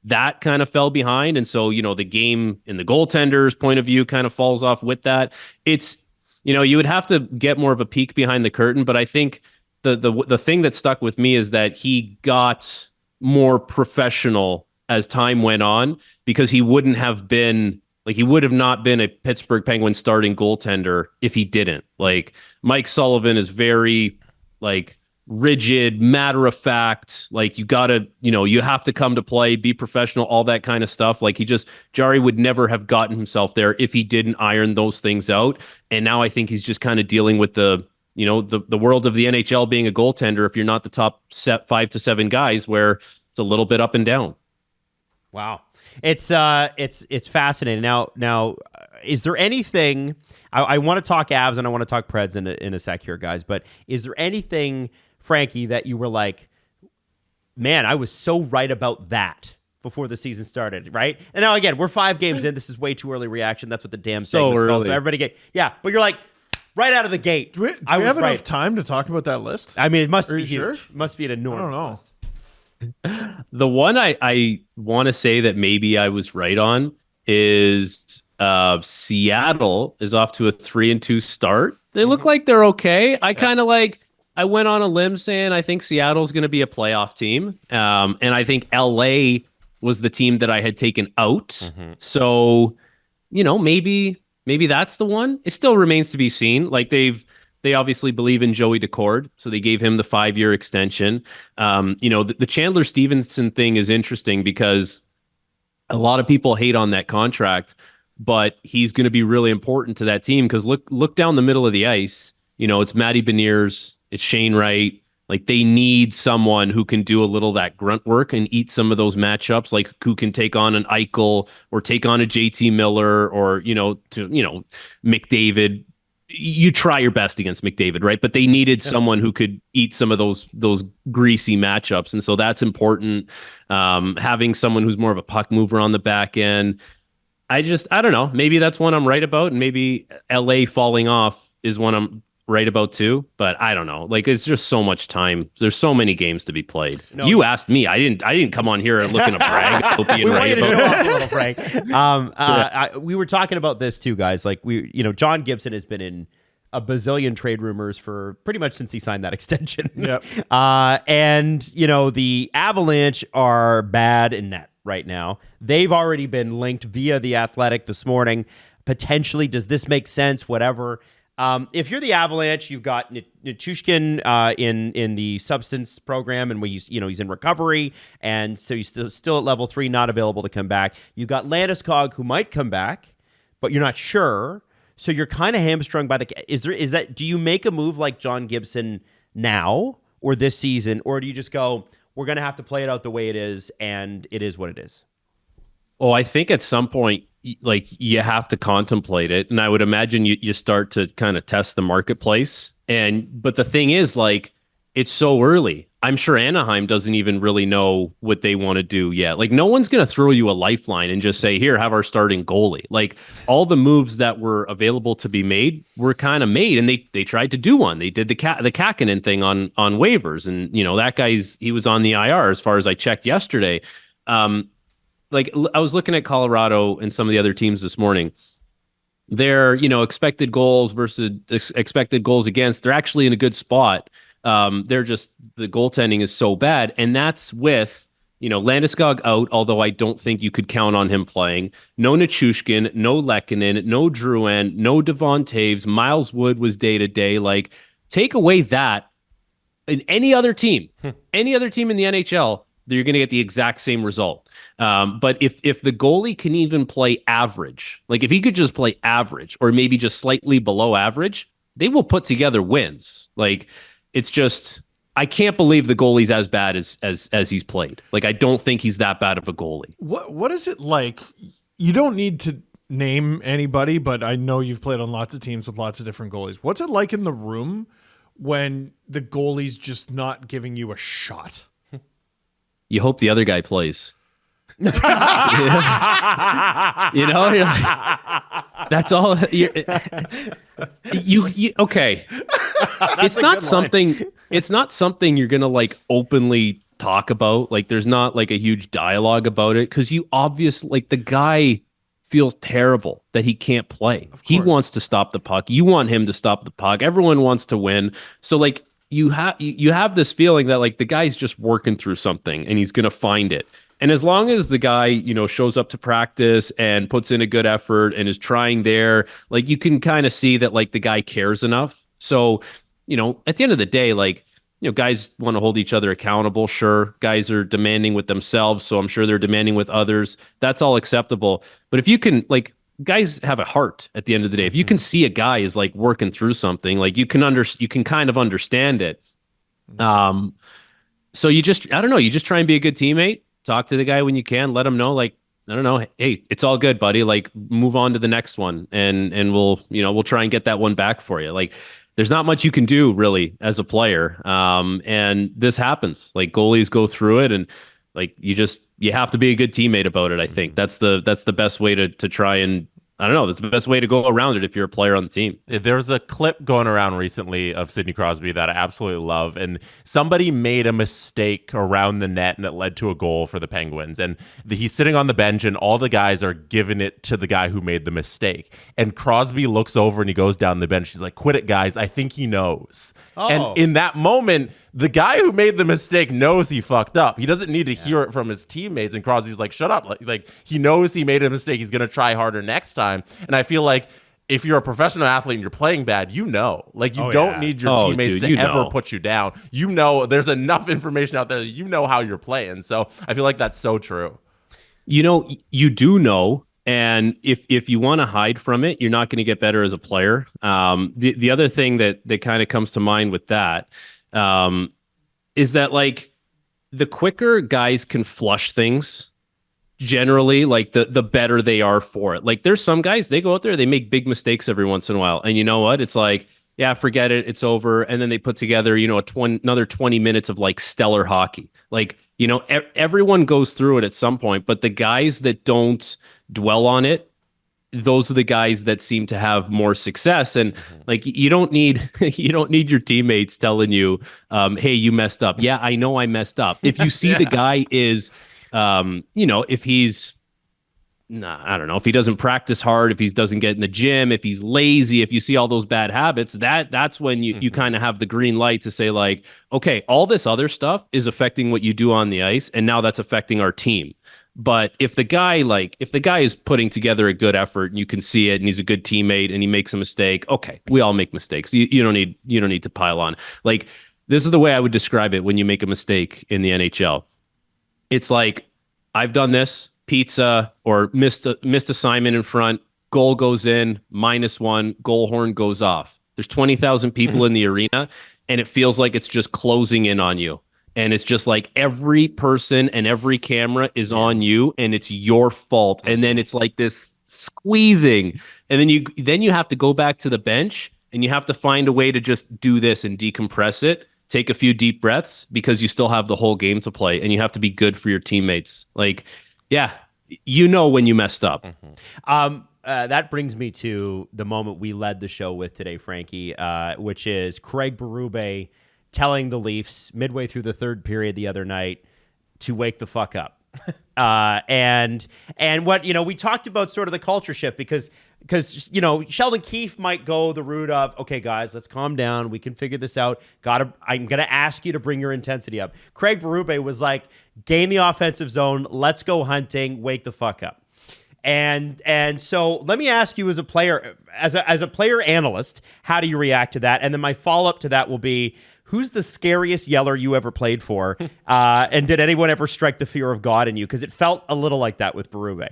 that kind of fell behind. And so, you know, the game in the goaltender's point of view kind of falls off with that. It's, you know, you would have to get more of a peek behind the curtain, but I think the thing that stuck with me is that he got more professional as time went on, because he would have not been a Pittsburgh Penguins starting goaltender if he didn't. Like Mike Sullivan is very like rigid, matter of fact, like you gotta, you know, you have to come to play, be professional, all that kind of stuff. Like Jarry would never have gotten himself there if he didn't iron those things out. And now I think he's just kind of dealing with the world of the NHL being a goaltender. If you're not the top 5 to 7 guys, where it's a little bit up and down. Wow. It's fascinating. Now, is there anything, I want to talk Avs and I want to talk Preds in a sec here, guys, but is there anything, Frankie, that you were like, man, I was so right about that before the season started, right? And now, again, we're 5 games in. This is way too early reaction. That's what the damn segment's called. So everybody but you're like, right out of the gate. Do we have enough time to talk about that list? I mean, it must be huge. Sure? It must be an enormous list. The one I want to say that maybe I was right on is Seattle is off to a 3-2 start. They look like they're okay. I went on a limb saying I think Seattle's going to be a playoff team. And I think LA was the team that I had taken out. So, maybe that's the one. It still remains to be seen. Like they obviously believe in Joey Decord, so they gave him the 5-year extension. The Chandler Stevenson thing is interesting because a lot of people hate on that contract, but he's going to be really important to that team because look down the middle of the ice. It's Matty Beniers, it's Shane Wright. Like they need someone who can do a little of that grunt work and eat some of those matchups, like who can take on an Eichel or take on a JT Miller or McDavid. You try your best against McDavid, right? But they needed someone who could eat some of those greasy matchups, and so that's important. Having someone who's more of a puck mover on the back end. I don't know. Maybe that's one I'm right about, and maybe LA falling off is one I'm right about too. But I don't know. Like it's just so much time. There's so many games to be played. No. You asked me. I didn't come on here looking to brag about being right about it. A little, Frank. We were talking about this too, guys. Like John Gibson has been in a bazillion trade rumors for pretty much since he signed that extension. Yep. And the Avalanche are bad in net right now. They've already been linked via The Athletic this morning. Potentially, does this make sense? Whatever. If you're the Avalanche, you've got Nichushkin in the substance program, and he's in recovery, and so he's still at level 3, not available to come back. You've got Landeskog who might come back, but you're not sure. So you're kind of hamstrung by do you make a move like John Gibson now or this season, or do you just go, we're going to have to play it out the way it is, and it is what it is? Well, I think at some point, like you have to contemplate it, and I would imagine you start to kind of test the marketplace. But the thing is, like, it's so early. I'm sure Anaheim doesn't even really know what they want to do yet. Like, no one's going to throw you a lifeline and just say, here, have our starting goalie. Like, all the moves that were available to be made were kind of made, and they tried to do one. They did the Kakkonen thing on waivers, and that he was on the IR as far as I checked yesterday. Like I was looking at Colorado and some of the other teams this morning. Their expected goals versus expected goals against, they're actually in a good spot. They're just, the goaltending is so bad, and that's with Landeskog out, although I don't think you could count on him playing. No Nichushkin, no Lehkonen, no Drouin, no Devon Taves. Miles Wood was day-to-day. Like, take away that, in any other team in the NHL, you're going to get the exact same result. But if the goalie can even play average, like if he could just play average or maybe just slightly below average, they will put together wins. Like, it's just, I can't believe the goalie's as bad as he's played. Like, I don't think he's that bad of a goalie. What is it like? You don't need to name anybody, but I know you've played on lots of teams with lots of different goalies. What's it like in the room when the goalie's just not giving you a shot? You hope the other guy plays. You're like, that's all. Okay. It's not something. It's not something you're gonna like openly talk about. Like, there's not like a huge dialogue about it because you obviously, like, the guy feels terrible that he can't play. He wants to stop the puck. You want him to stop the puck. Everyone wants to win. So like, you have this feeling that like the guy's just working through something and he's going to find it. And as long as the guy, shows up to practice and puts in a good effort and is trying there, like, you can kind of see that like the guy cares enough. So, at the end of the day, like, guys want to hold each other accountable. Sure. Guys are demanding with themselves. So I'm sure they're demanding with others. That's all acceptable. But if you can, like, guys have a heart at the end of the day. If you can see a guy is like working through something, like you can kind of understand it. So you just try and be a good teammate, talk to the guy when you can, let him know, like, I don't know, hey, it's all good, buddy. Like, move on to the next one. And we'll try and get that one back for you. Like, there's not much you can do really as a player. And this happens, like, goalies go through it, and like, you have to be a good teammate about it. I think that's the best way to try and I don't know. That's the best way to go around it if you're a player on the team. There's a clip going around recently of Sidney Crosby that I absolutely love, and somebody made a mistake around the net, and it led to a goal for the Penguins. And he's sitting on the bench, and all the guys are giving it to the guy who made the mistake. And Crosby looks over and he goes down the bench. He's like, "Quit it, guys. I think he knows." And in that moment, the guy who made the mistake knows he fucked up. He doesn't need to hear it from his teammates. And Crosby's like, "Shut up." Like he knows he made a mistake. He's going to try harder next time. And I feel like if you're a professional athlete and you're playing bad, you know. Like, you don't need your teammates to ever put you down. You know, there's enough information out there that you know how you're playing. So I feel like that's so true. You know, you do know. And if you want to hide from it, you're not going to get better as a player. The other thing that kind of comes to mind with that is that, like, the quicker guys can flush things, generally, like the better they are for it. Like, there's some guys, they go out there, they make big mistakes every once in a while, and you know what? It's like, yeah, forget it, it's over. And then they put together, you know, another 20 minutes of like stellar hockey. Like, you know, everyone goes through it at some point, but the guys that don't dwell on it, those are the guys that seem to have more success. And like, you don't need your teammates telling you, hey, you messed up. Yeah, I know I messed up. If you see the guy is, you know, if he's, I don't know, if he doesn't practice hard, if he doesn't get in the gym, if he's lazy, if you see all those bad habits, that's when you kind of have the green light to say, like, okay, all this other stuff is affecting what you do on the ice, and now that's affecting our team. But if the guy is putting together a good effort and you can see it, and he's a good teammate and he makes a mistake, okay, we all make mistakes. You don't need to pile on. Like, this is the way I would describe it when you make a mistake in the NHL. It's like, I've done this, pizza, or missed assignment in front, goal goes in, -1, goal horn goes off. There's 20,000 people in the arena, and it feels like it's just closing in on you. And it's just like every person and every camera is on you, and it's your fault. And then it's like this squeezing. And then you have to go back to the bench, and you have to find a way to just do this and decompress it. Take a few deep breaths, because you still have the whole game to play, and you have to be good for your teammates. Like, yeah, you know when you messed up. That brings me to the moment we led the show with today, Frankie, which is Craig Berube telling the Leafs midway through the third period the other night to wake the fuck up. And what, you know, we talked about sort of the culture shift, because, you know, Sheldon Keefe might go the route of, okay, guys, let's calm down. We can figure this out. I'm going to ask you to bring your intensity up. Craig Berube was like, gain the offensive zone. Let's go hunting. Wake the fuck up. And so let me ask you, as a player, as a player analyst, how do you react to that? And then my follow-up to that will be, who's the scariest yeller you ever played for? And did anyone ever strike the fear of God in you? Because it felt a little like that with Berube.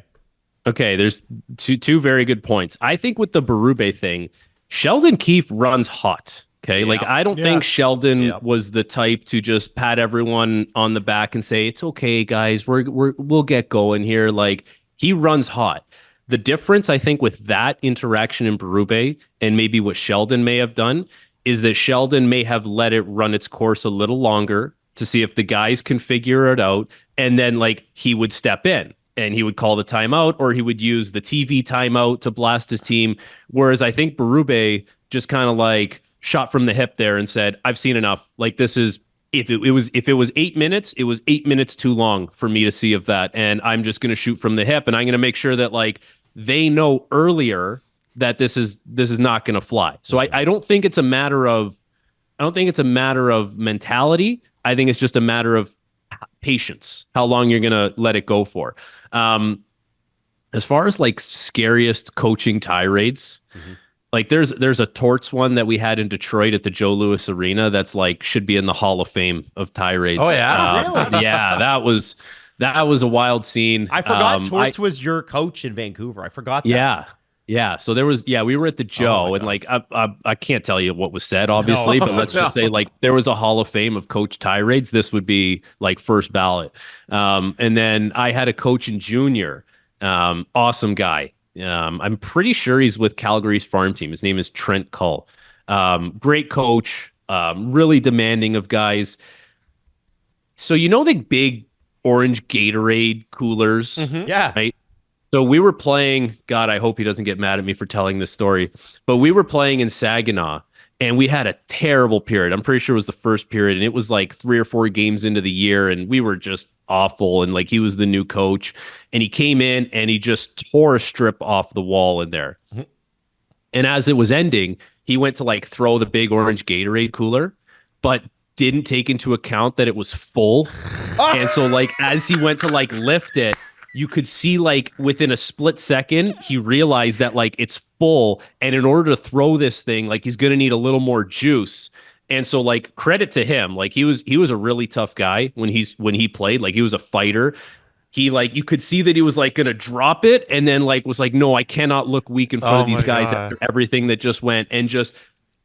Okay, there's two very good points. I think with the Berube thing, Sheldon Keefe runs hot. Okay, like, I don't think Sheldon was the type to just pat everyone on the back and say, "It's okay, guys, we'll get going here." Like, he runs hot. The difference, I think, with that interaction in Berube and maybe what Sheldon may have done is that Sheldon may have let it run its course a little longer to see if the guys can figure it out, and then, like, he would step in and he would call the timeout, or he would use the TV timeout to blast his team. Whereas I think Berube just kind of like shot from the hip there and said, "I've seen enough. Like, this is, if it was 8 minutes, it was 8 minutes too long for me to see of that. And I'm just going to shoot from the hip, and I'm going to make sure that, like, they know earlier that this is not going to fly." So I don't think it's a matter of mentality. I think it's just a matter of patience, how long you're going to let it go for. As far as, like, scariest coaching tirades, like, there's a Torts one that we had in Detroit at the Joe Louis Arena that's, like, should be in the Hall of Fame of tirades. Oh yeah, really? Yeah, that was a wild scene. I forgot Torts was your coach in Vancouver. I forgot that. Yeah. So we were at the Joe, and, like, I can't tell you what was said, obviously, but let's just say, like, there was a Hall of Fame of coach tirades. This would be, like, first ballot. And then I had a coach in junior, awesome guy. I'm pretty sure he's with Calgary's farm team. His name is Trent Cull. Great coach, really demanding of guys. So, you know, the big orange Gatorade coolers, Yeah, right? So we were playing, God, I hope he doesn't get mad at me for telling this story, but we were playing in Saginaw and we had a terrible period. I'm pretty sure it was the first period, and it was like 3 or 4 games into the year, and we were just awful. And like, he was the new coach, and he came in and he just tore a strip off the wall in there. Mm-hmm. And as it was ending, he went to like throw the big orange Gatorade cooler, but didn't take into account that it was full. And so like, as he went to like lift it, you could see like within a split second, he realized that like it's full. And in order to throw this thing, like he's going to need a little more juice. And so like, credit to him, like he was a really tough guy when he played, like he was a fighter. He like, you could see that he was like going to drop it. And then like was like, no, I cannot look weak in front of these guys after everything that just went, and just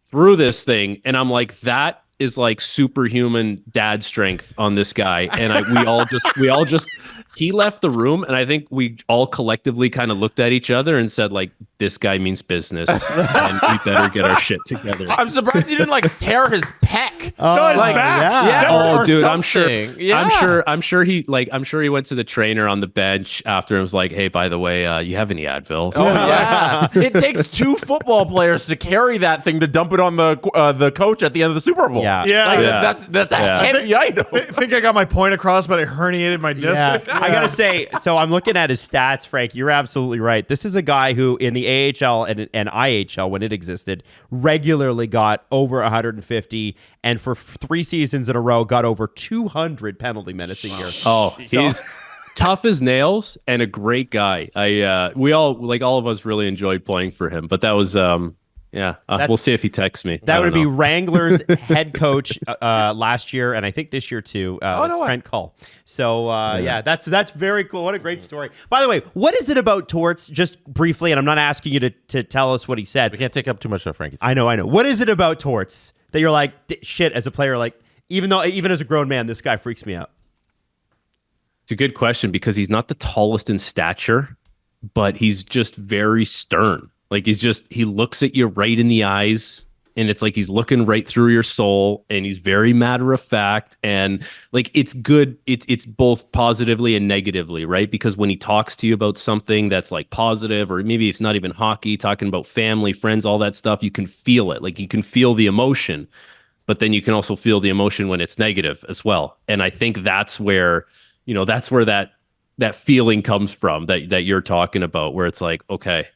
threw this thing. And I'm like, that is like superhuman dad strength on this guy. And we all just, he left the room, and I think we all collectively kind of looked at each other and said, like, this guy means business, and we better get our shit together. I'm surprised he didn't like tear his pec. No, his back. Yeah. Or Dude, something. I'm sure he went to the trainer on the bench after and was like, hey, by the way, you have any Advil? Oh yeah. It takes 2 football players to carry that thing to dump it on the coach at the end of the Super Bowl. Yeah. Like, that's a heavy item. I think I got my point across, but I herniated my disc. Yeah. I gotta say, so I'm looking at his stats, Frank. You're absolutely right. This is a guy who, in the AHL and IHL, when it existed, regularly got over 150, and for 3 seasons in a row, got over 200 penalty minutes a year. Oh, he's tough as nails and a great guy. We all of us really enjoyed playing for him, but that was we'll see if he texts me. That would be Wranglers head coach last year, and I think this year too. That's Trent Cull. So that's very cool. What a great story. By the way, what is it about Torts? Just briefly, and I'm not asking you to tell us what he said. We can't take up too much of Frankie's. I know. What is it about Torts that you're like, shit, as a player, like even as a grown man, this guy freaks me out? It's a good question, because he's not the tallest in stature, but he's just very stern. Like he looks at you right in the eyes, and it's like he's looking right through your soul, and he's very matter of fact, and like it's good. It's both positively and negatively, right? Because when he talks to you about something that's like positive, or maybe it's not even hockey, talking about family, friends, all that stuff, you can feel it. Like you can feel the emotion, but then you can also feel the emotion when it's negative as well. And I think that's where that feeling comes from that you're talking about, where it's like, okay,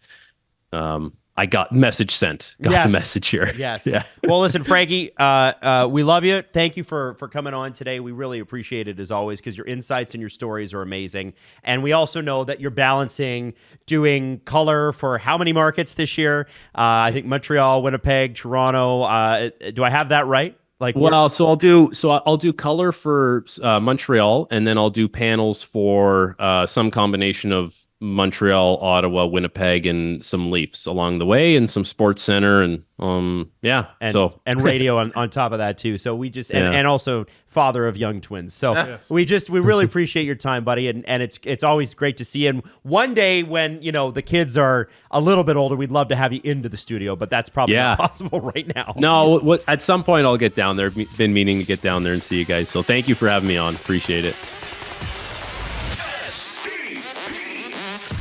I got message sent. Got the message here. Yes. Yeah. Well, listen, Frankie, we love you. Thank you for coming on today. We really appreciate it as always, because your insights and your stories are amazing. And we also know that you're balancing doing color for how many markets this year? I think Montreal, Winnipeg, Toronto. Do I have that right? So I'll do color for Montreal, and then I'll do panels for some combination of Montreal, Ottawa, Winnipeg, and some Leafs along the way, and some Sports Center, and and radio on top of that too. So we just and also father of young twins. So we really appreciate your time, buddy, and it's always great to see you. And one day when the kids are a little bit older, we'd love to have you into the studio, but that's probably not possible right now. No, at some point I'll get down there. Been meaning to get down there and see you guys. So thank you for having me on. Appreciate it.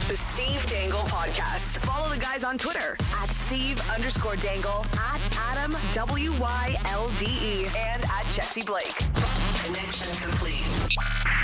The Steve Dangle Podcast. Follow the guys on Twitter at Steve_Dangle, at Adam WYLDE, and at Jesse Blake. Connection complete.